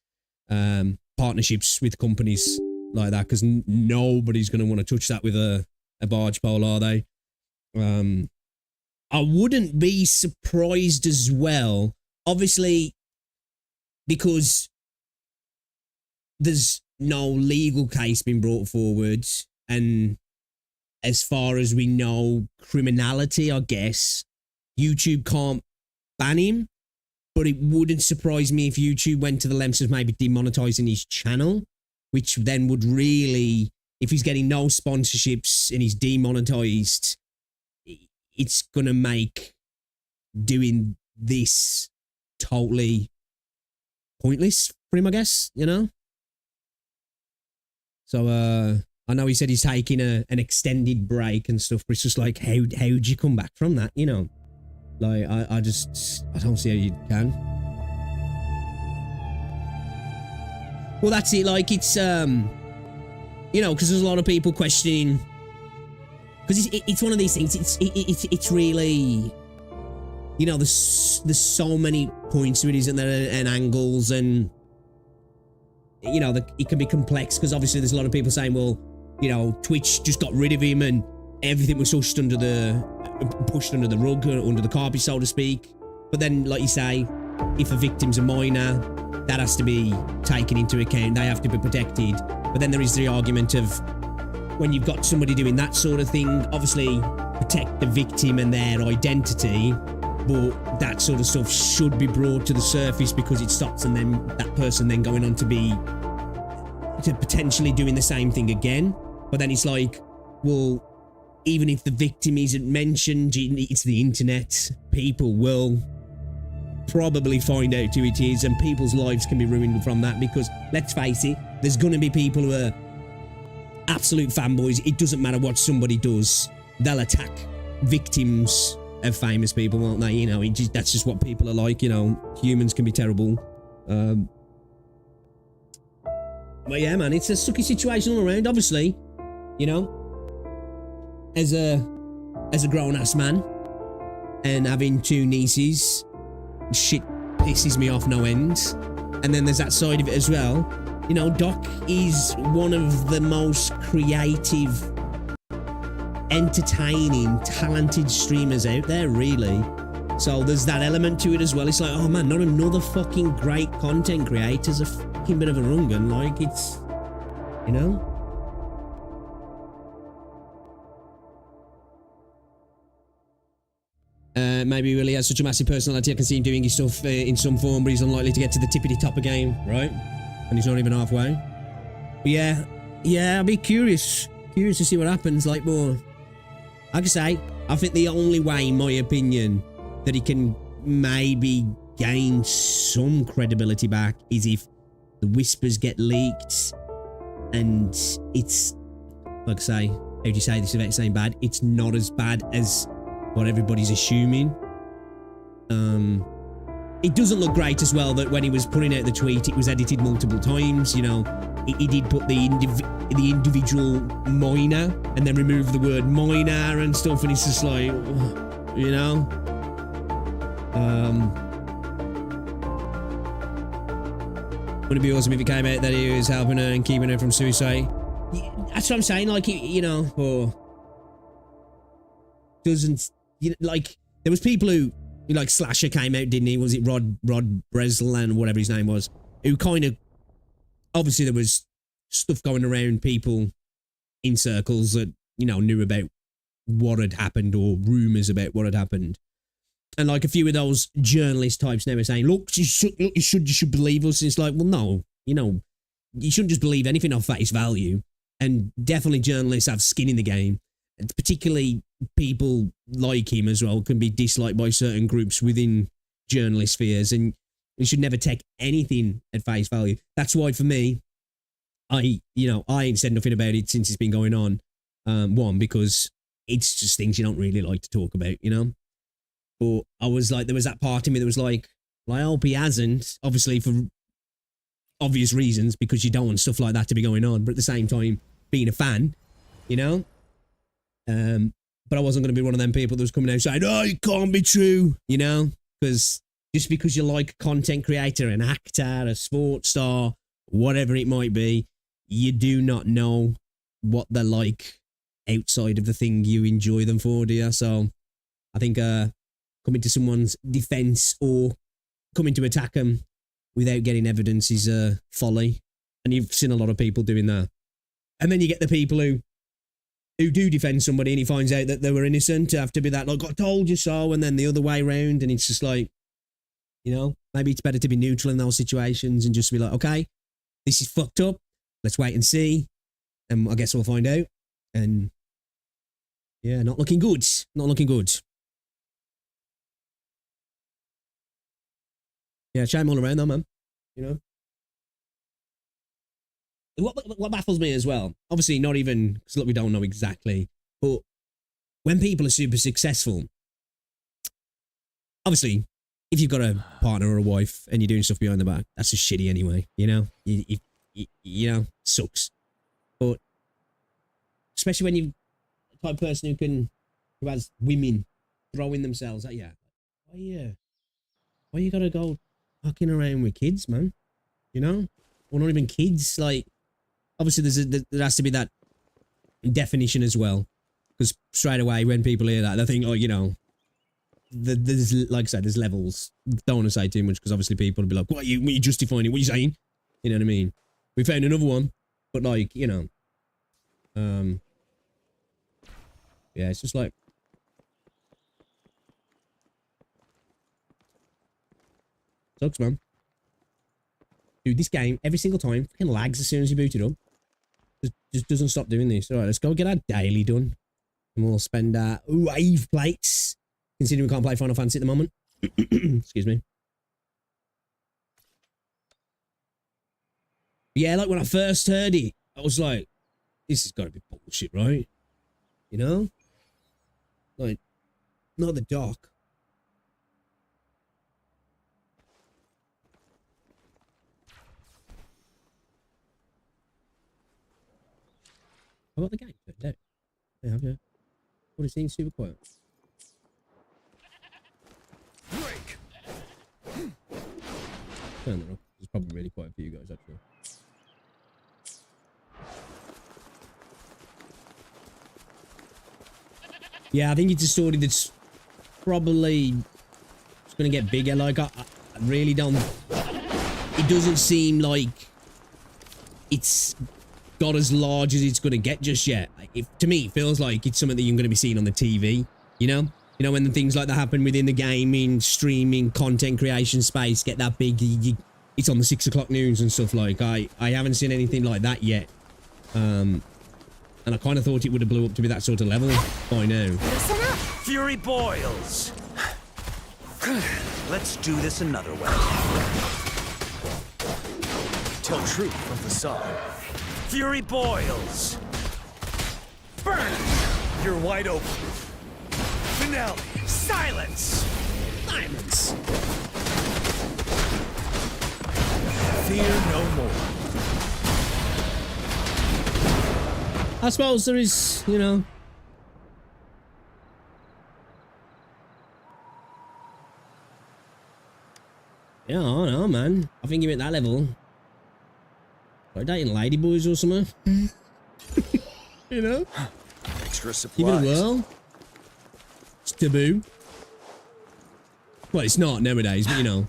partnerships with companies like that, because nobody's going to want to touch that with a barge pole, are they? I wouldn't be surprised as well, obviously, because there's no legal case being brought forward, and as far as we know, criminality, I guess, YouTube can't ban him, but it wouldn't surprise me if YouTube went to the lengths of maybe demonetizing his channel, which then would really, if he's getting no sponsorships and he's demonetized, it's going to make doing this totally pointless for him, I guess, you know? So, I know he said he's taking an extended break and stuff, but it's just like, how'd you come back from that, you know? Like, I don't see how you can. Well, that's it. Like, it's, you know, because there's a lot of people questioning, because it's one of these things. It's really, you know, there's so many points to it, isn't there, and angles, and, you know, it can be complex, because obviously there's a lot of people saying, well, you know, Twitch just got rid of him and everything was pushed under the rug, or under the carpet, so to speak. But then, like you say, if a victim's a minor, that has to be taken into account. They have to be protected. But then there is the argument of, when you've got somebody doing that sort of thing, obviously protect the victim and their identity, but that sort of stuff should be brought to the surface because it stops and then that person then going on to potentially doing the same thing again. But then it's like, well, even if the victim isn't mentioned, it's the internet. People will probably find out who it is, and people's lives can be ruined from that because, let's face it, there's going to be people who are absolute fanboys. It doesn't matter what somebody does. They'll attack victims of famous people, won't they? You know, that's just what people are like, you know. Humans can be terrible. But yeah, man, it's a sucky situation all around, obviously. You know, as a grown-ass man and having 2 nieces, shit pisses me off no end. And then there's that side of it as well. You know, Doc is one of the most creative, entertaining, talented streamers out there, really. So there's that element to it as well. It's like, oh man, not another fucking great content creator's a fucking bit of a rungun. Like, it's, you know? Maybe really has such a massive personality. I can see him doing his stuff in some form, but he's unlikely to get to the tippity top again, right? And he's not even halfway. But yeah, I'll be curious to see what happens. Like, more, like I say, I think the only way, in my opinion, that he can maybe gain some credibility back is if the whispers get leaked, and it's, like I say, how do you say this without saying bad? It's not as bad as what everybody's assuming. It doesn't look great as well that when he was putting out the tweet, it was edited multiple times. You know, he did put the individual minor and then remove the word minor and stuff, and it's just like, you know. Wouldn't it be awesome if it came out that he was helping her and keeping her from suicide? That's what I'm saying. Like, you know, or doesn't, you know, like, there was people who, like, Slasher came out, didn't he? Was it Rod Breslan, whatever his name was, who kind of, obviously there was stuff going around, people in circles that, you know, knew about what had happened or rumours about what had happened. And like a few of those journalist types now were saying, look, you should believe us. And it's like, well, no, you know, you shouldn't just believe anything off face value. And definitely journalists have skin in the game. And particularly people like him as well can be disliked by certain groups within journalist spheres, and you should never take anything at face value. That's why for me, I ain't said nothing about it since it's been going on. One, because it's just things you don't really like to talk about, you know? But I was like, there was that part of me that was like, I hope he hasn't, obviously for obvious reasons, because you don't want stuff like that to be going on, but at the same time, being a fan, you know? But I wasn't going to be one of them people that was coming out saying, oh, it can't be true, you know? Because just because you like a content creator, an actor, a sports star, whatever it might be, you do not know what they're like outside of the thing you enjoy them for, do you? So I think coming to someone's defense or coming to attack them without getting evidence is folly. And you've seen a lot of people doing that. And then you get the people who do defend somebody and he finds out that they were innocent to have to be that, like, I told you so, and then the other way around, and it's just like, you know, maybe it's better to be neutral in those situations and just be like, okay, this is fucked up, let's wait and see, and I guess we'll find out. And yeah, not looking good. Yeah, shame all around though, man, you know. What baffles me as well, obviously not even, because look, we don't know exactly, but when people are super successful, obviously, if you've got a partner or a wife and you're doing stuff behind the back, that's just shitty anyway, you know? You know, sucks. But especially when you're the type of person who has women throwing themselves at you, why you gotta go fucking around with kids, man? You know? Or not even kids, like, obviously, there has to be that definition as well, because straight away when people hear that, they think, oh, you know, there's, like I said, there's levels. Don't want to say too much, because obviously people will be like, what are you justifying it? What are you saying? You know what I mean? We found another one, but like, you know, yeah, it's just like, Sucks, man. Dude, this game, every single time, fucking lags as soon as you boot it up. Just doesn't stop doing this. Alright, let's go get our daily done. And we'll spend our 5 plates. Considering we can't play Final Fantasy at the moment. Excuse me. Yeah, like when I first heard it, I was like, this has got to be bullshit, right? You know? Like, not the dock. How about the game? No. They have, yeah. What it seems super quiet. Break. Turn that off. It's probably really quiet for you guys, actually. Yeah, I think it's a story that's probably going to get bigger. Like, I really don't... It doesn't seem like it's got as large as it's going to get just yet. To me, it feels like it's something that you're going to be seeing on the TV, you know? You know, when the things like that happen within the gaming, streaming, content creation space get that big, it's on the 6 o'clock news and stuff. Like, I haven't seen anything like that yet. And I kind of thought it would have blew up to be that sort of level by now. Listen up! Fury boils! Let's do this another way. Tell truth from facade. Fury boils! Burn! You're wide open. Finale! Silence! Silence! Fear no more. I suppose there is, you know... Yeah, I don't know, man. I think you're at that level. Like dating ladyboys or something. You know? Extra supplies. Give it a whirl. It's taboo. Well, it's not nowadays, but you know.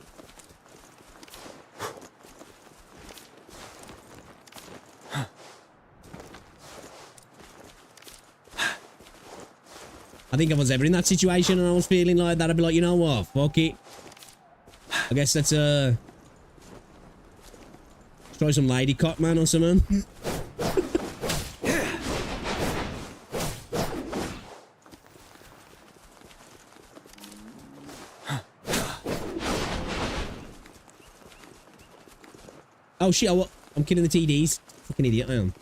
I think if I was ever in that situation and I was feeling like that, I'd be like, you know what? Fuck it. I guess let's try some lady cock, man, or something. Oh shit, I'm killing the TDs. Fucking idiot I am.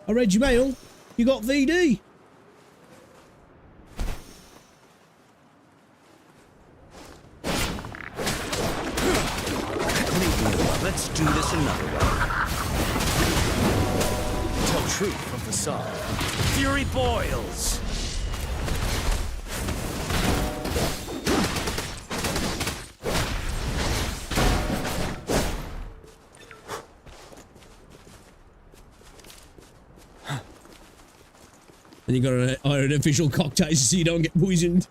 I read your mail. You got VD. Let's do this another way. Tell truth from facade. Fury boils. And you got to hire an official cocktail so you don't get poisoned.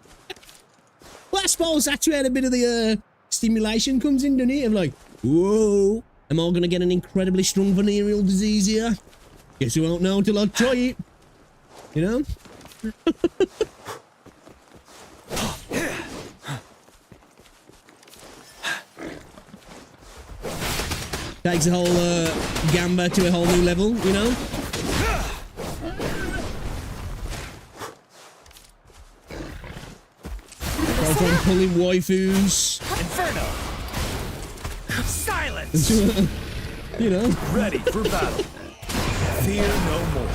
Well, I suppose that's where a bit of the stimulation comes in, doesn't it? Of like, whoa, am I going to get an incredibly strong venereal disease here? Guess you won't know until I try it. You know? Takes the whole gamba to a whole new level, you know? Go from pulling waifus. Inferno! Silence! You know? Ready for battle. Fear no more.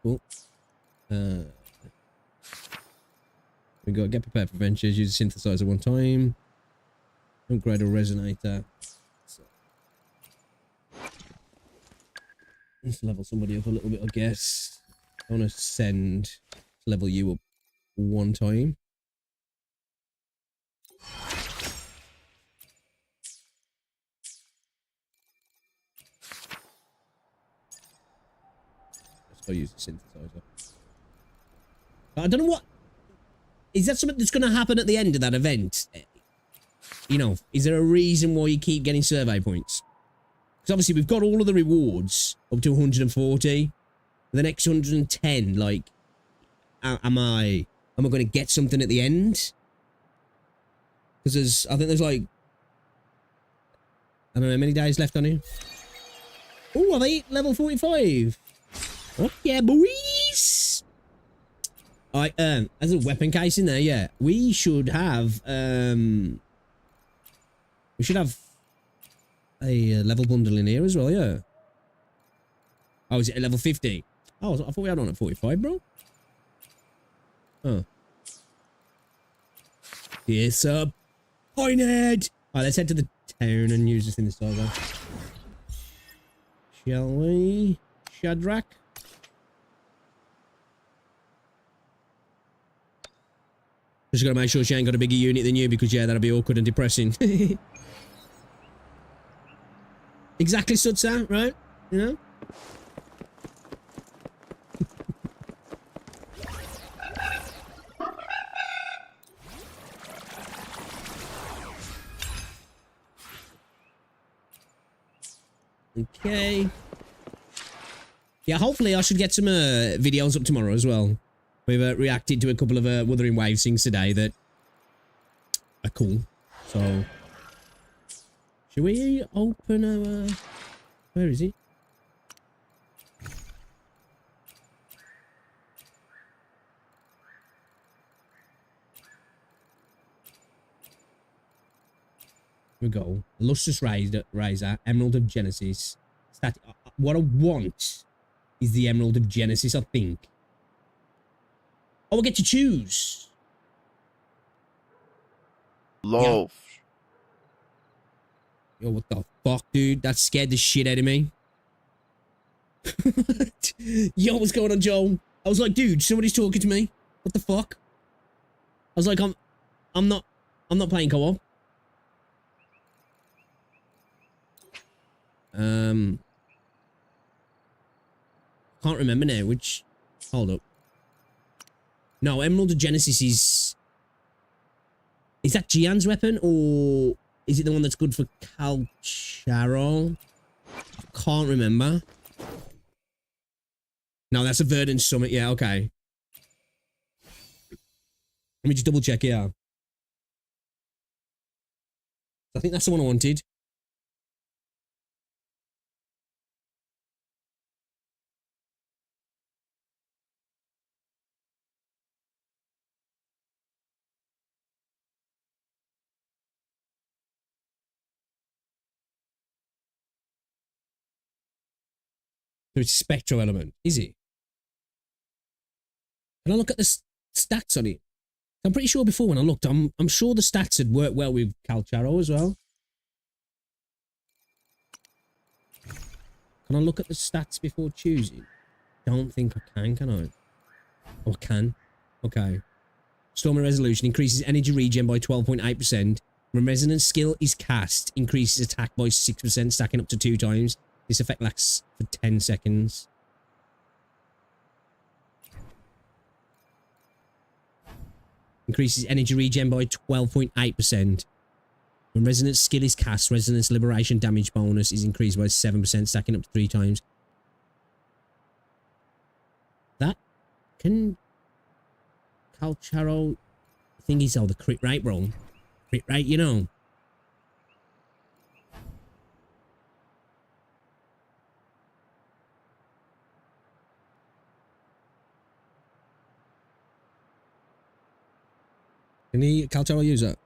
Cool. We got get prepared for ventures. Use a synthesizer one time. Upgrade a resonator. So. Let's level somebody up a little bit, I guess. I want to send level you up one time. Let's go use the synthesizer. I don't know what... Is that something that's going to happen at the end of that event? You know, is there a reason why you keep getting survey points? Because obviously we've got all of the rewards up to 140. The next 110, like, am I going to get something at the end? Because I think there's like, I don't know how many days left on here. Oh, are they level 45? Oh yeah, boys! Alright, as a weapon case in there, yeah. We should have a level bundle in here as well, yeah. Oh, is it a level 50? Oh, I thought we had on at 45, bro. Oh. Disappointed! Alright, let's head to the town and use this in the saga. Shall we? Shadrach? Just gotta make sure she ain't got a bigger unit than you because, yeah, that'll be awkward and depressing. Exactly, Sutsa, right? You know? Okay. Yeah, hopefully I should get some videos up tomorrow as well. We've reacted to a couple of Wuthering Waves things today that are cool. So, should we open our... Where is he? Here we go. Lustrous Razor, Emerald of Genesis. What I want is the Emerald of Genesis, I think. Oh, I get to choose. Love. Yo, what the fuck, dude? That scared the shit out of me. Yo, what's going on, Joel? I was like, dude, somebody's talking to me. What the fuck? I was like, I'm not playing co-op. Can't remember now which. Hold up. No, Emerald of Genesis is that Jian's weapon or is it the one that's good for Calcharo? Can't remember. No, that's a Verdant Summit. Yeah, okay. Let me just double check here. I think that's the one I wanted. So it's a spectral element, is it? Can I look at the stats on it? I'm pretty sure before when I looked, I'm sure the stats had worked well with Calcharo as well. Can I look at the stats before choosing? Don't think I can I? Oh, I can. Okay. Stormy Resolution increases energy regen by 12.8%. When Resonance skill is cast, increases attack by 6%, stacking up to 2 times. This effect lasts for 10 seconds. Increases energy regen by 12.8%. When Resonance skill is cast, Resonance liberation damage bonus is increased by 7%, stacking up to 3 times. That can Calcharo thingies, oh, the crit rate, bro. Crit rate, you know. Can he Calcharo use it?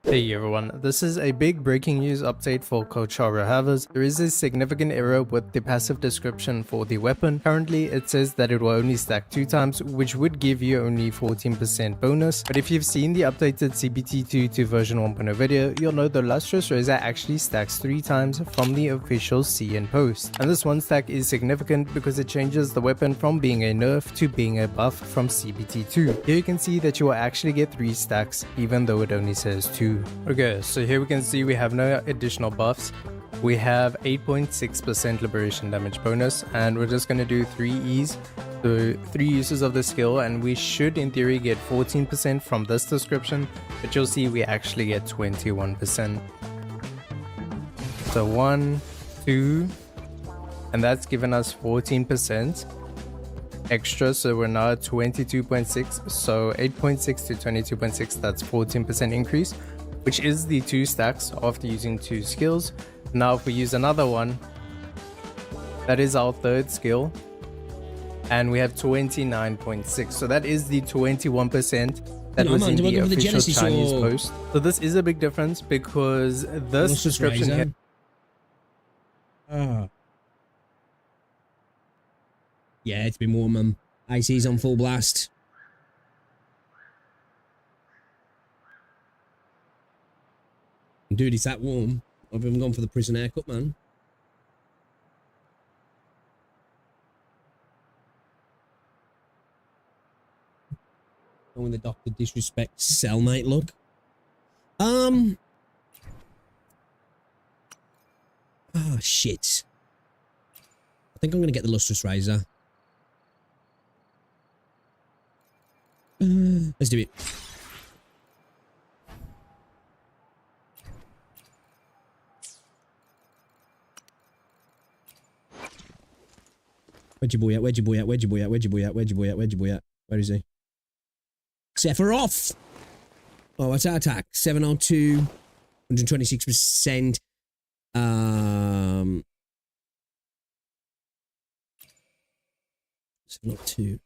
Hey everyone, this is a big breaking news update for Kochara havers. There is a significant error with the passive description for the weapon. Currently it says that it will only stack 2 times, which would give you only 14% bonus. But if you've seen the updated CBT2 to version 1.0 video, you'll know the Lustrous Razor actually stacks 3 times from the official CN post. And this one stack is significant because it changes the weapon from being a nerf to being a buff from CBT2. Here you can see that you will actually get 3 stacks even though it only says 2. Okay, so here we can see we have no additional buffs. We have 8.6% liberation damage bonus, and we're just going to do 3 E's, so 3 uses of the skill, and we should in theory get 14% from this description, but you'll see we actually get 21%. So 1, 2, and that's given us 14% extra, so we're now at 22.6, so 8.6 to 22.6, that's 14% increase, which is the 2 stacks after using 2 skills. Now if we use another one, that is our 3rd skill, and we have 29.6, so that is the 21% that was in the official Chinese post. So this is a big difference because this description yeah, it's been warm, man. IC's on full blast. Dude, it's that warm. I've even gone for the prison haircut, man. When the doctor disrespects cellmate look. Oh, shit. I think I'm going to get the Lustrous Razor. Let's do it. Where'd your boy at? Where'd your boy at? Where'd your boy at? Where'd your boy at? Where'd your boy at? Where'd your boy at? Where is he? Sephiroth! Oh, what's our attack? 702, 126%. 702.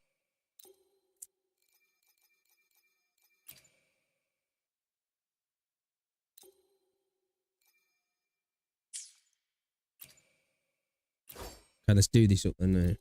Okay, let's do this up then now.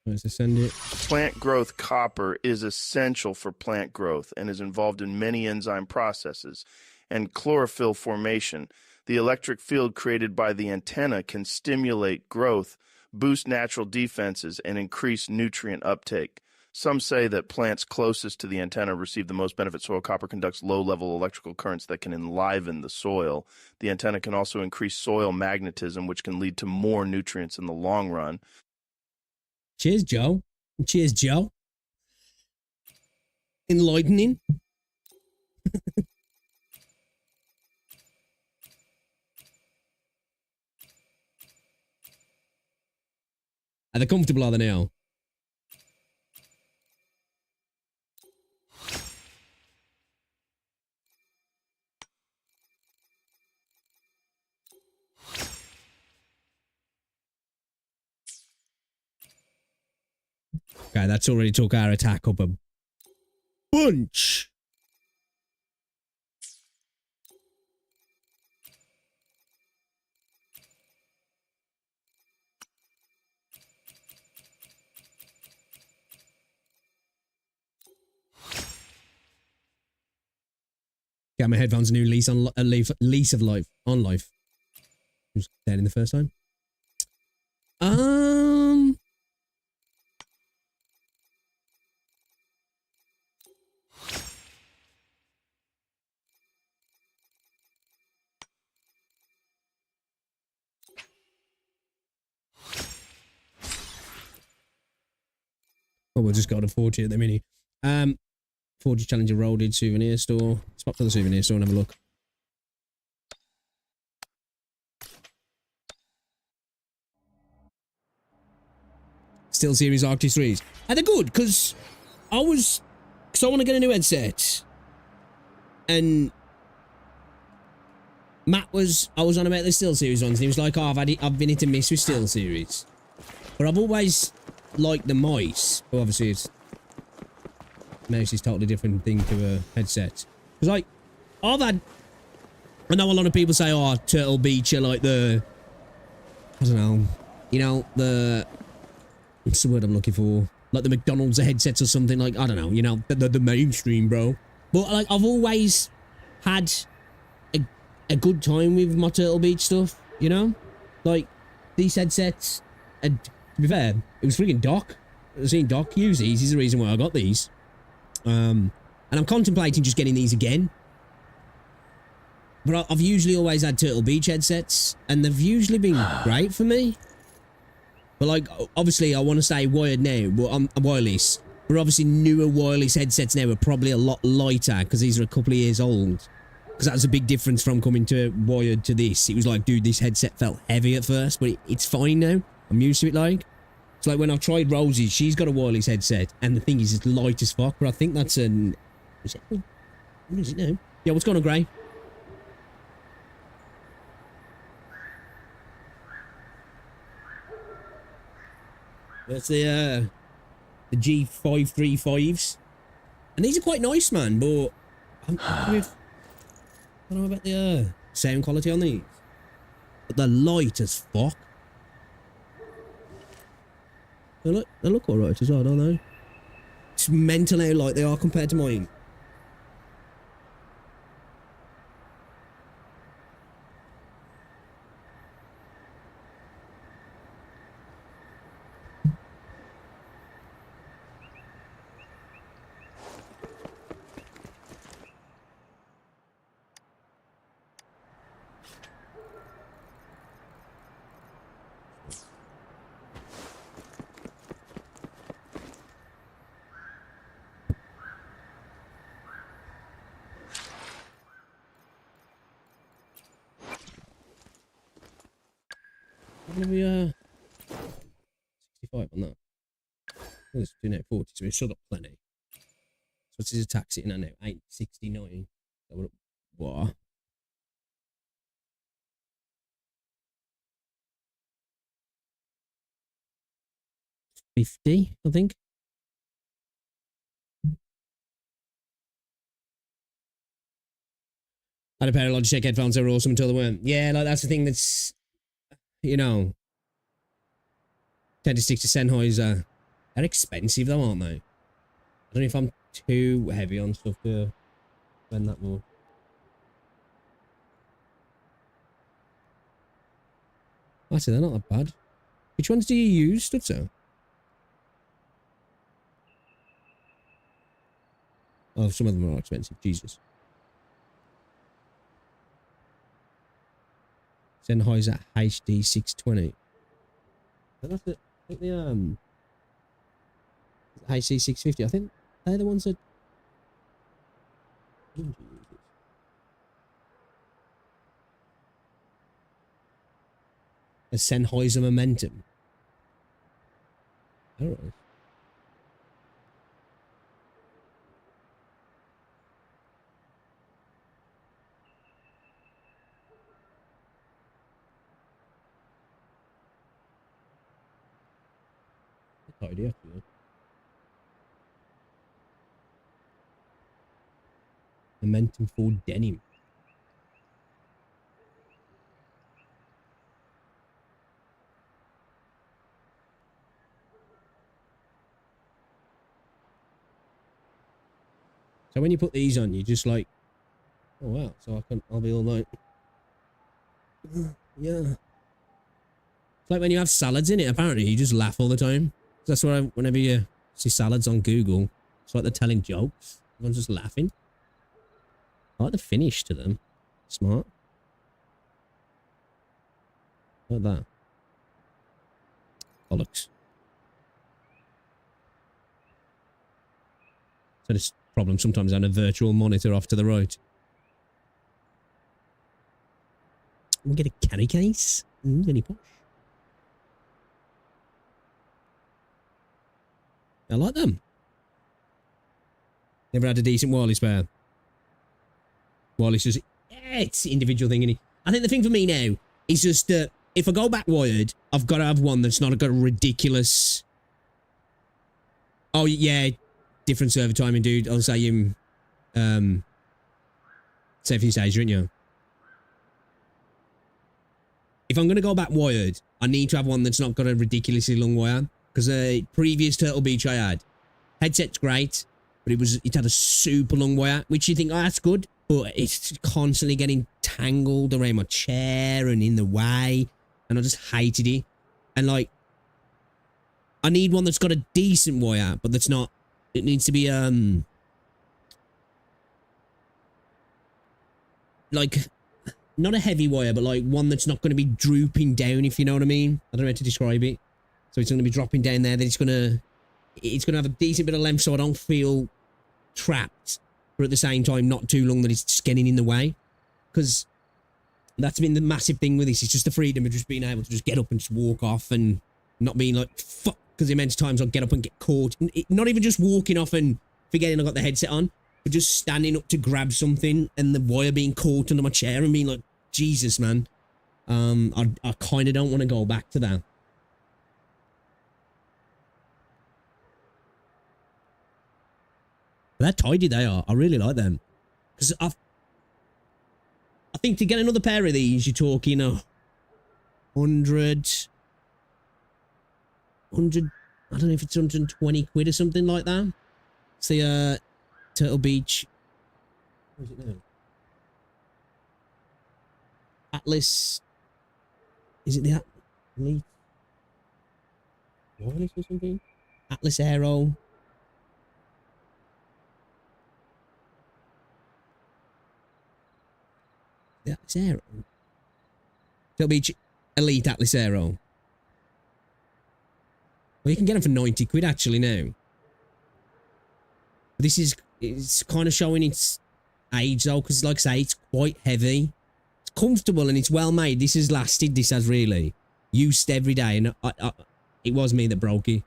Let's send it. Plant growth copper is essential for plant growth and is involved in many enzyme processes and chlorophyll formation. The electric field created by the antenna can stimulate growth, boost natural defenses, and increase nutrient uptake. Some say that plants closest to the antenna receive the most benefit. Soil copper conducts low-level electrical currents that can enliven the soil. The antenna can also increase soil magnetism, which can lead to more nutrients in the long run. Cheers, Joe. Cheers, Joe. Enlightening. Are they comfortable, are they now? Okay, that's already took our attack up a bunch. Got my headphones, a new lease on lease of life on life. Who's dead in the first time? Oh, we'll just go to 40 at the mini. 40 Challenger rolled in souvenir store. Let's pop to the souvenir store and have a look. SteelSeries Arctis 3s. And they're good, because I want to get a new headset. And I was on about the SteelSeries ones, and he was like, oh, I've been hit and miss with SteelSeries. But I've always liked the mice. But obviously, mouse is totally different thing to a headset. Because, like, I know a lot of people say, oh, Turtle Beach are like I don't know, you know, what's the word I'm looking for? Like the McDonald's headsets or something, like, I don't know, you know, the mainstream, bro. But, like, I've always had a good time with my Turtle Beach stuff, you know? Like, these headsets, and to be fair, it was freaking Doc. I've seen Doc use these. He's the reason why I got these. And I'm contemplating just getting these again. But I've usually always had Turtle Beach headsets, and they've usually been great for me. But, like, obviously, I want to say wired now, but I'm wireless. But obviously, newer wireless headsets now are probably a lot lighter, because these are a couple of years old. Because that was a big difference from coming to wired to this. It was like, dude, this headset felt heavy at first, but it's fine now. I'm used to it, like. It's like when I've tried Rosie's, she's got a wireless headset, and the thing is, it's light as fuck, but I think that's an... What is it now? Yeah, what's going on, Gray? That's the G535s. And these are quite nice, man, but... I don't know about the sound quality on these. But they're light as fuck. They look alright as well, don't they? It's mental how light they are compared to mine. What are we, 65 on that. Well, it's 240, so we've still got plenty. So this is a taxi, and I know, 869. So what? 50, I think. I had a pair of Logitech headphones, they were awesome until they weren't. Yeah, like that's the thing that's, you know, 10 to 60 Sennheiser. They're expensive though, aren't they? I don't know if I'm too heavy on stuff to spend that more. Actually, they're not that bad. Which ones do you use, Stutzo? Oh, some of them are expensive. Jesus. Sennheiser HD 620. That's it. I think the HD 650. I think they're the ones that. A Sennheiser Momentum. Alright. Idea, actually. Momentum for denim. So when you put these on, you just like, oh wow, so I'll be all like, yeah. It's like when you have salads in it, apparently you just laugh all the time. That's why whenever you see salads on Google, it's like they're telling jokes. Everyone's just laughing. I like the finish to them. Smart. Like that. Bollocks. So this problem sometimes on a virtual monitor off to the right. We'll get a carry case. Very posh. I like them. Never had a decent wireless pair. Wireless just, it's an individual thing, innit? I think the thing for me now is just that if I go back wired, I've got to have one that's not got a ridiculous... Oh, yeah, different server timing, dude. I'll say him... Safety stage, didn't you? If I'm going to go back wired, I need to have one that's not got a ridiculously long wire. Because previous Turtle Beach I had, headset's great, but it had a super long wire, which you think, oh, that's good. But it's constantly getting tangled around my chair and in the way. And I just hated it. And like, I need one that's got a decent wire, but that's not, it needs to be, like, not a heavy wire, but like one that's not going to be drooping down, if you know what I mean. I don't know how to describe it. So it's going to be dropping down there, then it's going to have a decent bit of length so I don't feel trapped, but at the same time not too long that it's just getting in the way. Because that's been the massive thing with this. It's just the freedom of just being able to just get up and just walk off and not being like, fuck, because the immense times I'll get up and get caught. Not even just walking off and forgetting I got the headset on, but just standing up to grab something and the wire being caught under my chair and being like, Jesus, man. I kind of don't want to go back to that. But they're tidy, they are. I really like them. Because I think to get another pair of these, you're talking 100, I don't know if it's 120 quid or something like that. It's the Turtle Beach. What is it now? Atlas. Is it the Atlas? Wireless or something? Atlas Aero. The Atlas Aero. Turtle Beach Elite Atlas Aero. Well, you can get them for 90 quid actually now. But this is, it's kind of showing its age though, because like I say, it's quite heavy. It's comfortable and it's well made. This has lasted, this has really. Used every day, and it was me that broke it.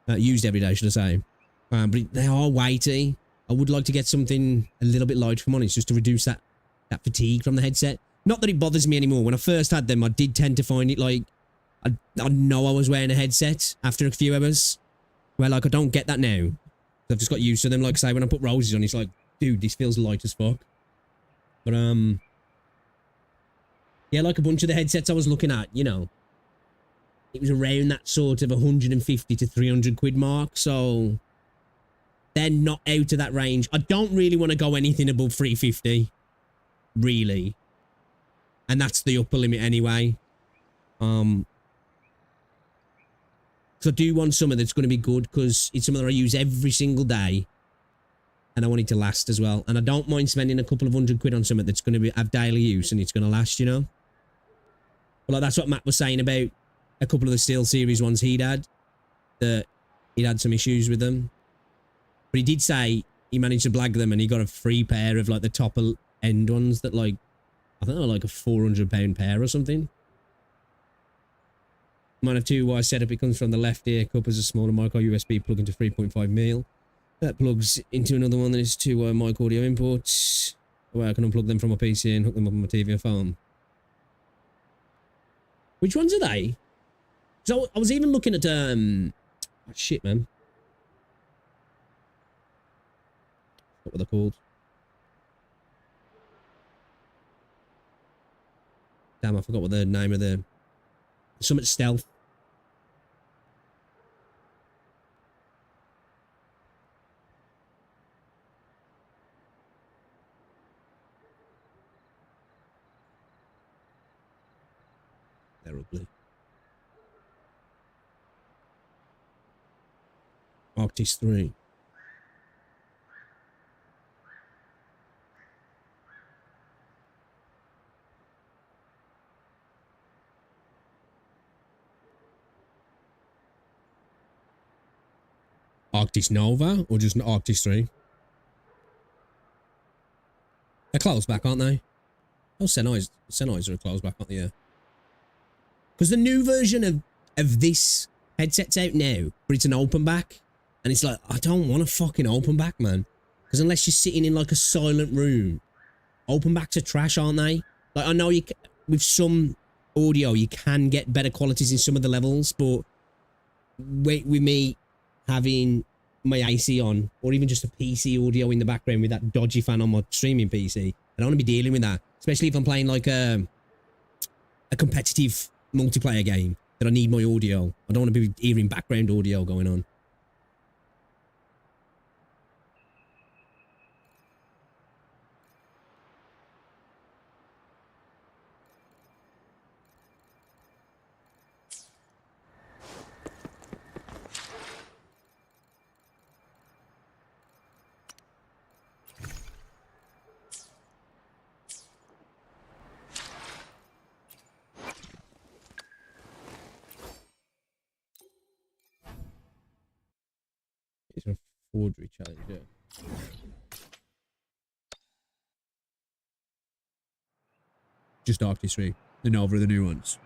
Used every day, should I say. But they are weighty. I would like to get something a little bit light from on it, just to reduce that fatigue from the headset. Not that it bothers me anymore. When I first had them, I did tend to find it like, I know I was wearing a headset after a few hours. Where like I don't get that now. I've just got used to them. Like I say, when I put roses on, it's like, dude, this feels light as fuck. But yeah, like a bunch of the headsets I was looking at, you know, it was around that sort of 150 to 300 quid mark. So they're not out of that range. I don't really want to go anything above 350, really. And that's the upper limit anyway. So I do want something that's going to be good because it's something that I use every single day. And I want it to last as well. And I don't mind spending a couple of £100 on something that's going to have daily use and it's going to last, you know? But like that's what Matt was saying about a couple of the SteelSeries ones he'd had. That he'd had some issues with them. But he did say he managed to blag them and he got a free pair of like the top end ones that like, I think they were like a £400 pair or something. Mine have two wire setup. It comes from the left ear cup as a smaller micro USB plug into 3.5mm. That plugs into another one that is two wire mic audio inputs. Where I can unplug them from my PC and hook them up on my TV or phone. Which ones are they? So I was even looking at oh, shit, man. What were they called? Damn, I forgot what the name of the Summit Stealth. They're ugly. Arctis 3. Arctis Nova or just an Arctis 3? They're closed back, aren't they? Oh, Sennheiser are closed back, aren't they? Yeah. Because the new version of this headset's out now, but it's an open back. And it's like, I don't want to fucking open back, man. Because unless you're sitting in like a silent room, open backs are trash, aren't they? Like, I know you with some audio, you can get better qualities in some of the levels, but with me having my AC on, or even just a PC audio in the background with that dodgy fan on my streaming PC, I don't want to be dealing with that. Especially if I'm playing like a competitive multiplayer game that I need my audio. I don't want to be hearing background audio going on. It's a forgery challenge, yeah. Just Dark History, the Nova of the new ones.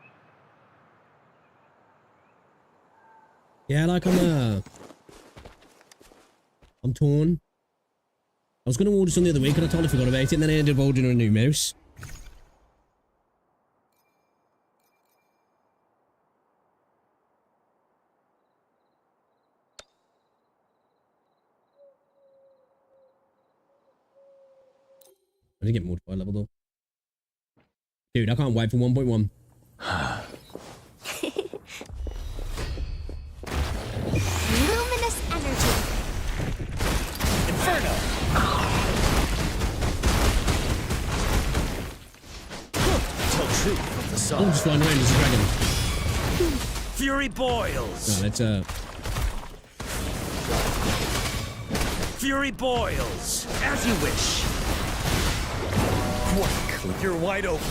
Yeah, like I'm torn. I was going to order something the other week and I totally forgot about it, and then I ended up ordering a new mouse. I didn't get mortified level though. Dude, I can't wait for 1.1. Luminous energy. Inferno. Tell truth of the sun. I'm just flying around as a dragon. Fury boils. No, let's Fury boils. As you wish. Quite clear. You're wide open.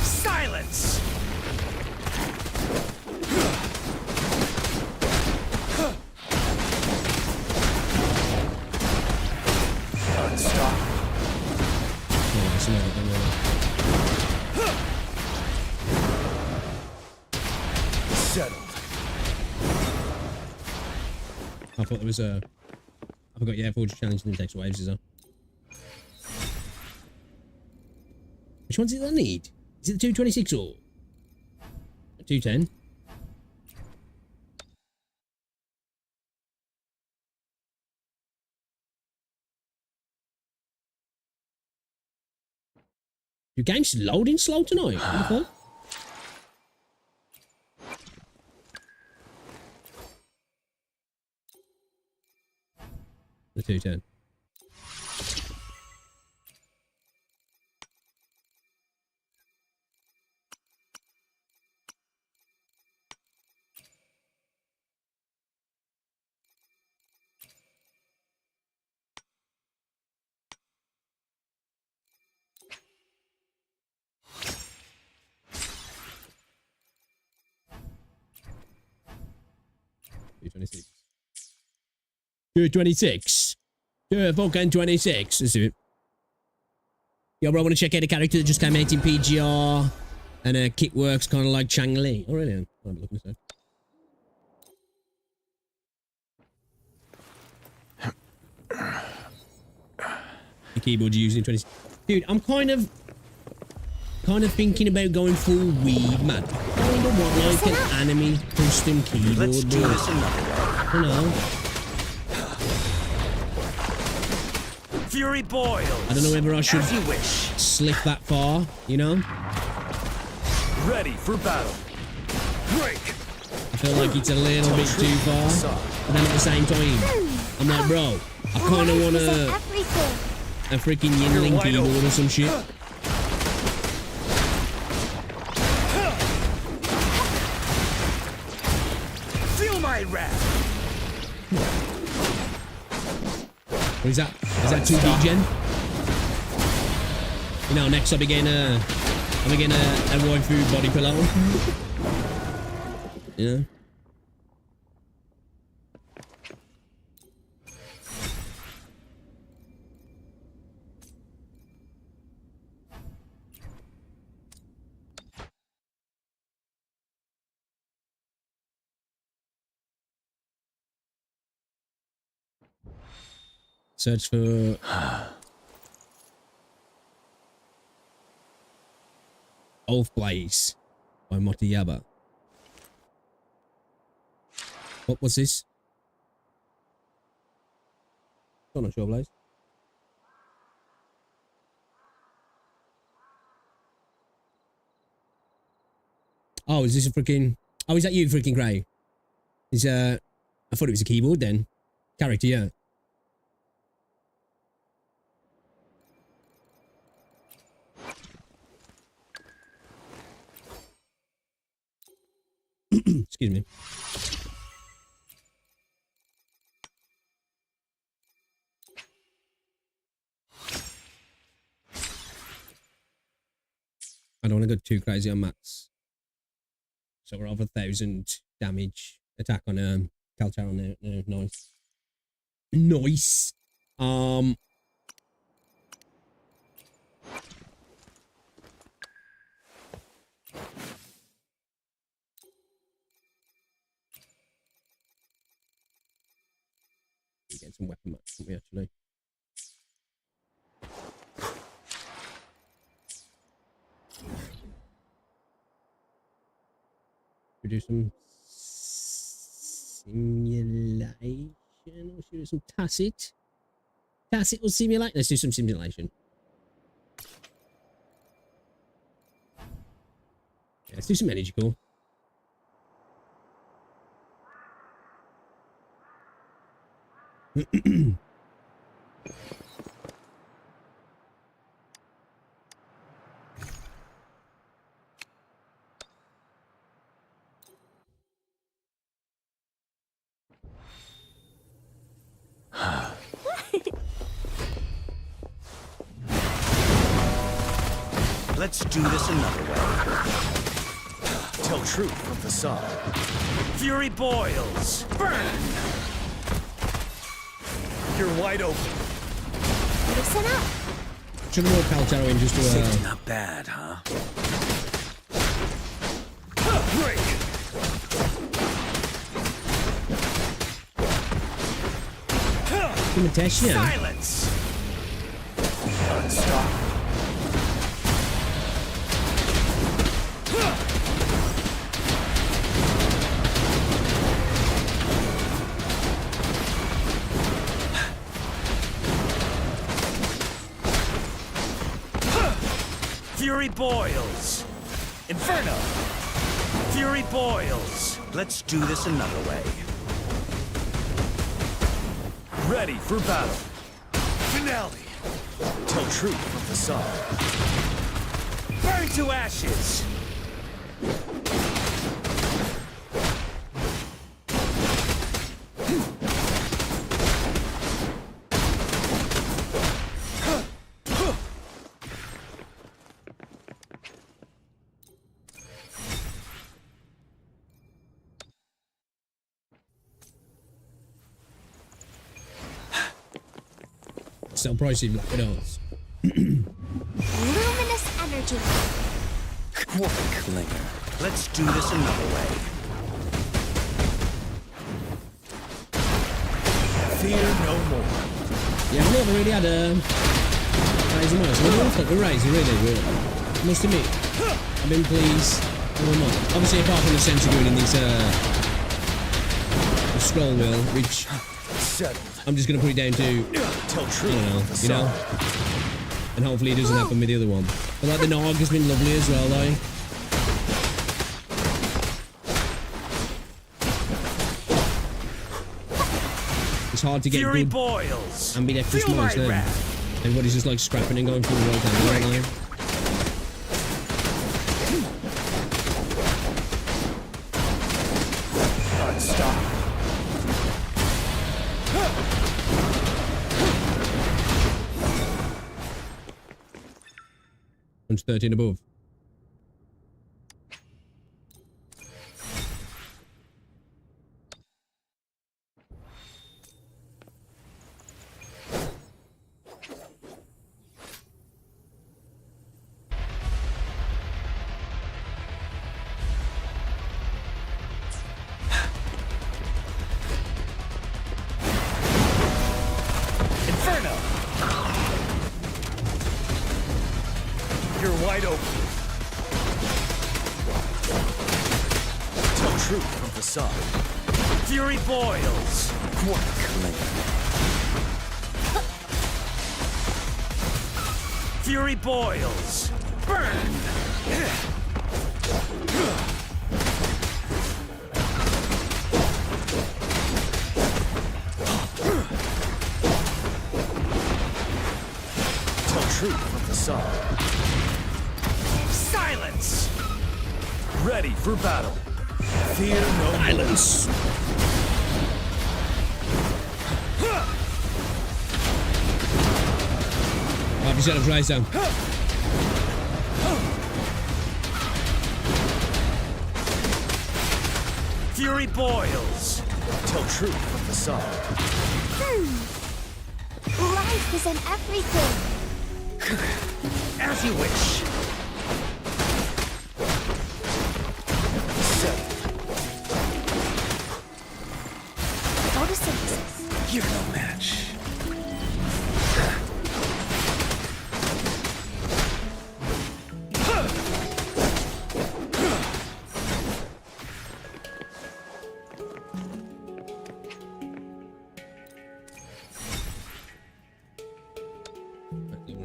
Silence. Unstoppable. Settled. I thought there was a... I forgot, yeah, Forge Challenge and takes waves, is that? Which one's it I need? Is it the 226 or 210? Your game's loading slow tonight. What the fuck? The 210. Do 26. Do fucking 26. Let's do it. Yo, bro, I want to check out a character that just came out in PGR. And kit works kind of like Chang Li. Oh, really? I'll be looking at that. The keyboard you're using 20. Dude, I'm kind of thinking about going full weed, man. Kind of want like an anime custom keyboard. Let's do this another way. I don't know. Fury boils. I don't know whether I should As you wish. slip that far, you know? Ready for battle. Break. I feel like it's a little bit too far. But then at the same time, I'm like, bro, I kind of want a freaking Yinling keyboard or some shit. Feel my wrath. What is that? Is that 2D gen? You know, next I'll be getting a waifu body pillow. You know? Search for... Oath Blaze by Motiyaba. What's this? I'm not sure, Blaze. Oh, is this a freaking... Oh, is that you, freaking Gray? Is, I thought it was a keyboard then. Character, yeah. Excuse me. I don't want to go too crazy on mats. So we're over 1,000 damage attack on Kaltaro now. No, nice. Nice. Get some weapon mats, can we actually? We do some simulation, or should we do some tacit? Tacit or simulate? Let's do some simulation. Yeah, let's do some energy core. Let's do this another way. Tell truth from facade. Fury boils. Burn! You're wide open. Listen up. Should have more Kaltaro in just to Safety not bad, huh? Break! Give him a test, yeah. Silence! Unstoppable. Fury boils! Inferno! Fury boils! Let's do this another way. Ready for battle. Finale! Tell truth from facade. Burn to ashes! Still pricey, like it is. Luminous energy. What a clinger. Let's do this another way. Fear no more. Yeah, I've never really had a crazy much. We're rising, really. Must admit, I've been pleased. Or not. Obviously, apart from the sensor going in this the scroll wheel, which I'm just gonna put it down to, Tell truth, you know, and hopefully it doesn't happen with the other one. But like the Nog has been lovely as well, though. It's hard to get Fury good boils. ambidextrous Feel moves my then. wrath. Everybody's just like scrapping and going through the right hand line. Stop. 113 above. from facade. Fury boils. What a claim. Fury boils. Burn. Tell truth from facade. Silence. Ready for battle. Fear no silence. Might be set up right down. Fury boils. Tell truth from facade. Life is in everything. As you wish. Photosynthesis. You're no match.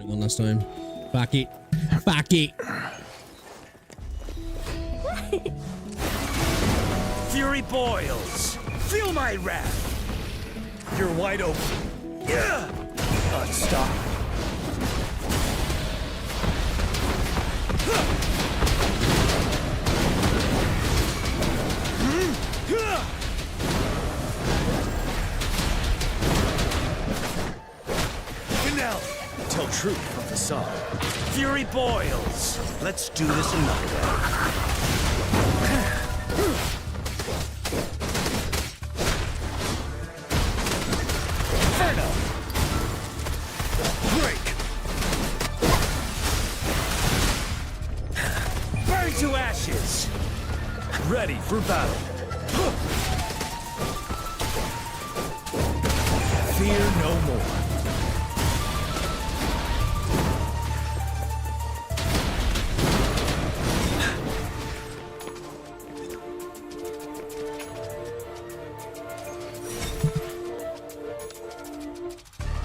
One last time. Back it. Back it. Fury boils. Feel my wrath. You're wide open. Yeah. Unstoppable. Finale. Tell truth from facade. Fury boils. Let's do this another way. Inferno. Break. Burn to ashes. Ready for battle. Fear no more.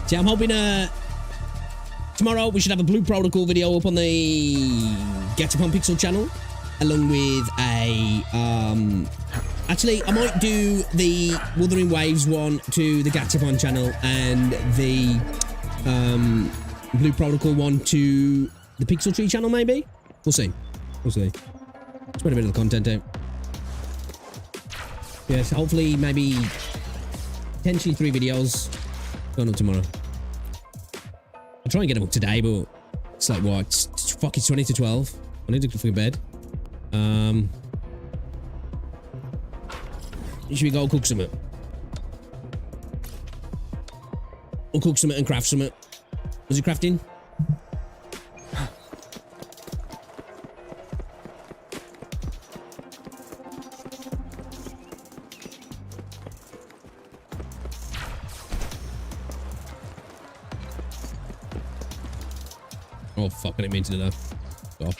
See, I'm hoping tomorrow we should have a Blue Protocol video up on the Getupon Pixel channel, along with a actually I might do the Wuthering Waves one to the Getupon channel and the Blue Protocol one to the Pixel Tree channel. Maybe we'll see. We'll see. Spread a bit of the content out. Yes, hopefully maybe potentially 3 videos going up tomorrow. I'll try and get them up today, but it's like what? It's 20 to 12. I need to go for bed. Should we go cook something? We'll cook something and craft something. Was it crafting? Oh fuck, I didn't mean to do that. Oh.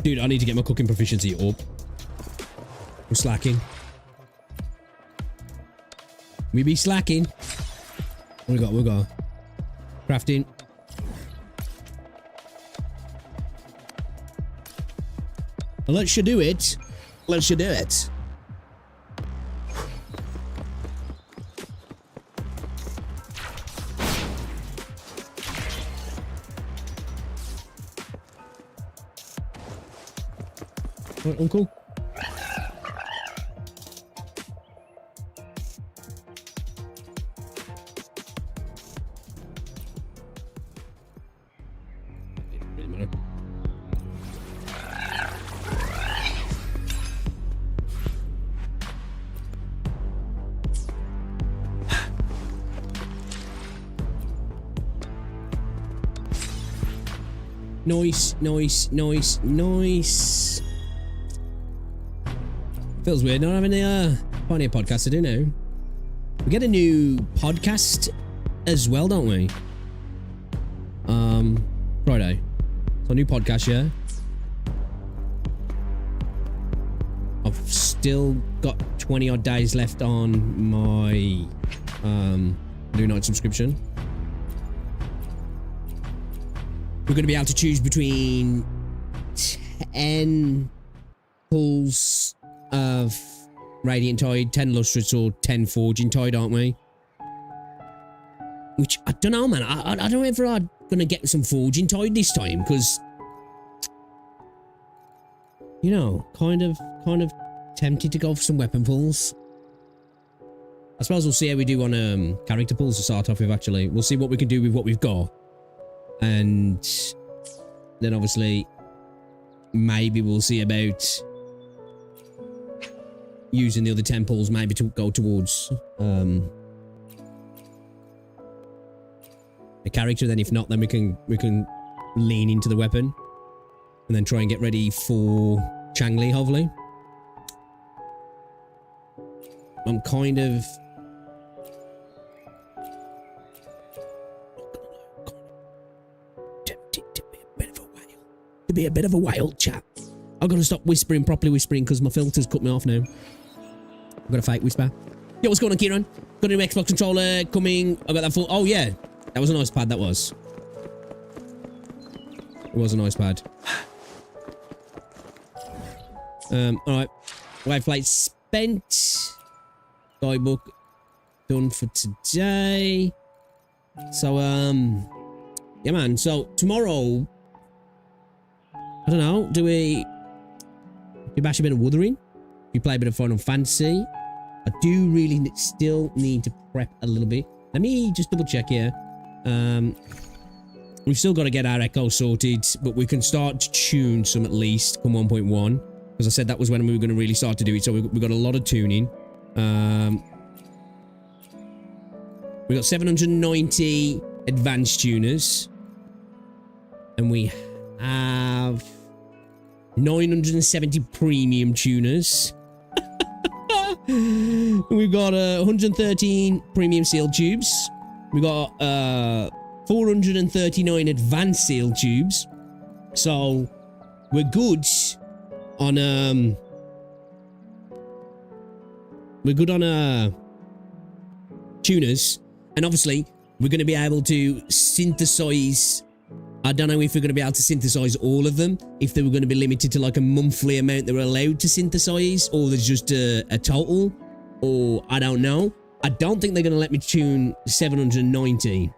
Dude, I need to get my cooking proficiency up. I'm slacking. We be slacking. What we got? Crafting. Let's you do it. Let's you do it. Right, Uncle. Nice. Feels weird not having the Plenty of podcasts to do now. We get a new podcast as well, don't we? Friday. So a new podcast, yeah. I've still got 20 odd days left on my Blue Night subscription. We're going to be able to choose between 10 pulls of Radiant Tide, 10 Lustrous, or 10 Forging Tide, aren't we? Which, I don't know, man. I don't know if I'm going to get some Forging Tide this time, because, you know, kind of tempted to go for some weapon pulls. I suppose we'll see how we do on character pulls to start off with, actually. We'll see what we can do with what we've got. And then, obviously, maybe we'll see about using the other 10 pulls maybe to go towards a character. Then if not, then we can lean into the weapon and then try and get ready for Changli, hopefully. I'm kind of tempted to be a bit of a wild chap. I've got to stop properly whispering, because my filter's cut me off now. I've got a fake whisper. Yo, what's going on, Kieran? Got a new Xbox controller coming. I got that full. Oh, yeah. That was a nice pad, that was. It was a nice pad. Alright. Wave plate spent. Guidebook done for today. So, yeah, man. So, tomorrow, I don't know, do we bash a bit of Wuthering? We play a bit of Final Fantasy. I do really still need to prep a little bit. Let me just double check here. We've still got to get our Echo sorted, but we can start to tune some at least, come 1.1. Because I said that was when we were going to really start to do it, so we've got a lot of tuning. We got 790 advanced tuners. And we have 970 premium tuners. We've got 113 premium sealed tubes. We got 439 advanced sealed tubes. So we're good on tuners, and obviously we're going to be able to synthesize. I don't know if we're going to be able to synthesize all of them, if they were going to be limited to like a monthly amount they were allowed to synthesize, or there's just a total, or I don't know. I don't think they're going to let me tune 790,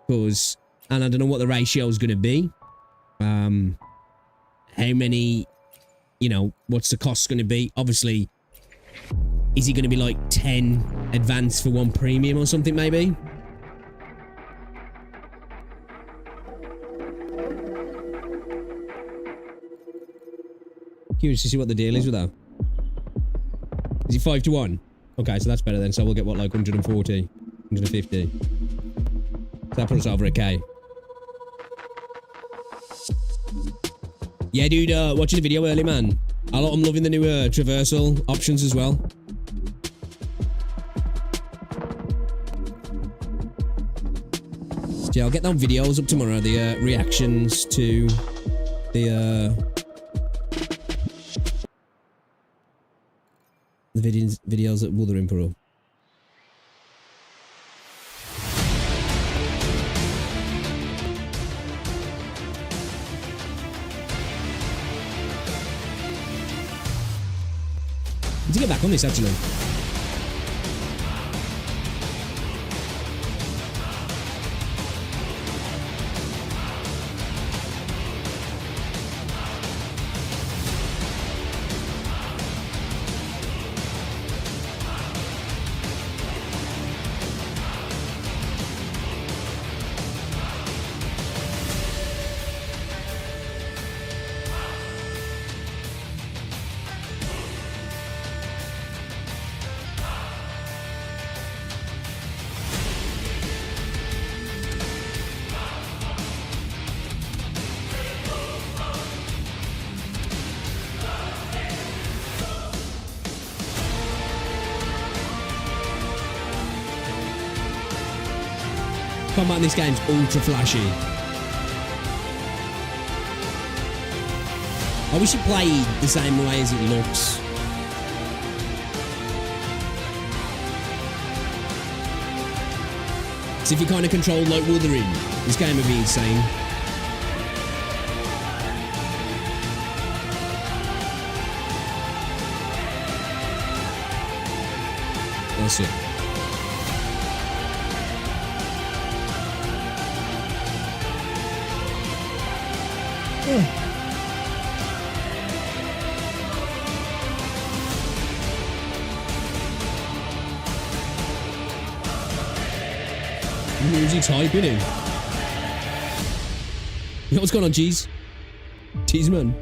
because, and I don't know what the ratio is going to be. How many, you know, what's the cost going to be? Obviously, is it going to be like 10 advanced for 1 premium or something maybe? Curious to see what the deal is with that. Is it 5-1? Okay, so that's better then. So we'll get what, like 140, 150. So that puts us over a K. Yeah, dude, watching the video early, man. I'm loving the new traversal options as well. So yeah, I'll get them videos up tomorrow. The reactions to the videos at Wuthering Pro. To get back on this, actually. combat in this game's ultra flashy. I wish it played the same way as it looks. So if you kind of controlled like Wuthering, this game would be insane. That's it. Music's hype, innit? You know what's going on, Cheese? Cheese man.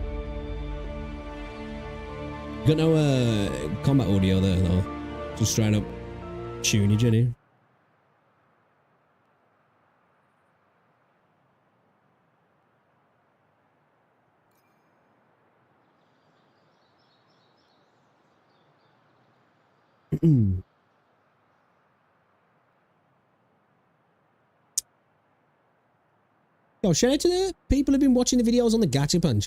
You got no combat audio there though. Just straight up tuney, Jenny. Yo, shout out to the people who've been watching the videos on the Gachapon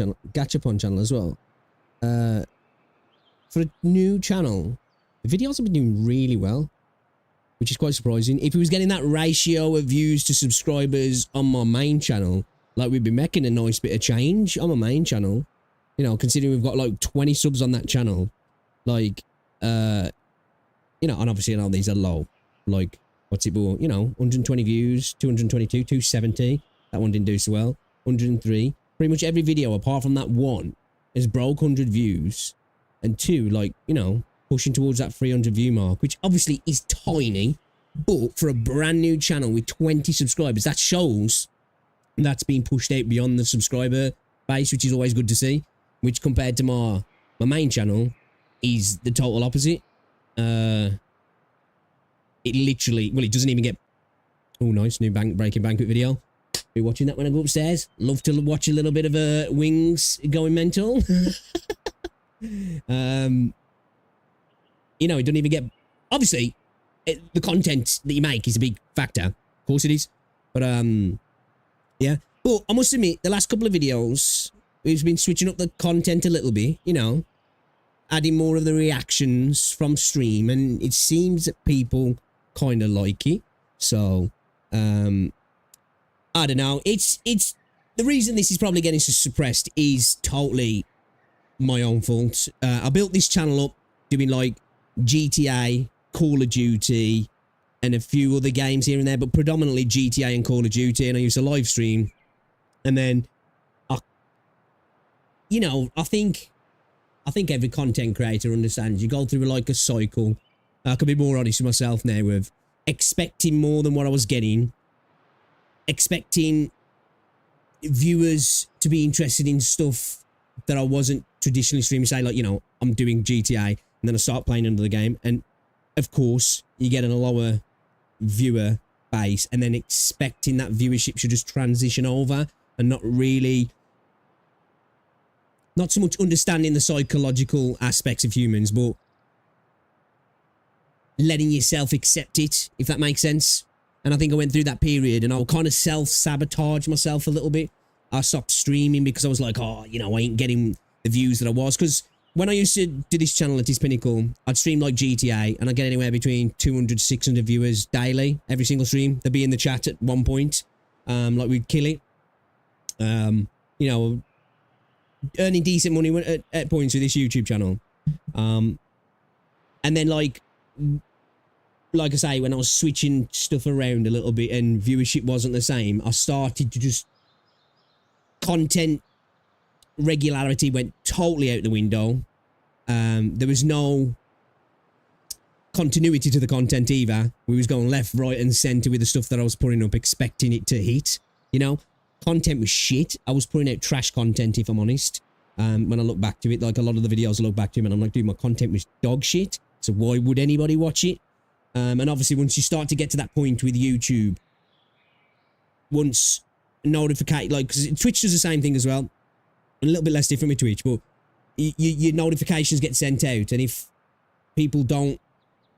channel as well. For a new channel, the videos have been doing really well, which is quite surprising. If we was getting that ratio of views to subscribers on my main channel, like we'd be making a nice bit of change on my main channel. You know, considering we've got like 20 subs on that channel, like, you know, and obviously, you know, these are low. Like, what's it, you know, 120 views, 222, 270. That one didn't do so well. 103. Pretty much every video apart from that one has broke 100 views. And 2, like, you know, pushing towards that 300 view mark, which obviously is tiny. But for a brand new channel with 20 subscribers, that shows that's been pushed out beyond the subscriber base, which is always good to see. Which compared to my main channel is the total opposite. It literally, well, it doesn't even get... Oh, nice. New Breaking Banquet video. Be watching that when I go upstairs. Love to watch a little bit of Wings going mental. You know, it doesn't even get... Obviously, the content that you make is a big factor. Of course it is. But, yeah. But I must admit, the last couple of videos, we've been switching up the content a little bit, you know. Adding more of the reactions from stream. And it seems that people kind of like it. So, I don't know. It's the reason this is probably getting so suppressed is totally my own fault. I built this channel up doing like GTA, Call of Duty, and a few other games here and there, but predominantly GTA and Call of Duty. And I used to live stream, and then, you know, I think every content creator understands. You go through like a cycle. I can be more honest with myself now of expecting more than what I was getting. Expecting viewers to be interested in stuff that I wasn't traditionally streaming. Say, like, you know, I'm doing GTA, and then I start playing another game, and of course, you get a lower viewer base, and then expecting that viewership should just transition over, and not so much understanding the psychological aspects of humans, but letting yourself accept it, if that makes sense. And I think I went through that period and I'll kind of self-sabotage myself a little bit. I stopped streaming because I was like, oh, you know, I ain't getting the views that I was. Because when I used to do this channel at its pinnacle, I'd stream like GTA and I'd get anywhere between 200, 600 viewers daily, every single stream. They'd be in the chat at one point. Like we'd kill it. You know, earning decent money at points with this YouTube channel. And then like I say, when I was switching stuff around a little bit and viewership wasn't the same, I started to just... Content regularity went totally out the window. There was no continuity to the content either. We was going left, right and centre with the stuff that I was putting up, expecting it to hit. You know? Content was shit. I was putting out trash content, if I'm honest. When I look back to it, like a lot of the videos I look back to, and I'm like, dude, my content was dog shit. So why would anybody watch it? And obviously, once you start to get to that point with YouTube, once notification, like, because Twitch does the same thing as well, a little bit less different with Twitch, but your notifications get sent out, and if people don't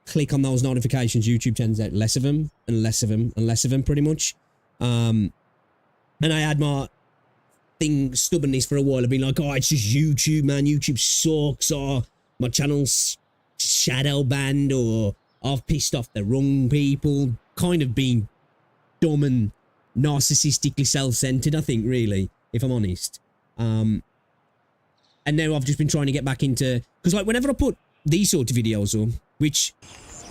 click on those notifications, YouTube sends out less of them and less of them and less of them, pretty much. And I had my stubbornness for a while. I've been like, oh, it's just YouTube, man. YouTube sucks, or my channel's shadow banned, or I've pissed off the wrong people. Kind of being dumb and narcissistically self-centered, I think, really, if I'm honest. And now I've just been trying to get back into, because like whenever I put these sort of videos up, which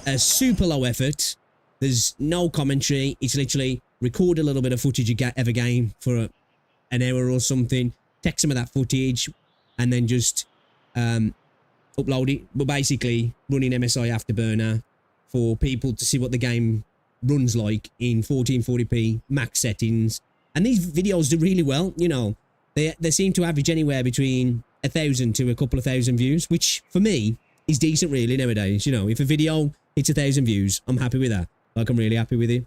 are super low effort, there's no commentary, it's literally record a little bit of footage of a game for an hour or something, take some of that footage, and then just upload it. But basically, running MSI Afterburner for people to see what the game runs like in 1440p max settings. And these videos do really well, you know. They seem to average anywhere between 1,000 to a couple of thousand views, which for me is decent really nowadays. You know, if a video hits 1,000 views, I'm happy with that. Like, I'm really happy with it.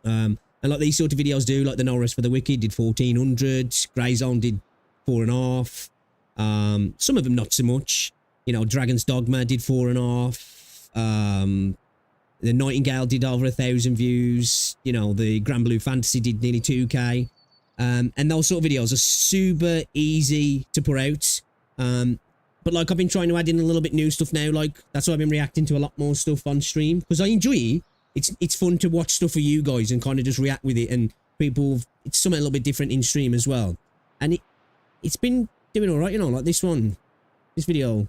And like these sort of videos do, like the No Rest for the Wicked did 1,400, Grey Zone did 4.5. Some of them not so much. You know, Dragon's Dogma did 4.5. The Nightingale did over 1,000 views. You know, the Grand Blue Fantasy did nearly 2k. And those sort of videos are super easy to put out. But like, I've been trying to add in a little bit new stuff now. Like, that's why I've been reacting to a lot more stuff on stream, because I enjoy it. It's fun to watch stuff for you guys and kind of just react with it. And people, it's something a little bit different in stream as well. And it's been doing all right, you know, like this video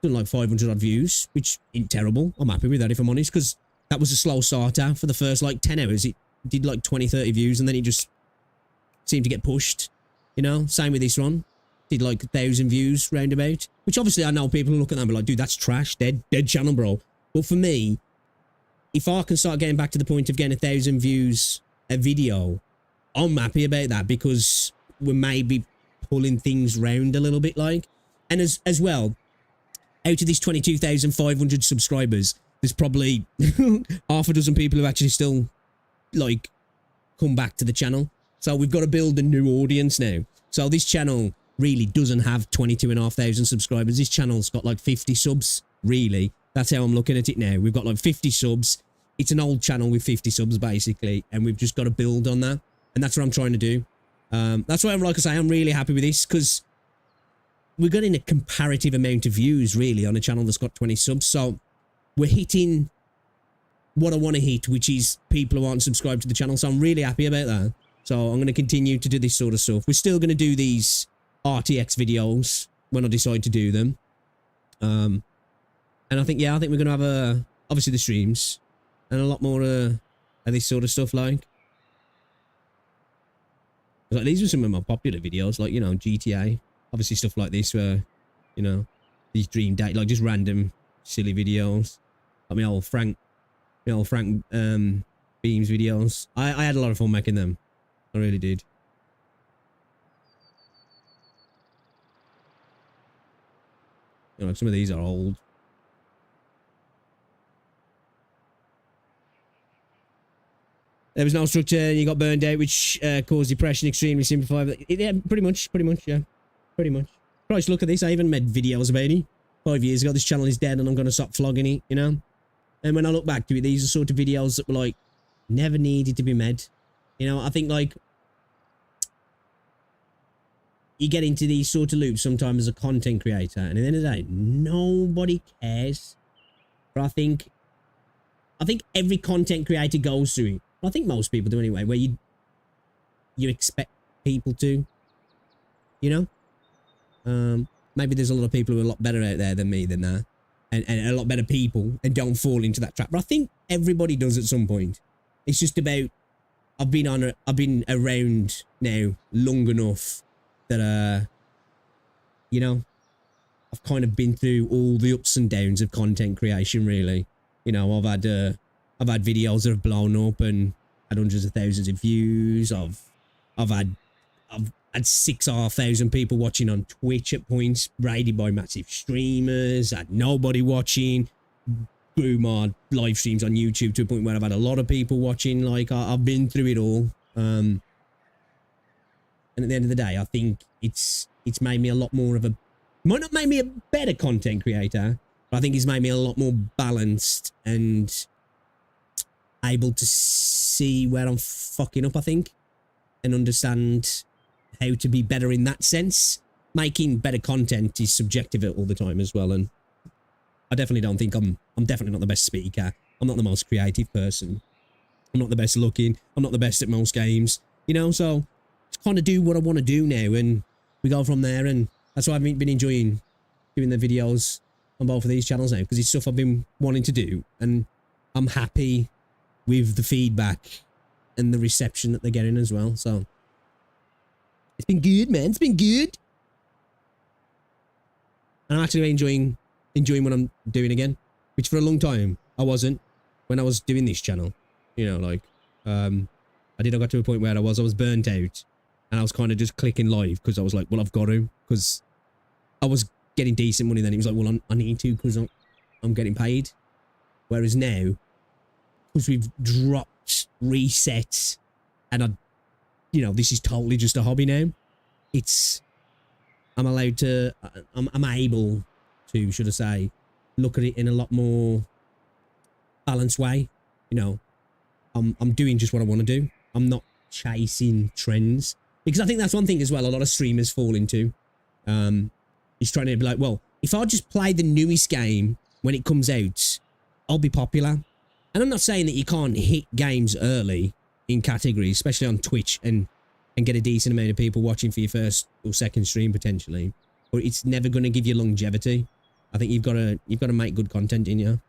done like 500 odd views, which ain't terrible. I'm happy with that, if I'm honest, because that was a slow starter. For the first like 10 hours, it did like 20, 30 views, and then it just seemed to get pushed, you know. Same with this one, did like 1,000 views roundabout, which obviously I know people look at that and be like, dude, that's trash, dead channel, bro. But for me, if I can start getting back to the point of getting 1,000 views a video, I'm happy about that, because we're maybe pulling things round a little bit, like. And as well, out of these 22,500 subscribers, there's probably half a dozen people who actually still like come back to the channel. So we've got to build a new audience now. So this channel really doesn't have 22,500 subscribers. This channel's got like 50 subs, really. That's how I'm looking at it now. We've got like 50 subs. It's an old channel with 50 subs, basically, and we've just got to build on that. And that's what I'm trying to do. That's why, like I say, I'm really happy with this, because we're getting a comparative amount of views, really, on a channel that's got 20 subs. So we're hitting what I want to hit, which is people who aren't subscribed to the channel. So I'm really happy about that. So I'm going to continue to do this sort of stuff. We're still going to do these RTX videos when I decide to do them. And I think we're going to have obviously the streams and a lot more of this sort of stuff, like these are some of my popular videos, like, you know, GTA, obviously stuff like this where, you know, these dream date, like just random silly videos. Like my old Frank Beams videos. I had a lot of fun making them. I really did. You know, some of these are old. There was no structure, you got burned out, which caused depression, extremely simplified. Yeah, pretty much, yeah. Pretty much. Christ, look at this, I even made videos about it 5 years ago. This channel is dead and I'm going to stop flogging it, you know? And when I look back to it, these are sort of videos that were like, never needed to be made. You know, I think like, you get into these sort of loops sometimes as a content creator, and at the end of the day, nobody cares. But I think every content creator goes through it. I think most people do anyway, where you expect people to, you know? Maybe there's a lot of people who are a lot better out there than me than that, and a lot better people, and don't fall into that trap. But I think everybody does at some point. It's just about, I've been around now long enough that, you know, I've kind of been through all the ups and downs of content creation, really. You know, I've had videos that have blown up and had hundreds of thousands of views. I've had 6,500 people watching on Twitch at points, raided by massive streamers, had nobody watching, grew my live streams on YouTube to a point where I've had a lot of people watching. Like, I've been through it all. And at the end of the day, I think it's made me a lot more of a, might not make me a better content creator, but I think it's made me a lot more balanced and able to see where I'm fucking up, I think, and understand how to be better in that sense. Making better content is subjective all the time as well, and I definitely don't think I'm definitely not the best speaker. I'm not the most creative person. I'm not the best looking. I'm not the best at most games, you know, so just kind of do what I want to do now, and we go from there, and that's why I've been enjoying doing the videos on both of these channels now, because it's stuff I've been wanting to do, and I'm happy with the feedback and the reception that they're getting as well, so it's been good, man. It's been good. And I'm actually enjoying what I'm doing again, which for a long time I wasn't when I was doing this channel. You know, like, I got to a point where I was burnt out, and I was kind of just clicking live because I was like, well, I've got to, because I was getting decent money then. It was like, well, I need to because I'm getting paid. Whereas now, because we've dropped resets, and this is totally just a hobby now. I'm able to, should I say, look at it in a lot more balanced way. You know, I'm doing just what I want to do. I'm not chasing trends, because I think that's one thing as well a lot of streamers fall into. Is trying to be like, well, if I just play the newest game when it comes out, I'll be popular. And I'm not saying that you can't hit games early in categories, especially on Twitch, and get a decent amount of people watching for your first or second stream potentially, but it's never going to give you longevity. I think you've got to make good content in you,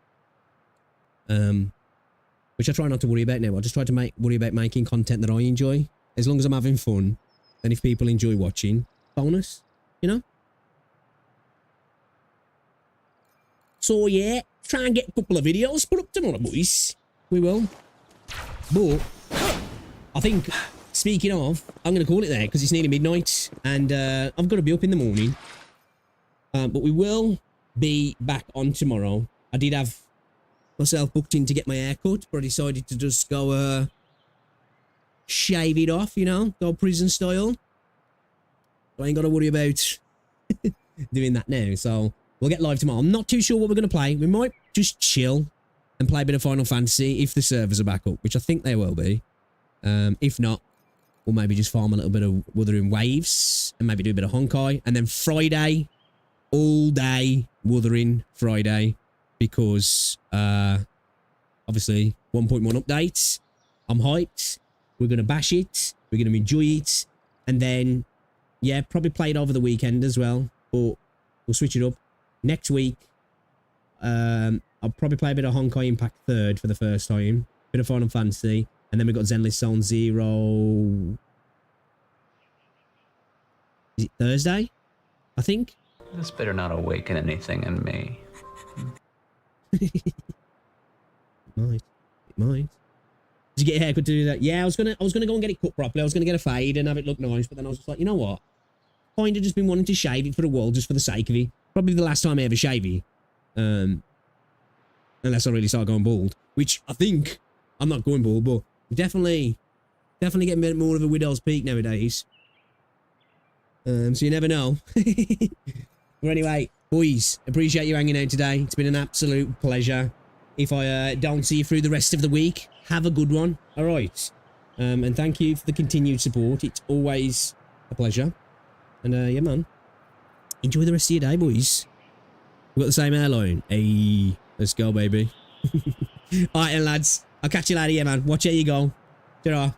which I try not to worry about now. I just try to worry about making content that I enjoy. As long as I'm having fun, and if people enjoy watching, bonus, you know. So yeah, try and get a couple of videos put up tomorrow, boys. We will. But I think, speaking of, I'm going to call it there because it's nearly midnight, and I've got to be up in the morning. But we will be back on tomorrow. I did have myself booked in to get my hair cut, but I decided to just go shave it off, you know, go prison style. So I ain't got to worry about doing that now. So we'll get live tomorrow. I'm not too sure what we're going to play. We might just chill and play a bit of Final Fantasy if the servers are back up, which I think they will be. If not, we'll maybe just farm a little bit of Wuthering Waves and maybe do a bit of Honkai. And then Friday, all day Wuthering Friday, because obviously 1.1 updates. I'm hyped. We're going to bash it. We're going to enjoy it. And then, yeah, probably play it over the weekend as well. But we'll switch it up. Next week, I'll probably play a bit of Honkai Impact 3rd for the first time. Bit of Final Fantasy. And then we've got Zenless Zone Zero. Is it Thursday? I think. This better not awaken anything in me. It might. Did you get a haircut to do that? Yeah, I was gonna go and get it cut properly. I was gonna get a fade and have it look nice, but then I was just like, you know what? Kind of just been wanting to shave it for a while, just for the sake of it. Probably the last time I ever shave it. Unless I really start going bald, which I think I'm not going bald, but definitely getting a bit more of a widow's peak nowadays. So you never know. But anyway, boys, appreciate you hanging out today. It's been an absolute pleasure. If I don't see you through the rest of the week, have a good one. All right. And thank you for the continued support. It's always a pleasure. And yeah, man. Enjoy the rest of your day, boys. We've got the same airline. Hey, let's go, baby. All right, then, lads. I'll catch you later, yeah, man. Watch how you go. Ta-ra.